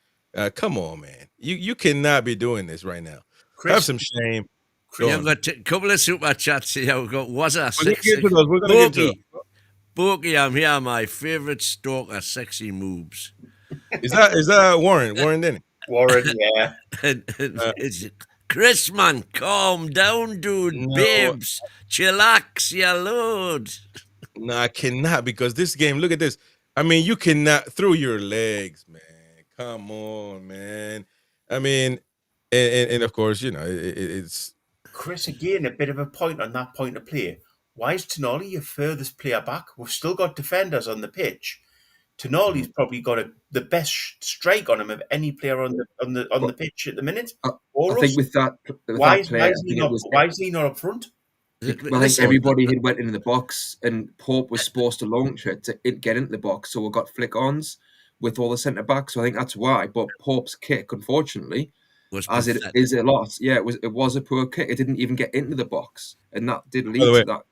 Come on, man. You cannot be doing this right now. Chris, have some shame. You've got a couple of super chats here. We've got was a We're sexy gonna get into those. Bokey, I'm here. My favorite stalker, sexy moves. Is that Warren? Warren Denny. Warren, yeah. It's Chris, man, calm down, dude. No. Babes, chillax, your load. No, I cannot, because this game, look at this. I mean, you cannot through your legs, man. Come on, man. I mean, and of course, you know, it's Chris, again, a bit of a point on that point of play. Why is Tonali your furthest player back? We've still got defenders on the pitch. Tonali's probably got the best strike on him of any player on the pitch at the minute. I think with that, why is he not up front? I think everybody had went into the box, and Pope was supposed to launch it to get into the box, so we got flick-ons with all the centre backs. So I think that's why. But Pope's kick, unfortunately, as it is a lot, it was a poor kick. It didn't even get into the box, and that did lead to that.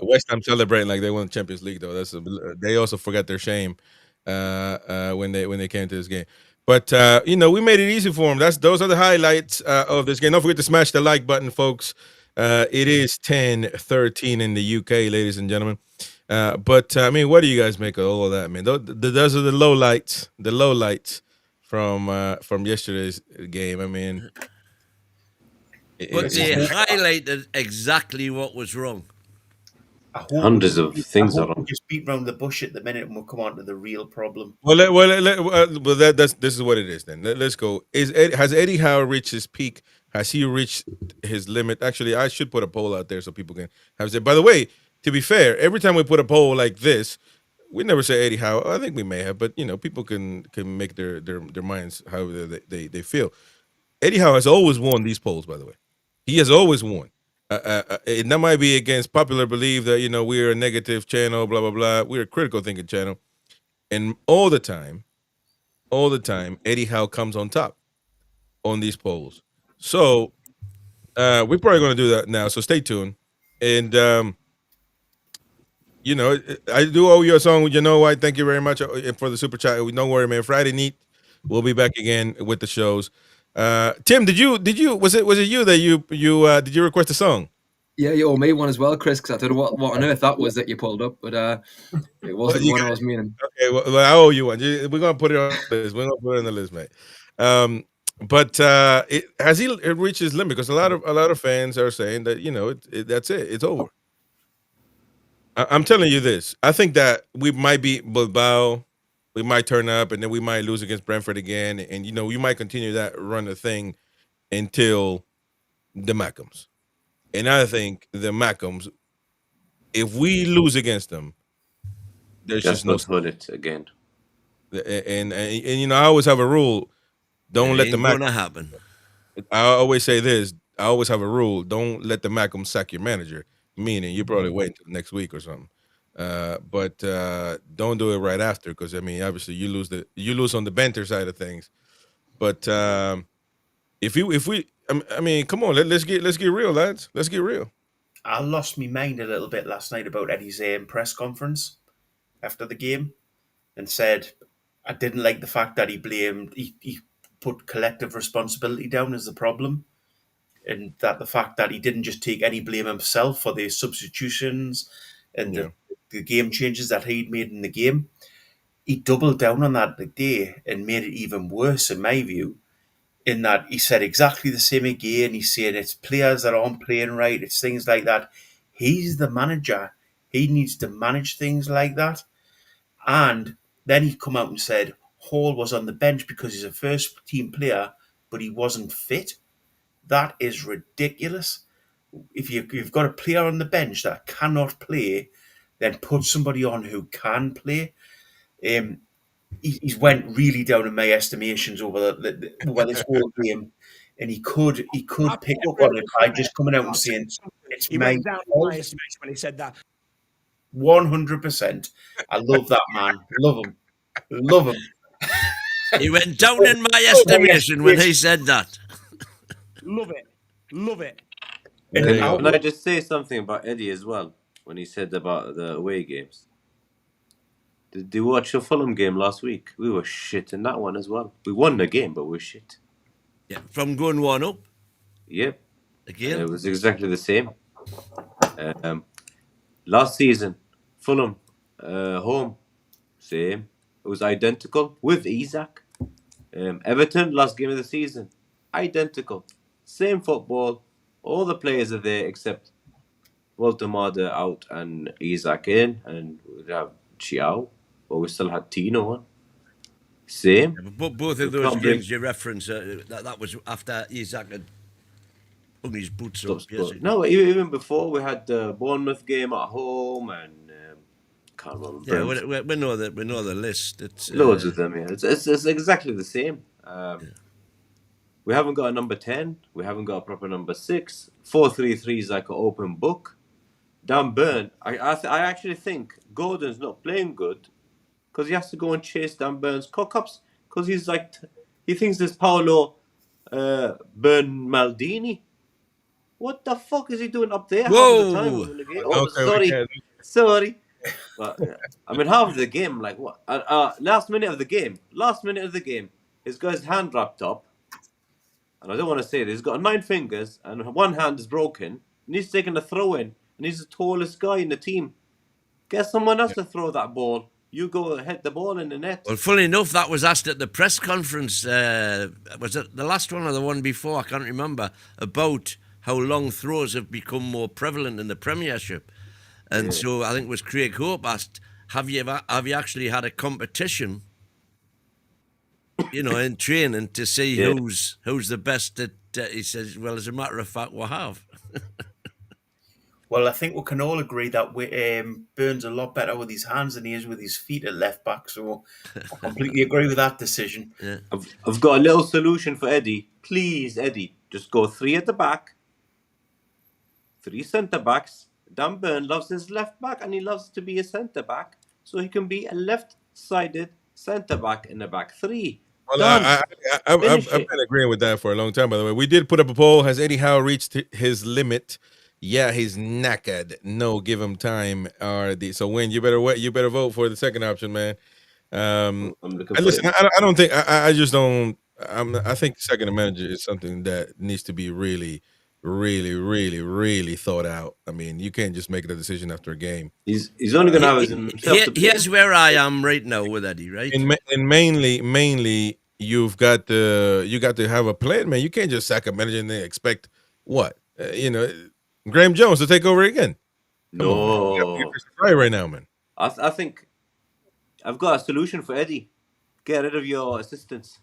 West Ham celebrating like they won the Champions League, though. They also forgot their shame when they came to this game. But you know, we made it easy for them. Those are the highlights of this game. Don't forget to smash the like button, folks. It is 10-13 in the UK, ladies and gentlemen. But I mean, what do you guys make of all of that, man? Those are the low lights. The low lights from yesterday's game. I mean, but they highlighted exactly what was wrong. Hundreds of things are wrong. Just beat around the bush at the minute, and we'll come on to the real problem. Well, this is what it is. Then let's go. Has Eddie Howe reached his peak? Has he reached his limit? Actually, I should put a poll out there so people can have say. By the way, to be fair, every time we put a poll like this, we never say Eddie Howe. I think we may have, but you know, people can make their minds however they feel. Eddie Howe has always won these polls. By the way, he has always won. And that might be against popular belief that, you know, we're a negative channel, blah, blah, blah. We're a critical thinking channel. And all the time, Eddie Howe comes on top on these polls. So we're probably going to do that now. So stay tuned. And, you know, I do owe you a song. You know why? Thank you very much for the super chat. Don't worry, man. Friday Neat. We'll be back again with the shows. Tim, was it you that you did you request a song? Yeah, you owe me one as well, Chris, because I don't know what on earth that was that you pulled up, but it wasn't one I was meaning. Okay, well, I owe you one. We're gonna put it on the list. We're gonna put it on the list, mate. But has he reached his limit? Because a lot of fans are saying that, you know, that's it. It's over. I'm telling you this. I think that we might be Bilbao. We might turn up, and then we might lose against Brentford again, and you know, we might continue that run of thing until the Mackems. And I think the Mackems, if we lose against them, there's just no fun it again. And you know, I always have a rule: don't let the Mackems happen. I always say this: I always have a rule: don't let the Mackems sack your manager. Meaning, you probably wait until next week or something. But don't do it right after, because I mean, obviously you lose on the banter side of things. But if we I mean, come on, let's get real, lads. Let's get real. I lost my mind a little bit last night about Eddie's press conference after the game, and said I didn't like the fact that he put collective responsibility down as the problem, and that the fact that he didn't just take any blame himself for the substitutions and the game changes that he'd made in the game. He doubled down on that the day and made it even worse, in my view, in that he said exactly the same again. He's saying it's players that aren't playing right. It's things like that. He's the manager. He needs to manage things like that. And then he come out and said Hall was on the bench because he's a first team player, but he wasn't fit. That is ridiculous. If you've got a player on the bench that cannot play, then put somebody on who can play. He's went really down in my estimations over this whole game, and he could pick up on it by just coming out and saying it's he my went down in my estimation when he said that. 100%. I love that man. Love him. He went down in my estimation when he said that. Love it. Love it. Can I just say something about Eddie as well, when he said about the away games? Did you watch the Fulham game last week? We were shit in that one as well. We won the game, but we were shit. Yeah, from going 1-up. Yep. Again? It was exactly the same. Last season, Fulham, home, same. It was identical with Isaac. Everton, last game of the season, identical. Same football. All the players are there except Voltemade out and Isaac in, and we'd have Chiao, but we still had Tino on. Same. Yeah, but both of those games you reference, that was after Isaac had hung his boots up. No, even before we had the Bournemouth game at home, and can't remember. Yeah, we know that. We know the list. It's loads of them. Yeah, it's exactly the same. We haven't got a number 10. We haven't got a proper number 6. 4-3-3 is like an open book. Dan Burn, I actually think Gordon's not playing good because he has to go and chase Dan Burn's cock-ups because he's like, he thinks there's Paolo Burn Maldini. What the fuck is he doing up there? Whoa! Half of the time? Oh, sorry. But, I mean, half of the game, like what? Last minute of the game, he's got his hand wrapped up. And I don't want to say this, he's got 9 fingers and one hand is broken. And he's taking a throw in. And he's the tallest guy in the team. Get someone else to throw that ball. You go hit the ball in the net. Well, funny enough, that was asked at the press conference. Was it the last one or the one before? I can't remember. About how long throws have become more prevalent in the Premiership. And so I think it was Craig Hope asked, have you actually had a competition, in training to see who's the best at, he says, well, as a matter of fact, we have. Well, I think we can all agree that Burns a lot better with his hands than he is with his feet at left back. So I completely agree with that decision. Yeah. I've got a little solution for Eddie. Please, Eddie, just go 3 at the back, 3 centre backs. Dan Burn loves his left back and he loves to be a centre back, so he can be a left-sided centre back in the back 3. Well, I've been agreeing with that for a long time. By the way, we did put up a poll: has Eddie Howe reached his limit? Yeah, he's knackered. No, give him time. So Wayne, you better vote for the second option, man. Listen, I don't think I just don't. I think second manager is something that needs to be really, really, really, really thought out. I mean, you can't just make the decision after a game. He's only going to have himself. Here's where I am right now with Eddie, right? And mainly, you've got to have a plan, man. You can't just sack a manager and then expect what Graham Jones to take over again. No, right now, man. I think I've got a solution for Eddie. Get rid of your assistants.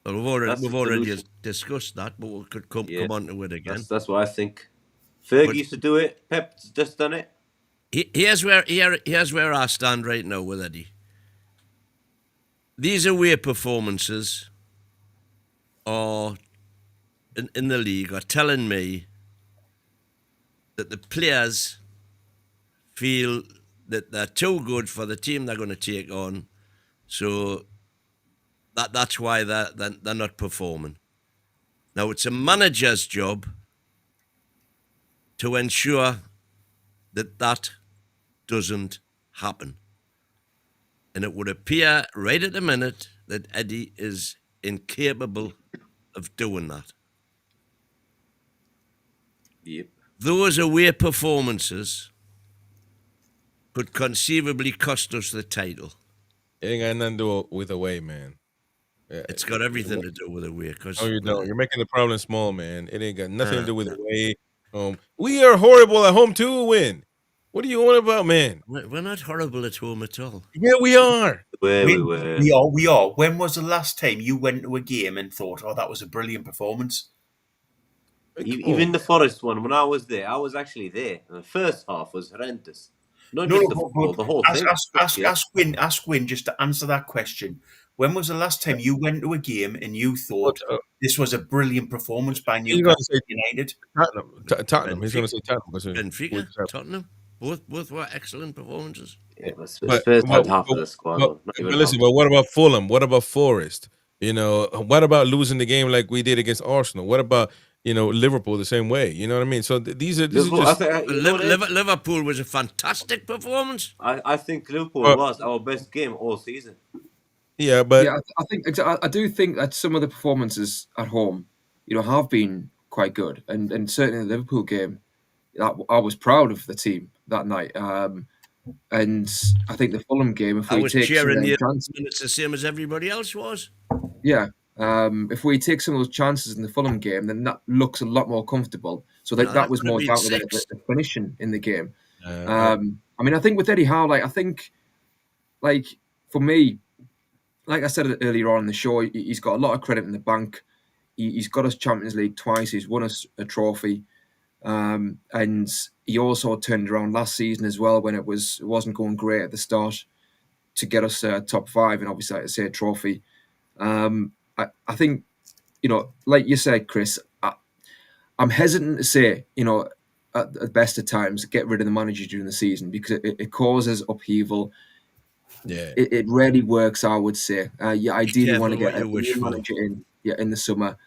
Well, we've already discussed that, but we could come on to it again. That's what I think. Fergie used to do it. Pep's just done it. Here's where I stand right now with Eddie. These away performances are in the league are telling me that the players feel that they're too good for the team they're going to take on, so that's why they're not performing. Now, it's a manager's job to ensure that doesn't happen. And it would appear right at the minute that Eddie is incapable of doing that. Yep. Those away performances could conceivably cost us the title. It ain't got nothing to do with away, man. It's got everything to do with away. No, you don't. You're making the problem small, man. It ain't got nothing to do with away. We are horrible at home too. Win. What are you on about, man? We're not horrible at home at all. Yeah, we are. We are. When was the last time you went to a game and thought, "Oh, that was a brilliant performance"? Even the Forest one, when I was there, I was actually there. And the first half was horrendous. Not just the football, the whole thing. Ask Win just to answer that question. When was the last time you went to a game and you thought this was a brilliant performance by Newcastle United? Tottenham. He's going to say Tottenham. Benfica, Tottenham. Both were excellent performances. Yeah, but But Spurs had half of the squad. but, Not but even listen, half. but what about Fulham? What about Forest? You know, what about losing the game like we did against Arsenal? What about Liverpool the same way? You know what I mean? So these are Liverpool, just. Liverpool was a fantastic performance. I think Liverpool Uh, was our best game all season. Yeah, but Yeah, I do think that some of the performances at home, have been quite good, and certainly the Liverpool game, I was proud of the team that night. And I think the Fulham game, if I we was take some of cheering them the chances, minutes the same as everybody else was. yeah, if we take some of those chances in the Fulham game, then that looks a lot more comfortable. So No, that that was could have more been down to six. the finishing in the game. uh, I mean, I think with Eddie Howe, like for me, like I said earlier on in the show, he's got a lot of credit in the bank. He's got us Champions League twice. He's won us a trophy, and he also turned around last season as well when it wasn't going great at the start to get us top five, and obviously, like I say, a trophy. I think like you said, Chris, I'm hesitant to say at the best of times get rid of the manager during the season because it causes upheaval. yeah. It rarely works, I would say. You ideally want to Careful what get a you wish new for. manager in the summer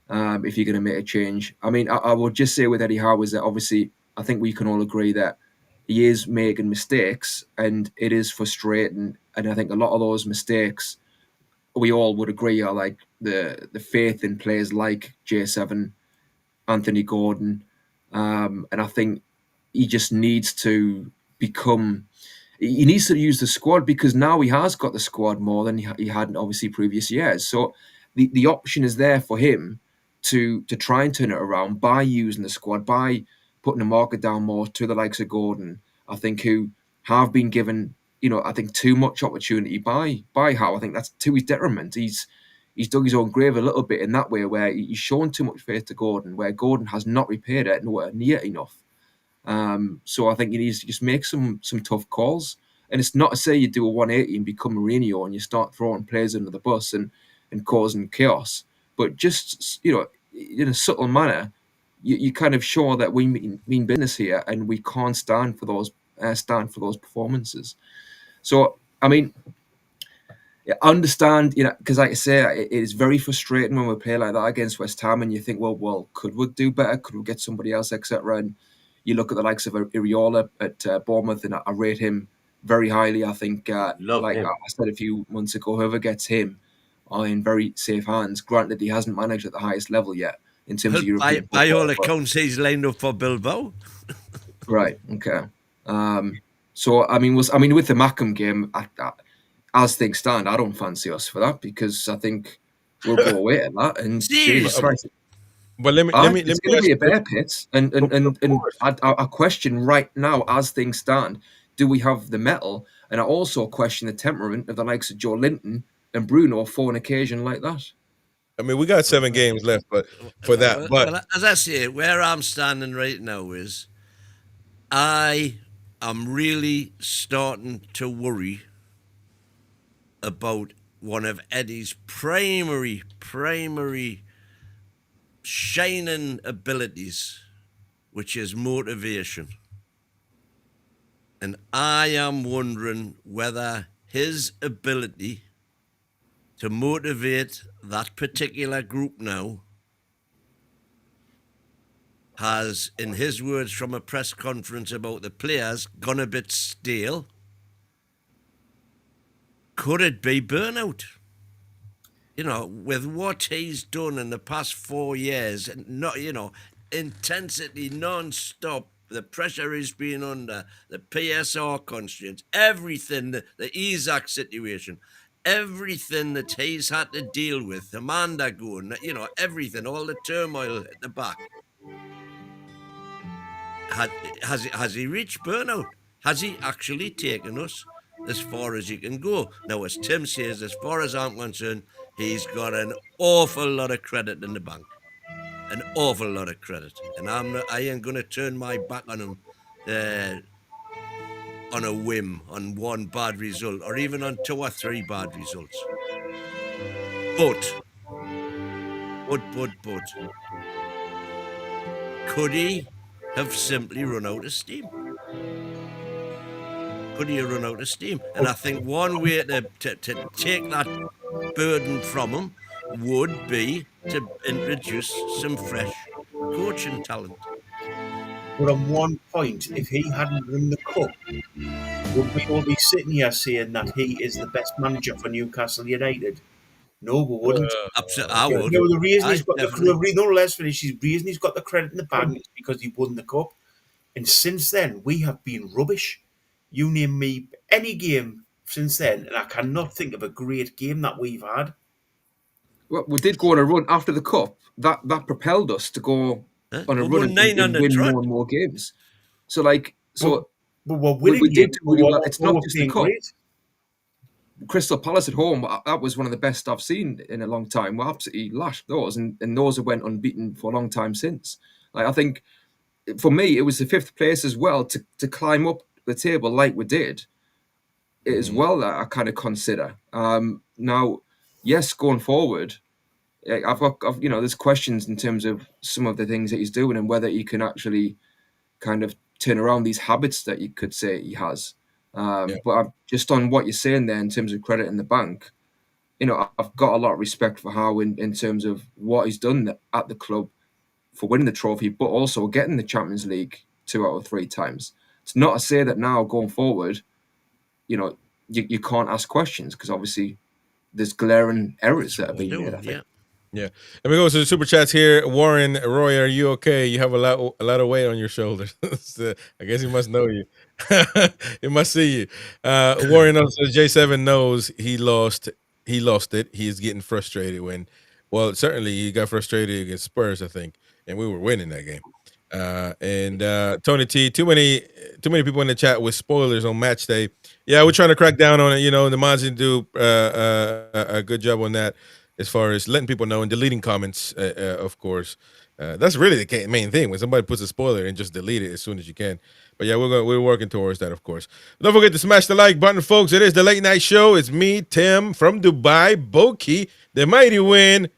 if you're going to make a change. I mean, I would just say with Eddie Howe is that obviously I think we can all agree that he is making mistakes and it is frustrating. And I think a lot of those mistakes we all would agree are like the faith in players like J7, Anthony Gordon, and I think he just needs to become. He needs to use the squad because now he has got the squad more than he had in obviously previous years. So the option is there for him to try and turn it around by using the squad, by putting the market down more to the likes of Gordon, I think, who have been given, I think too much opportunity by Howe. I think that's to his detriment. He's dug his own grave a little bit in that way where he's shown too much faith to Gordon, where Gordon has not repaid it nowhere near enough. So I think he needs to just make some tough calls. And it's not to say you do a 180 and become Mourinho and you start throwing players under the bus and causing chaos. But just, in a subtle manner, you kind of show that we mean business here and we can't stand for those performances. So, I mean, I understand, because like I say, it is very frustrating when we play like that against West Ham and you think, well, could we do better? Could we get somebody else, etc.? And you look at the likes of Iriola at Bournemouth, and I rate him very highly. I think, like him. I said a few months ago, whoever gets him are in very safe hands. Granted, he hasn't managed at the highest level yet in terms of European By all football, accounts, he's lined up for Bilbao. right, okay. So, I mean, with the Mackham game, as things stand, I don't fancy us for that because I think we'll go away at that. And Jesus Christ. But let me It's going to be a bear pit, and I question right now, as things stand, do we have the mettle? And I also question the temperament of the likes of Joe Linton and Bruno for an occasion like that. I mean, we got 7 games left, but for that, but Well, as I say, where I'm standing right now is I am really starting to worry about one of Eddie's primary shining abilities, which is motivation. And I am wondering whether his ability to motivate that particular group now has, in his words from a press conference about the players, gone a bit stale. Could it be burnout? With what he's done in the past 4 years, and not, intensity non-stop, the pressure he's been under, the PSR constraints, everything, the Isaac situation, everything that he's had to deal with, Amanda going, everything, all the turmoil at the back. Has he reached burnout? Has he actually taken us as far as he can go? Now, as Tim says, as far as I'm concerned, he's got an awful lot of credit in the bank. An awful lot of credit. And I ain't going to turn my back on him on a whim, on one bad result, or even on 2 or 3 bad results. But, could he have simply run out of steam? could you run out of steam? And I think one way to take that burden from him would be to introduce some fresh coaching talent. But on one point, if he hadn't won the cup, would we all be sitting here saying that he is the best manager for Newcastle United? No, we wouldn't. Absolutely, I would. No, the reason he's got definitely. no less finish. The reason he's got the credit in the bag is because he won the cup. And since then, we have been rubbish. You name me any game since then, and I cannot think of a great game that we've had. Well, we did go on a run after the cup. That propelled us to go on a We run won 9 on and the win trot. more and more games. So, like, But we're winning we did games, do really but well. we're It's not playing just the cup. great. Crystal Palace at home, that was one of the best I've seen in a long time. We absolutely lashed those, and those have went unbeaten for a long time since. Like, I think for me, it was the 5th place as well to climb up the table like we did. As well, that I kind of consider. Now, yes, going forward, I've there's questions in terms of some of the things that he's doing and whether he can actually kind of turn around these habits that you could say he has. But just on what you're saying there in terms of credit in the bank, I've got a lot of respect for Howe in terms of what he's done at the club for winning the trophy, but also getting the Champions League 2 out of 3 times. It's not to say that now going forward, you can't ask questions because obviously there's glaring errors that have been made, I think. Yeah. Let me go to the super chats here. Warren, Roy, are you okay? You have a lot of weight on your shoulders. So I guess he must know you. He must see you. Warren also says J7 knows he lost it. He is getting frustrated certainly he got frustrated against Spurs, I think, and we were winning that game. And Tony T, too many people in the chat with spoilers on match day. Yeah, we're trying to crack down on it. The mods didn't do a good job on that as far as letting people know and deleting comments, of course. That's really the main thing. When somebody puts a spoiler and just delete it as soon as you can. But yeah, we're working towards that, of course. Don't forget to smash the like button, folks. It is the late night show. It's me, Tim from Dubai, Boki, the Mighty Win,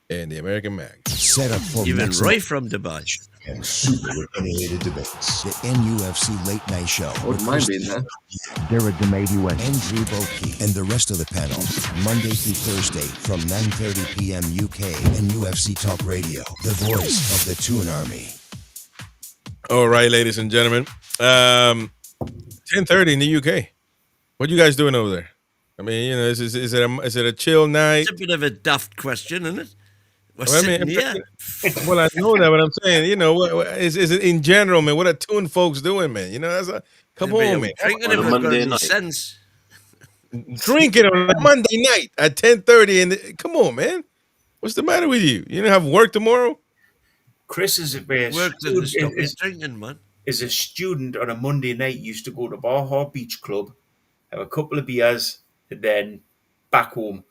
and the American Mag. Set up for Even maximum Roy from Dubai. and super opinionated debates. The NUFC Late Night Show. Wouldn't mind being there. Derek DeMadiwan, Andrew Boki, and the rest of the panel. Monday through Thursday from 9:30 p.m. UK and UFC Talk Radio. The voice of the Toon Army. All right, ladies and gentlemen. 10:30 in the UK. What are you guys doing over there? I mean, is it a chill night? It's a bit of a daft question, isn't it? We're Well, I sitting mean, here. well, I know that, but I'm saying, is it in general, man? What are Toon folks doing, man? Come on, man. Drinking On a if we've got Monday any night. sense. Drinking on a Monday night at 10:30, and come on, man. What's the matter with you? You don't have work tomorrow? Chris is Work doesn't stop you drinking, man. is a student on a Monday night, used to go to Baja Beach Club, have a couple of beers, and then back home.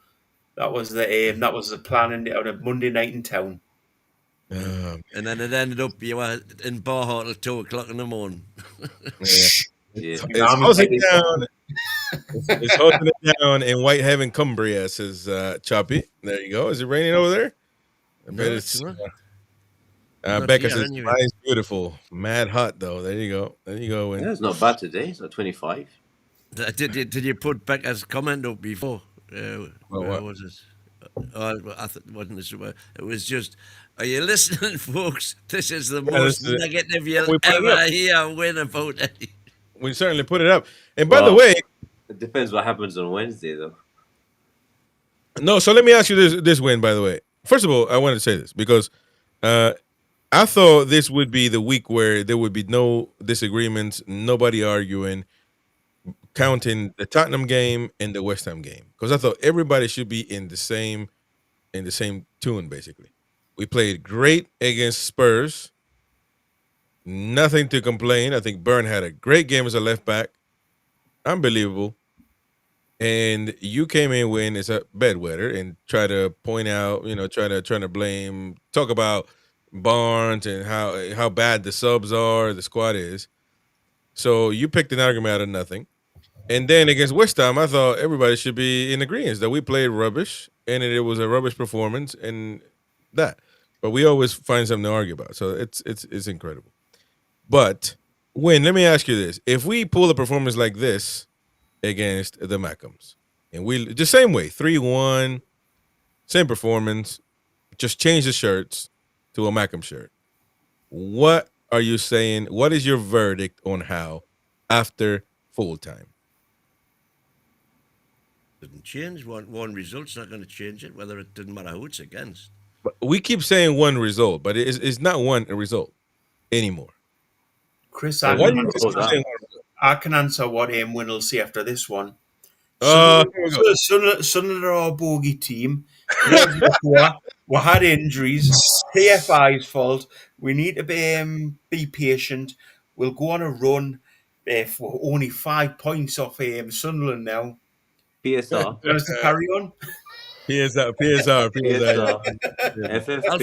That was the aim. That was the plan on a Monday night in town. And then it ended up you were in Baja till 2 o'clock in the morning. Yeah. It's hosting down. It's hosting it down in Whitehaven, Cumbria, says Choppy. There you go. Is it raining over there? I bet it's. not. Becca here says, anyway. mine's beautiful. Mad hot, though. There you go. There you go. Yeah, it's not bad today. It's not 25. Did you put Becca's comment up before? Where what? was it? Oh, I thought it wasn't this. It was just, are you listening, folks? This is the most this is it. negative We you'll put it ever up. hear win about Eddie. We certainly put it up. And by the Well- way, It depends what happens on Wednesday, though. no, so let me ask you this win, by the way. First of all, I wanted to say this because I thought this would be the week where there would be no disagreements, nobody arguing, counting the Tottenham game and the West Ham game. Because I thought everybody should be in the same tune, basically. We played great against Spurs. Nothing to complain. I think Byrne had a great game as a left back. Unbelievable. And you came in when it's a bedwetter and try to point out, trying to blame, talk about Barnes and how bad the subs are, the squad is. So you picked an argument out of nothing. And then against West Ham, I thought everybody should be in agreement that we played rubbish and it was a rubbish performance and that. But we always find something to argue about. So it's incredible. But Win, let me ask you this. If we pull a performance like this against the Mackhams, and we the same way, 3-1, same performance, just change the shirts to a Mackham shirt, what are you saying? What is your verdict on Howe after full time? Didn't change. One result's not going to change it, whether it doesn't matter who it's against. But we keep saying one result, but it's not one result anymore. Chris, Why do you keep saying one result? I can answer what Win will say after this one. Sunderland are our bogey team. We had injuries. TFI's fault. We need to be patient. We'll go on a run for only 5 points off Sunderland now. PSR. Just to carry on. PSR. FFP.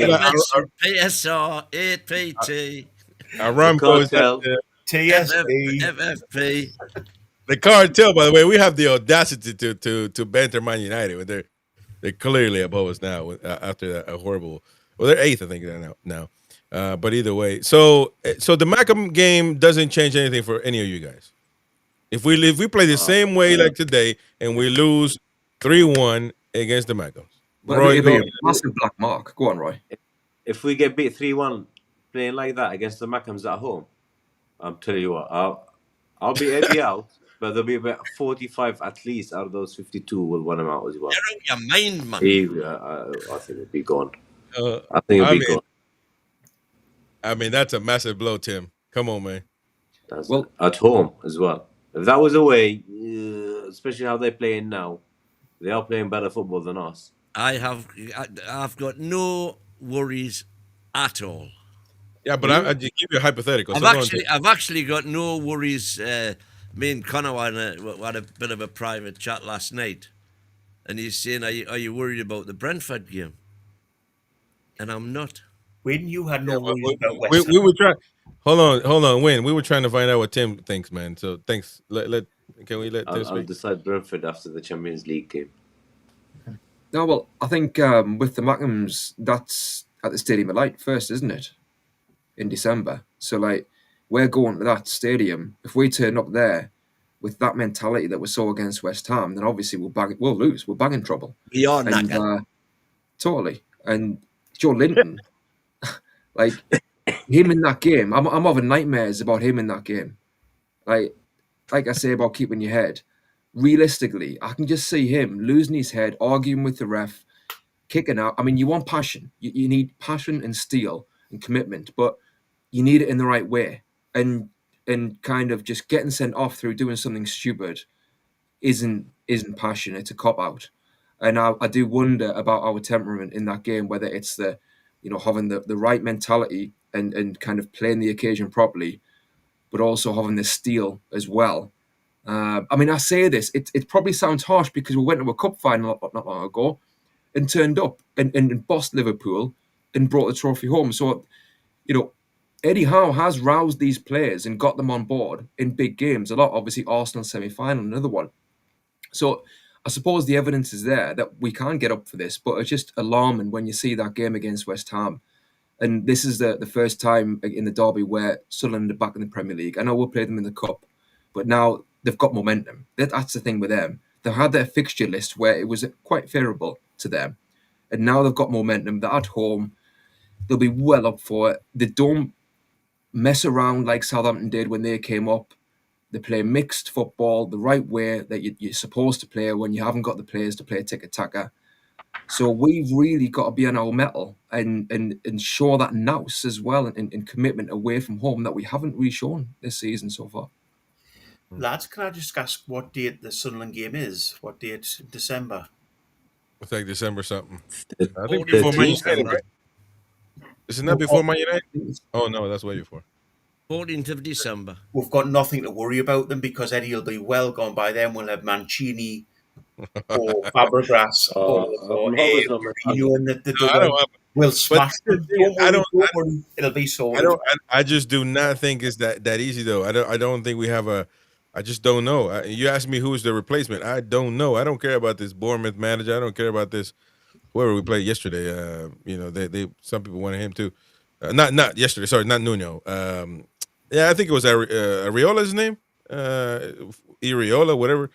PSR. APT. Aramco. TSB. FFP. The cartel, by the way, we have the audacity to banter Man United when they're clearly above us now after a horrible. Well, they're 8th, I think, now. But either way, so the Mackham game doesn't change anything for any of you guys. If we play the same way like today and we lose 3-1 against the Mackhams, Roy, it'll be a massive black mark. Go on, Roy. If we get beat 3-1 playing like that against the Mackhams at home, I'm telling you what, I'll be Eddie out. But there'll be about 45 at least out of those 52 will want him out as well. You're out your mind, man. I think it'll be gone. I think it'll be gone. I mean, that's a massive blow, Tim. Come on, man. Well, at home as well. If that was away, especially how they're playing now, they are playing better football than us. I've got no worries at all. Yeah, but I give you a hypothetical. I've actually got no worries. Me and Connor had a bit of a private chat last night, and he's saying, "Are you worried about the Brentford game?" And I'm not. When you had no worries about West Ham. We were trying. Hold on. Win. We were trying to find out what Tim thinks, man. So thanks. Can we let Tim speak? I'll decide Brentford after the Champions League game. No, well, I think with the Mackhams, that's at the Stadium of Light first, isn't it? In December. So we're going to that stadium. If we turn up there with that mentality that we saw against West Ham, then obviously we'll lose. We're bang in trouble. We are knackered. Totally. And Joe Linton, him in that game, I'm having nightmares about him in that game. Like I say about keeping your head. Realistically, I can just see him losing his head, arguing with the ref, kicking out. I mean, you want passion. You need passion and steel and commitment, but you need it in the right way. And kind of just getting sent off through doing something stupid isn't passion. It's a cop out. And I do wonder about our temperament in that game, whether it's having the right mentality and kind of playing the occasion properly, but also having the steel as well. I mean, I say this, it probably sounds harsh because we went to a cup final not long ago and turned up and bossed Liverpool and brought the trophy home. So, Eddie Howe has roused these players and got them on board in big games. A lot, obviously, Arsenal semi-final, another one. So I suppose the evidence is there that we can get up for this, but it's just alarming when you see that game against West Ham. And this is the first time in the derby where Sunderland are back in the Premier League. I know we'll play them in the Cup, but now they've got momentum. That's the thing with them. They had their fixture list where it was quite favourable to them. And now they've got momentum. They're at home. They'll be well up for it. They don't mess around like Southampton did when they came up. They play mixed football the right way that you're supposed to play when you haven't got the players to play tiki-taka. So we've really got to be on our mettle and show that nous as well and commitment away from home that we haven't really shown this season so far. Lads, can I just ask what date the Sunderland game is? What date? December? It's like December something. I think before Man United, right? Isn't that before Man United? Oh, no, that's way before. 14th of December. We've got nothing to worry about them because Eddie will be well gone by then. We'll have Mancini or Fabregas we'll smash them. It'll be so. I just do not think it's that easy though. I don't think we have I just don't know. You ask me who's the replacement. I don't know. I don't care about this Bournemouth manager. I don't care about this whoever we played yesterday. They some people wanted him too. Not yesterday. Sorry, not Nuno. Yeah, I think it was Areola's name, Areola, whatever,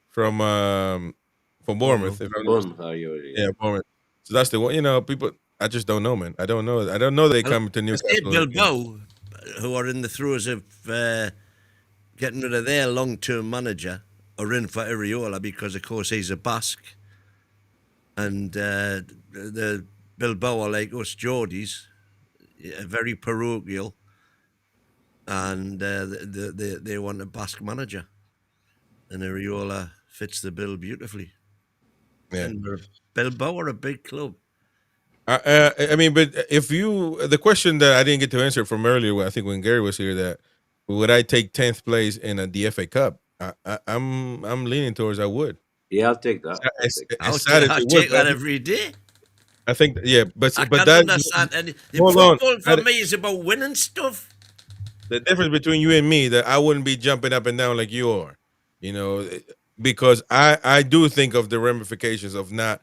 from Bournemouth. If I'm not mistaken. Yeah, Bournemouth. So that's the one. You know, people. I just don't know, man. I don't know. I don't know they come to Newcastle. Bilbao, who are in the throes of getting rid of their long-term manager, are in for Areola because, of course, he's a Basque, and the Bilbao are like us Geordies, very parochial, and they want a Basque manager, and Areola fits the bill beautifully. Yeah. And Bilbao are a big club. I mean, but if the question that I didn't get to answer from earlier, I think when Gary was here, that would I take 10th place in the FA Cup? I'm leaning towards I would. Yeah, I'll take that. I'll take that every day. I think, yeah, but I but can't that understand. hold on. Football for me is about winning stuff. The difference between you and me, that I wouldn't be jumping up and down like you are, you know, because I do think of the ramifications of not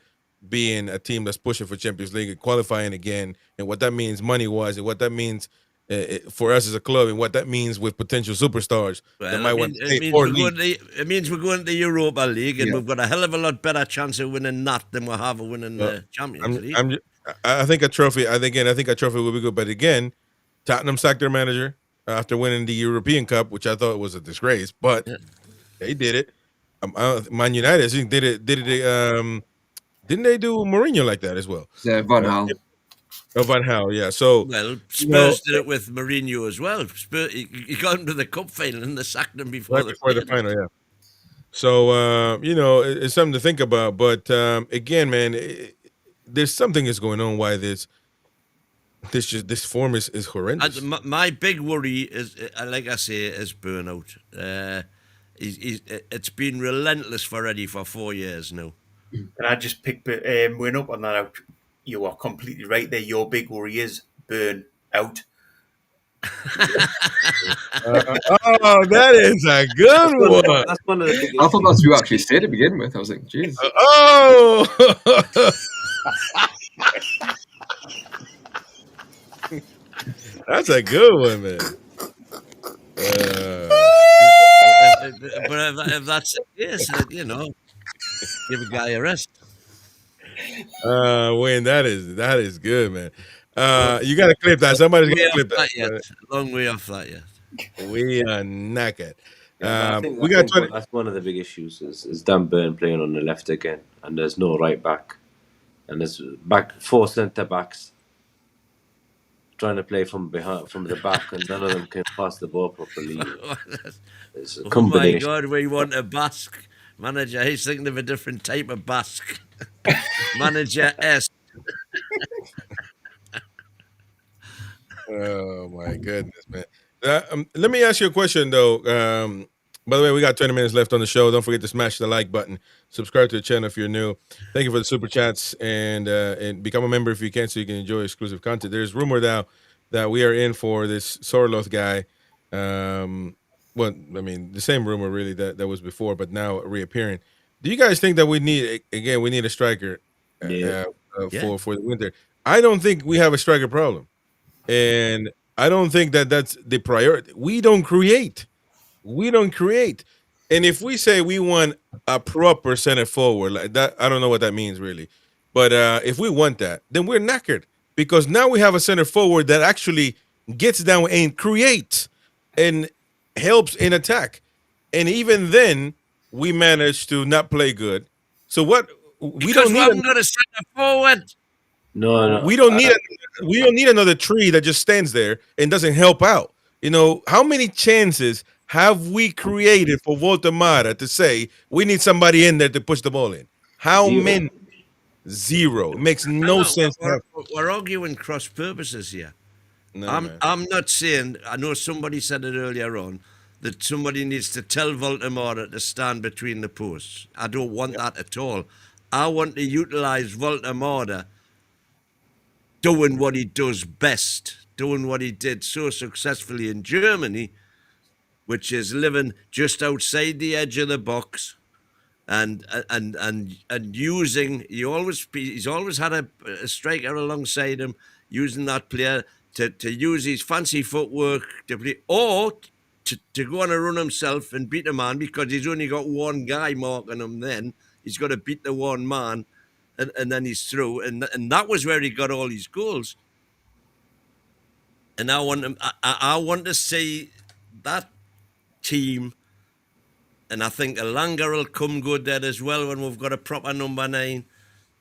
being a team that's pushing for Champions League and qualifying again, and what that means money-wise, and what that means for us as a club, and what that means with potential superstars that might want to stay or leave. It means we're going to the Europa League, and we've got a hell of a lot better chance of winning that than we have of winning the Champions League. I think a trophy. I think a trophy would be good, but again, Tottenham sacked their manager after winning the European Cup, which I thought was a disgrace, but they did it. Man United, I think did it. Didn't they do Mourinho like that as well? Yeah, Van Gaal. Van Gaal, yeah. So Spurs did it with Mourinho as well. He got him to the cup final and they sacked him before the final. Yeah. So it's something to think about. But again, man, there's something that's going on. Why this form is horrendous. My big worry is, like I say, is burnout. It's been relentless for Eddie for 4 years now. Can I just pick win up on that out? You are completely right there. Your big worry is burn out. That is a good one. That's one of the biggest. I thought that's what you actually said to begin with. I was like, jeez. That's a good one, man. But if that's it, yes, give a guy a rest. Wayne, that is good, man. You got to clip that. Somebody's got to clip that. Long way off that yet. We are knackered. That's one of the big issues is Dan Burn playing on the left again, and there's no right back, and there's four centre backs trying to play from the back, and none of them can pass the ball properly. It's a combination. Oh my God, we want a Basque manager. He's thinking of a different type of Basque. Manager S. Oh my goodness, man. Let me ask you a question though. By the way, we got 20 minutes left on the show. Don't forget to smash the like button. Subscribe to the channel if you're new. Thank you for the super chats, and become a member if you can, so you can enjoy exclusive content. There's rumor now that we are in for this Sorloth guy. Well, I mean, the same rumor really that was before, but now reappearing. Do you guys think that we need a striker for the winter? I don't think we have a striker problem, and I don't think that's the priority. We don't create. And if we say we want a proper center forward like that, I don't know what that means really. But if we want that, then we're knackered, because now we have a center forward that actually gets down and creates and helps in attack. And even then, we manage to not play good. So what? We don't need another center forward. No. We don't need another tree that just stands there and doesn't help out. You know, how many chances have we created for Voltemara to say we need somebody in there to push the ball in? How many? Zero. It makes no sense. We're arguing cross purposes here. No, I'm not saying, I know somebody said it earlier on, that somebody needs to tell Voltemara to stand between the posts. I don't want that at all. I want to utilise Voltemara doing what he does best, doing what he did so successfully in Germany, which is living just outside the edge of the box, and using. He's always had a striker alongside him, using that player to use his fancy footwork to play, or to go on a run himself and beat a man because he's only got one guy marking him. Then he's got to beat the one man, and then he's through. And that was where he got all his goals. And I want him. I want to see that team. And I think Elanga will come good there as well when we've got a proper number 9.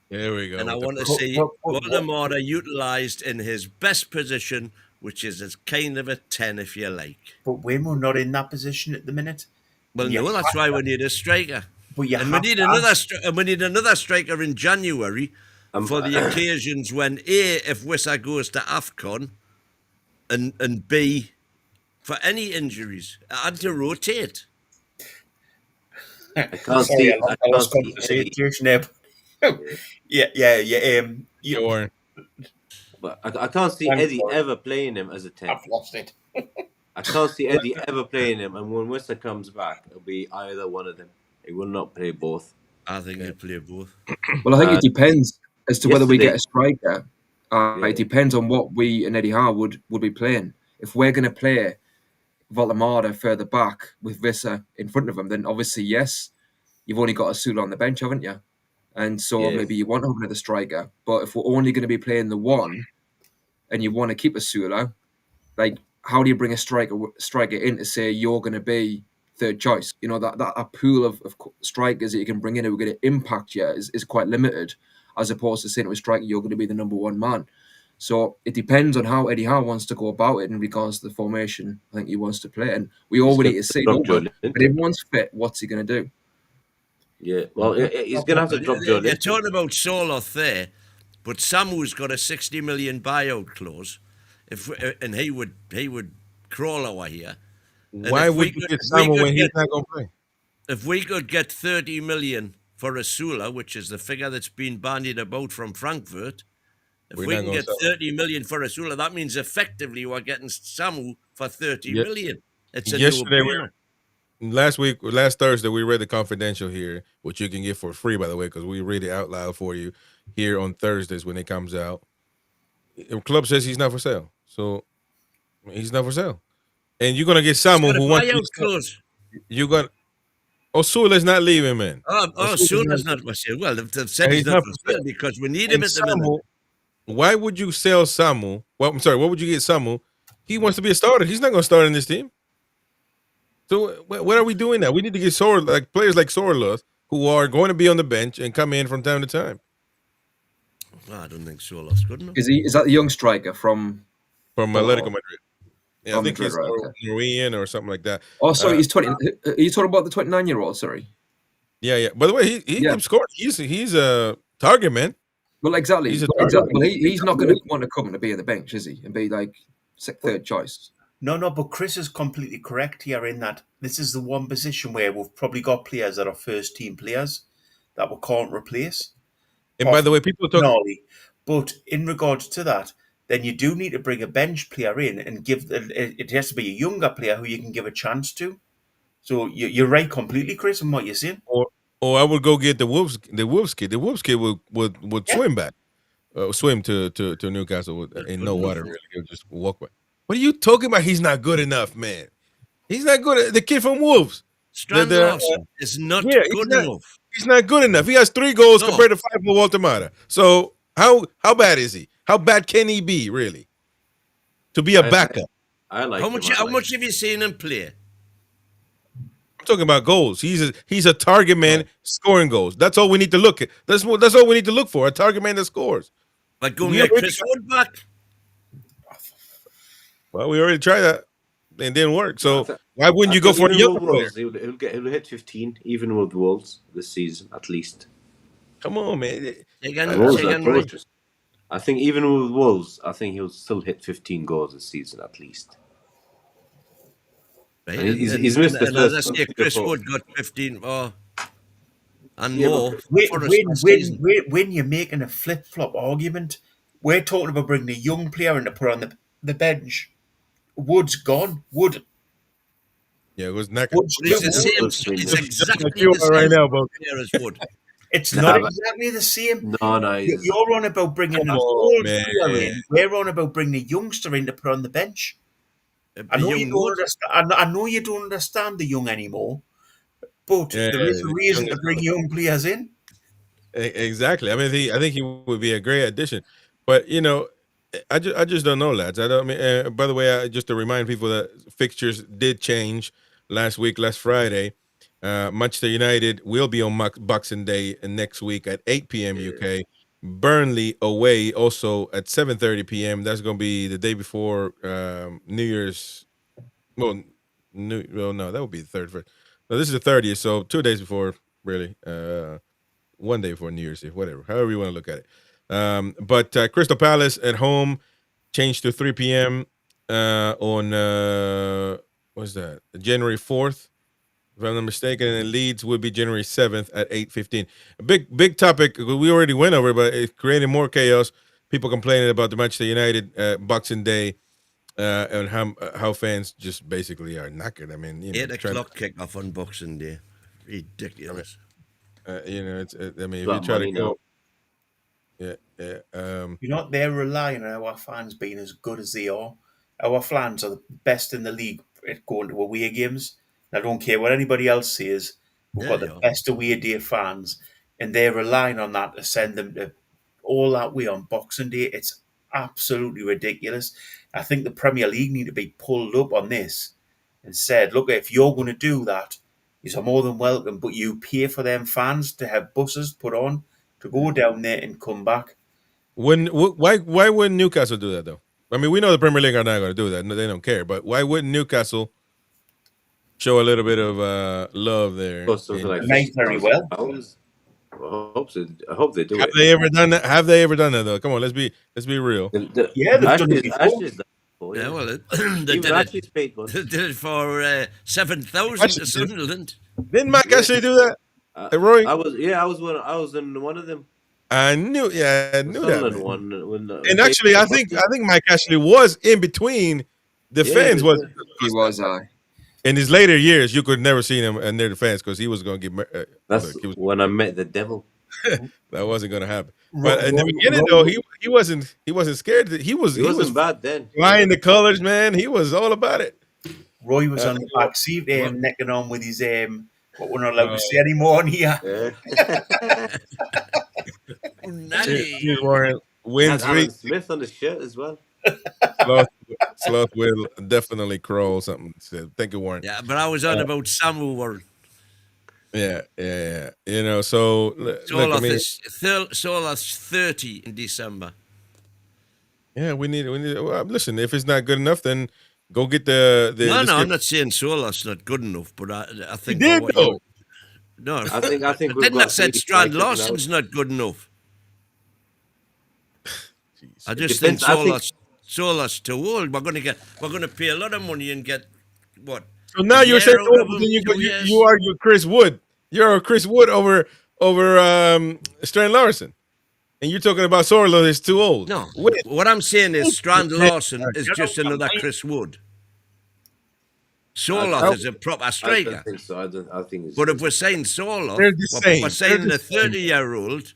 There we go. And I want to see Voldemort utilised in his best position, which is as kind of a 10, if you like. But we're not in that position at the minute. Well, no, that's why we need a striker. But we need another striker in January for the occasions when A, if Wissa goes to AFCON, and B, for any injuries, and to rotate. I can't see. I lost concentration there. Yeah. But I can't see Eddie ever playing him as a 10. I've lost it. I can't see Eddie ever playing him, and when Wissa comes back, it'll be either one of them. He will not play both. I think he'll play both. Well, I think it depends as to whether we get a striker. It depends on what we and Eddie Howe would be playing. If we're going to play Voldemort further back with Wissa in front of him, then obviously, yes, you've only got Asula on the bench, haven't you? And so maybe you want to have another striker. But if we're only going to be playing the one and you want to keep Asula, like, how do you bring a striker in to say you're going to be third choice? You know, that pool of strikers that you can bring in who are going to impact you is quite limited, as opposed to saying to a striker you're going to be the number one man. So it depends on how Eddie Howe wants to go about it in regards to the formation I think he wants to play. And we all need to see, but if everyone's fit, what's he going to do? Yeah, well, he's going to have to drop Joe. You're talking about Soloth there, but Samu's got a 60 million buyout clause, and he would crawl over here. Why would you get Samu when he's not going to play? If we could get 30 million for Asula, which is the figure that's been bandied about from Frankfurt, if we can get 30 million for Asula, that means effectively we're getting Samu for 30 million. It's a no-brainer. Last Thursday, we read the confidential here, which you can get for free, by the way, because we read it out loud for you here on Thursdays when it comes out. The club says he's not for sale. So he's not for sale. And you're going to get someone who wants to. You're going to. Osula's not leaving, man. Osula's not for sale. Well, they've said he's not for sale because we need him at the minute. Why would you sell Samu? Well, I'm sorry, what would you get Samu? He wants to be a starter. He's not going to start in this team. So what are we doing now? We need to get players like Sorloth who are going to be on the bench and come in from time to time. Well, I don't think Sorloth's good enough. Is that the young striker from Atletico Madrid? Yeah, I think Madrid, he's Norwegian or something like that. Oh, sorry, he's 20. Are you talking about the 29-year-old? Sorry. Yeah. By the way, he keeps scoring. He's a target man. Well, exactly. He's not going to want to come and be on the bench, is he? And be like third choice. No, but Chris is completely correct here in that this is the one position where we've probably got players that are first-team players that we can't replace. And by the way, people talk. But in regards to that, then you do need to bring a bench player in and it has to be a younger player who you can give a chance to. So you're right completely, Chris, in what you're saying. Or I would go get the Wolves kid. The Wolves kid would swim back, swim to Newcastle in no water. Really, he'll just walk by. What are you talking about? He's not good enough, man. He's not good. The kid from Wolves. Strand-Larsen is not good enough. He's not good enough. He has 3 goals compared to 5 for Walter Mata. So how bad is he? How bad can he be, really? To be a backup. How much have you seen him play? I'm talking about goals. He's a target man scoring goals. That's all we need to look at. That's all we need to look for. A target man that scores. Like going get Chris Wood back. Well, we already tried that. It didn't work. So why wouldn't you go for a young player? He'll hit 15, even with Wolves this season, at least. Come on, man. I think even with Wolves, I think he'll still hit 15 goals this season, at least. Right. He's missed the first. Let's say Chris Wood got 15 and more. When you're making a flip-flop argument, we're talking about bringing a young player in to put on the bench. Wood's gone. Yeah, it was neck. He's exactly the same right now, player as Wood. It's Nah, not but- exactly the same. No, You're on about bringing Come the on, old man. player in. We're on about bringing a youngster in to put on the bench. I know you young don't wood. understand. I know you don't understand the young anymore, but Yeah, there is a the reason young to is bring young players in. Exactly. I mean, I think he would be a great addition. But I just don't know, lads. I don't. I mean, by the way, just to remind people that fixtures did change last Friday. Manchester United will be on Boxing Day next week at 8 p.m. UK. Burnley away also at 7:30 p.m. That's going to be the day before New Year's. Well, no, that would be the 31st. No, this is the 30th, so 2 days before, really. 1 day before New Year's Eve, whatever, however you want to look at it. But Crystal Palace at home changed to 3 p.m. On what's that? January 4th, if I'm not mistaken, and Leeds would be January 7th at 8:15. A big topic we already went over, but it created more chaos. People complaining about the Manchester United Boxing Day and how fans just basically are knackered. I mean, 8 o'clock kick-off on Boxing Day. Ridiculous. It's. I mean, if Lot you of try to money go, now. They're relying on our fans being as good as they are. Our fans are the best in the league at going to away games. I don't care what anybody else says. We've got the best away day fans, and they're relying on that to send them to all that way on Boxing Day. It's absolutely ridiculous. I think the Premier League need to be pulled up on this and said, look, if you're going to do that, you're more than welcome, but you pay for them fans to have buses put on to go down there and come back. Why wouldn't Newcastle do that though? I mean, we know the Premier League are not going to do that. No, they don't care. But why wouldn't Newcastle show a little bit of love there? Cost something like very well. £50,000. I hope they do Have it. they ever done that? Have they ever done that though? Come on, let's be real. Yeah, they've done it before. Ashley's done it before, Yeah, well, they Even did Ashley's it. paid once. They did it for 7,000 to Sunderland. Didn't Mike actually do that? Roy? I was in one of them. I knew that. Sunderland Man. one. And actually, I think Mike actually was in between the fans. He was. In his later years, you could never see him near the fans because he was going to get. That's when I met the devil. That wasn't going to happen. But in the beginning, though, he wasn't scared. He was bad then. Flying the colors, man. He was all about it. Roy was on the back seat, necking on with his what we're not allowed to say anymore on here. He's wearing Wins Alan Smith on the shirt as well. Sloth will definitely crawl something. Thank you, Warren. Yeah, but I was on about Samu Warren. Yeah. So Solas 30 in December. Yeah, we need. Well, listen, if it's not good enough, then go get the. No, I'm not saying Solas not good enough, but I think. He did though. No, I think. Didn't I said Strand Larsen's not good enough? I just think Solas too old. We're gonna pay a lot of money and get what? So now you're saying you argue Chris Wood. You're Chris Wood over Strand Larsen. And you're talking about Solas is too old. No, what I'm saying is Strand Larsen is just another Chris Wood. Solas is a proper striker. I don't think so. I think. But if we're saying Solas, we're saying the 30-year-old.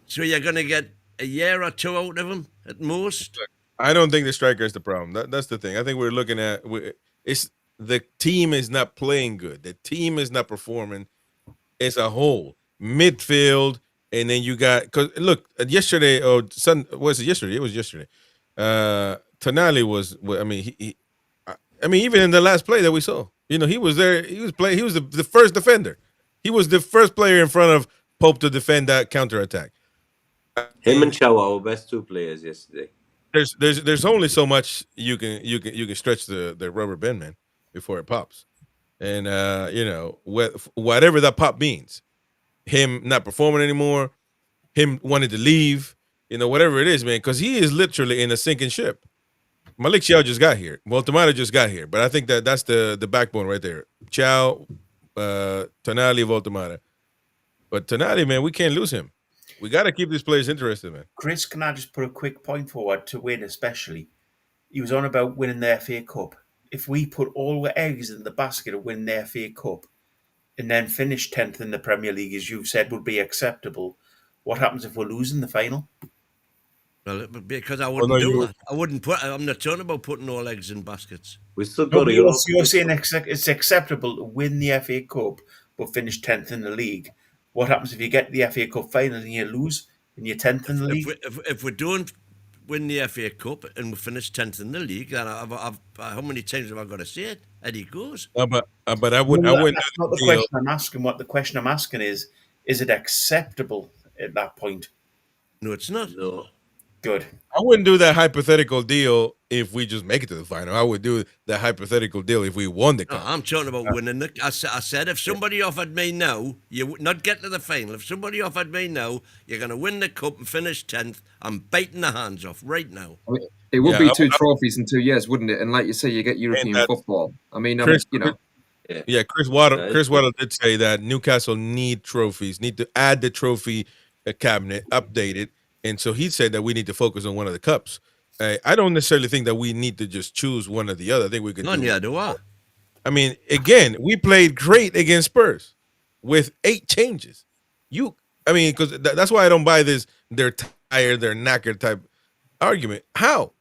So you're going to get a year or two out of him at most. I don't think the striker is the problem. That's the thing. I think we're looking at it's the team is not playing good. The team is not performing as a whole. Midfield. And then you got, because look, yesterday or was it yesterday? It was yesterday. Tonali was. I mean, even in the last play that we saw, he was there. He was playing. He was the first defender. He was the first player in front of Pope to defend that counterattack. Him and Chow were best two players yesterday. There's only so much you can stretch the rubber band, man, before it pops, and whatever that pop means. Him not performing anymore, him wanting to leave, whatever it is, man, because he is literally in a sinking ship. Malik Chow just got here. Voltemata just got here. But I think that's the backbone right there. Chow, Tonali, Voltemata. But Tonali, man, we can't lose him. We got to keep these players interested, man. Chris, can I just put a quick point forward to win especially? He was on about winning the FA Cup. If we put all the eggs in the basket of winning the FA Cup, and then finish 10th in the Premier League, as you've said, would be acceptable. What happens if we're losing the final? Well, because I wouldn't do that. I wouldn't put. I'm not talking about putting all eggs in baskets. We still No, got but a you're saying it's acceptable to win the FA Cup but finish 10th in the league. What happens if you get the FA Cup final and you lose and you're 10th in the league? If we don't win the FA Cup and we finish 10th in the league, then how many times have I got to say it? Eddie goes. But I wouldn't. That's not the question I'm asking. What the question I'm asking is it acceptable at that point? No, it's not. No. Good. I wouldn't do that hypothetical deal if we just make it to the final. I would do that hypothetical deal if we won the cup. No, I'm talking about winning the. I said if somebody offered me now, you would not get to the final. If somebody offered me now, you're going to win the cup and finish 10th. I'm biting the hands off right now. I mean, it would be 2 trophies in 2 years, wouldn't it? And like you say, you get European football. I mean, Chris, you know. Yeah, Chris Waddle did say that Newcastle need trophies, need to add the trophy cabinet, update it. And so he said that we need to focus on one of the cups. I don't necessarily think that we need to just choose one or the other. I think we could do I. I mean, again, we played great against Spurs with 8 changes. Because that's why I don't buy this they're tired, they're knackered type argument. How?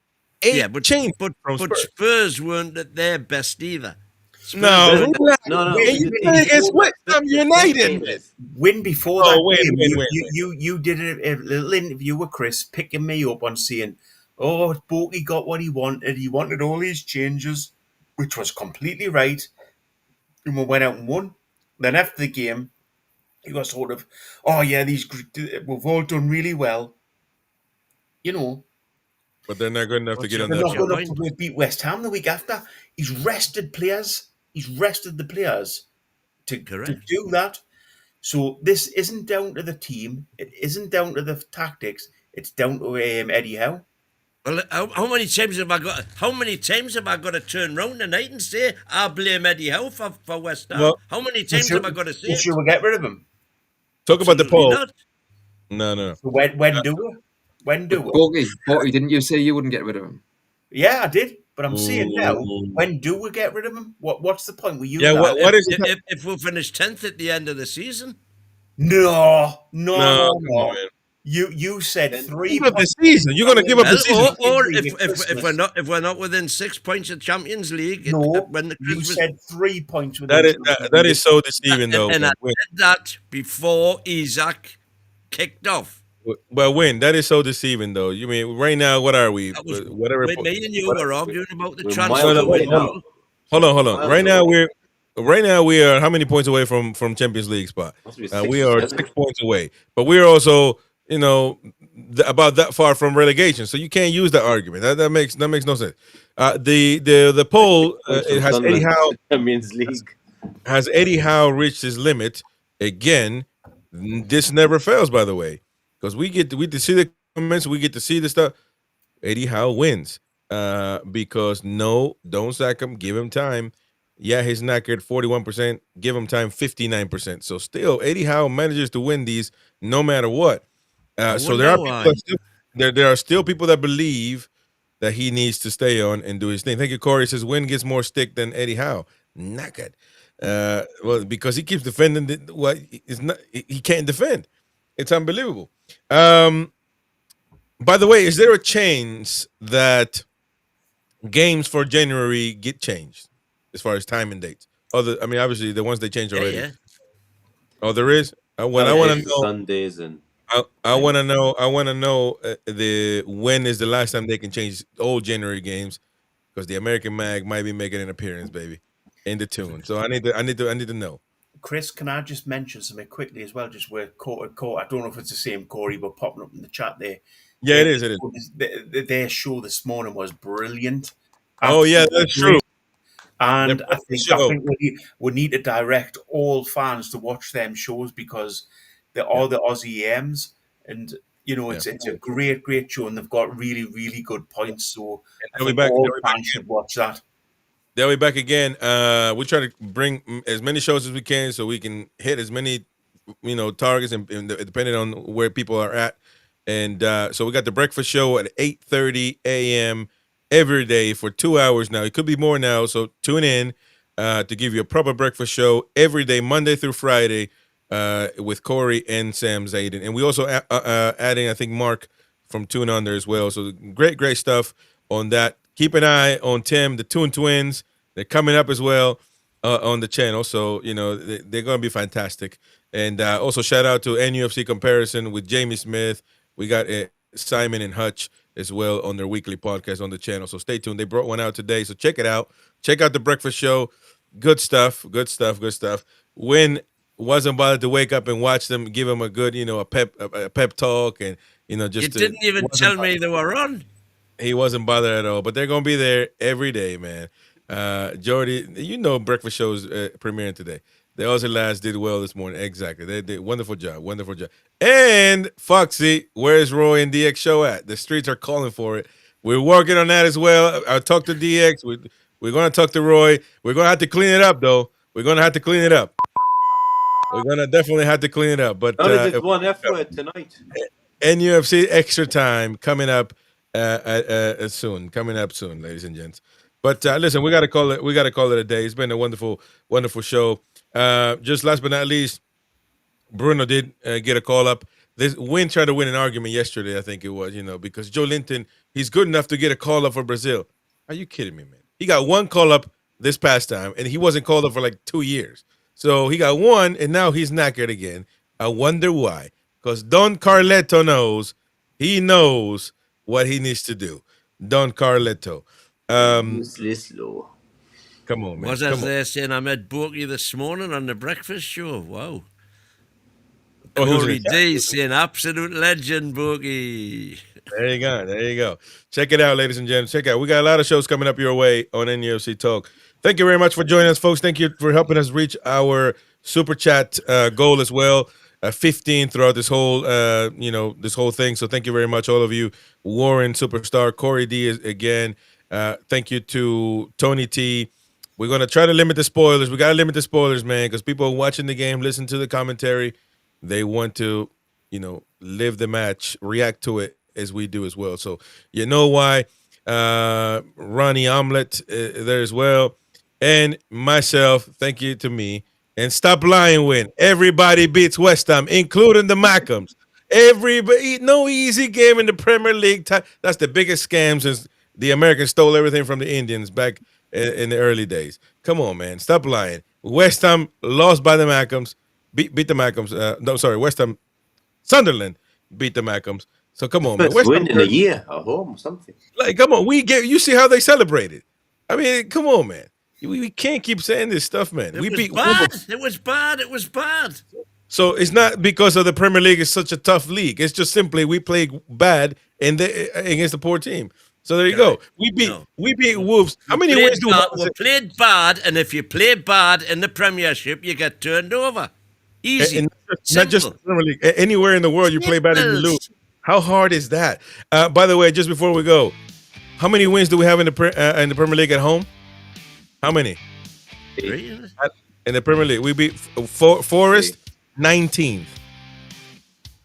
8 changes from Spurs. But Spurs weren't at their best either. No. You played against West Ham United. Win before that game. You did a little interview with Chris, picking me up on saying, "Oh, Borky got what he wanted. He wanted all these changes," which was completely right. And we went out and won. Then after the game, he was sort of, "Oh yeah, we've all done really well," you know. But they're not good enough to get on that. They're not good enough to beat West Ham the week after. He's rested players. He's rested the players to do that. So this isn't down to the team. It isn't down to the tactics. It's down to Eddie Howe. Well, how many times have I got? How many times have I got to turn round tonight and say I blame Eddie Howe for West Ham? Well, how many times have I got to say? Should we get rid of him? Talk about the poll. Not. No. So when do we? When do we? Borky, didn't you say you wouldn't get rid of him? Yeah, I did. But I'm saying now, when do we get rid of him? What's the point? What is it? If we'll finish 10th at the end of the season? No. Man. You said 3 points. The season. You're going to give up the season. Or if we're not within 6 points of Champions League. You said 3 points. That is so deceiving, though. And I said that before Isaac kicked off. Well, that is so deceiving, though. You mean right now? What are we? Whatever. Me and you were arguing about the transfer. Hold on. Right now we are how many points away from Champions League spot? We are 6 points away, but we are also about that far from relegation. So you can't use that argument. That makes no sense. The poll has Eddie Howe. Champions League. Has Eddie Howe reached his limit again? This never fails, by the way. Because we get to see the comments, we get to see the stuff. Eddie Howe wins because don't sack him, give him time. Yeah, he's knackered 41%, give him time 59%. So still, Eddie Howe manages to win these no matter what. So there are still people that believe that he needs to stay on and do his thing. Thank you, Corey. Says Win gets more stick than Eddie Howe. Knackered. Well, because he keeps defending he can't defend. It's unbelievable. By the way, is there a chance that games for January get changed as far as time and dates? Obviously the ones they changed already. Yeah. Oh, there is. I want to know Sundays and. I want to know. I want to know when is the last time they can change old January games, because the American Mag might be making an appearance, baby, in the tune. So I need to know. Chris, can I just mention something quickly as well? Just where Corey, I don't know if it's the same Corey, but popping up in the chat there. Yeah, it is. Their show this morning was brilliant. Absolutely. Oh yeah, that's true. And I think we need to direct all fans to watch them shows, because they're all the Aussie EMs, and it's a great show, and they've got really, really good points. So I think all fans should watch that. They'll be back again. We try to bring as many shows as we can so we can hit as many, targets and depending on where people are at. And so we got the breakfast show at 8:30 a.m. every day for 2 hours now. It could be more now, so tune in. to give you a proper breakfast show every day, Monday through Friday, with Corey and Sam Zayden. And we also adding, I think, Mark from Toon on there as well. So great stuff on that. Keep an eye on Tim, the Toon Twins. They're coming up as well on the channel. So, they're going to be fantastic. And also shout out to NUFC Comparison with Jamie Smith. We got Simon and Hutch as well on their weekly podcast on the channel. So stay tuned. They brought one out today. So check it out. Check out the breakfast show. Good stuff. Win wasn't bothered to wake up and watch them, give them a good, a pep talk, and just. You didn't even tell me they were on. He wasn't bothered at all, but they're gonna be there every day, man. Jordy, breakfast shows premiering today. The Aussie lads did well this morning. Exactly, they did wonderful job. And Foxy, where's Roy and DX show at? The streets are calling for it. We're working on that as well. I talked to DX. We're gonna talk to Roy. We're gonna have to clean it up, though. We're gonna definitely have to clean it up. But it's one F word tonight. NUFC extra time coming up soon, ladies and gents. But listen, we gotta call it a day. It's been a wonderful show. Just last but not least, Bruno did get a call up. This Win tried to win an argument yesterday, I think it was, because Joe Linton, he's good enough to get a call up for Brazil. Are you kidding me, man? He got one call up this past time, and he wasn't called up for like 2 years. So he got one, and now he's knackered again. I wonder why. Because Don Carletto knows what he needs to do. Don Carletto. Come on, man. Was as they're saying, I met Borky this morning on the breakfast show. Wow. Corey D saying, absolute legend, Borky. There you go. Check it out, ladies and gentlemen. Check it out. We got a lot of shows coming up your way on NUFC Talk. Thank you very much for joining us, folks. Thank you for helping us reach our super chat goal as well. 15 throughout this whole thing. So thank you very much, all of you. Warren Superstar, Corey D again. Thank you to Tony T. We're gonna try to limit the spoilers. We gotta limit the spoilers, man, because people are watching the game, listen to the commentary. They want to, live the match, react to it as we do as well. So you know why. Ronnie Omelette there as well, and myself. Thank you to me. And stop lying, Win. Everybody beats West Ham, including the Mackhams. Everybody, no easy game in the Premier League. That's the biggest scam since the Americans stole everything from the Indians back in the early days. Come on, man. Stop lying. West Ham lost by the Mackhams. Beat the Mackhams. West Ham, Sunderland beat the Mackhams. So come on, man. West Ham win in a year at home or something. Like, come on. You see how they celebrated. I mean, come on, man. We can't keep saying this stuff, man. It was bad. So it's not because of the Premier League is such a tough league. It's just simply we played bad against a poor team. So there you go. We beat Wolves. How many wins do we have? We played bad, and if you play bad in the Premiership, you get turned over. Easy. And not just the Premier League. Anywhere in the world you play bad and you lose. How hard is that? By the way, just before we go, how many wins do we have in the Premier League at home? How many? 3. In the Premier League, we beat Forest 19th,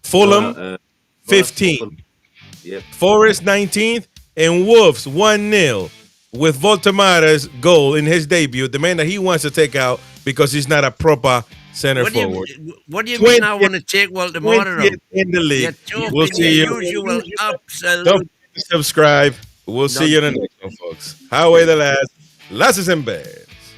Fulham 15th, Forest 19th, and Wolves 1-0 with Voltemara's goal in his debut. The man that he wants to take out because he's not a proper center forward. What do you mean I want to take Voltemara out? In the league. We'll see you. Don't subscribe. We'll see you in the next one, folks. Highway the Lads. Lasses and Bears.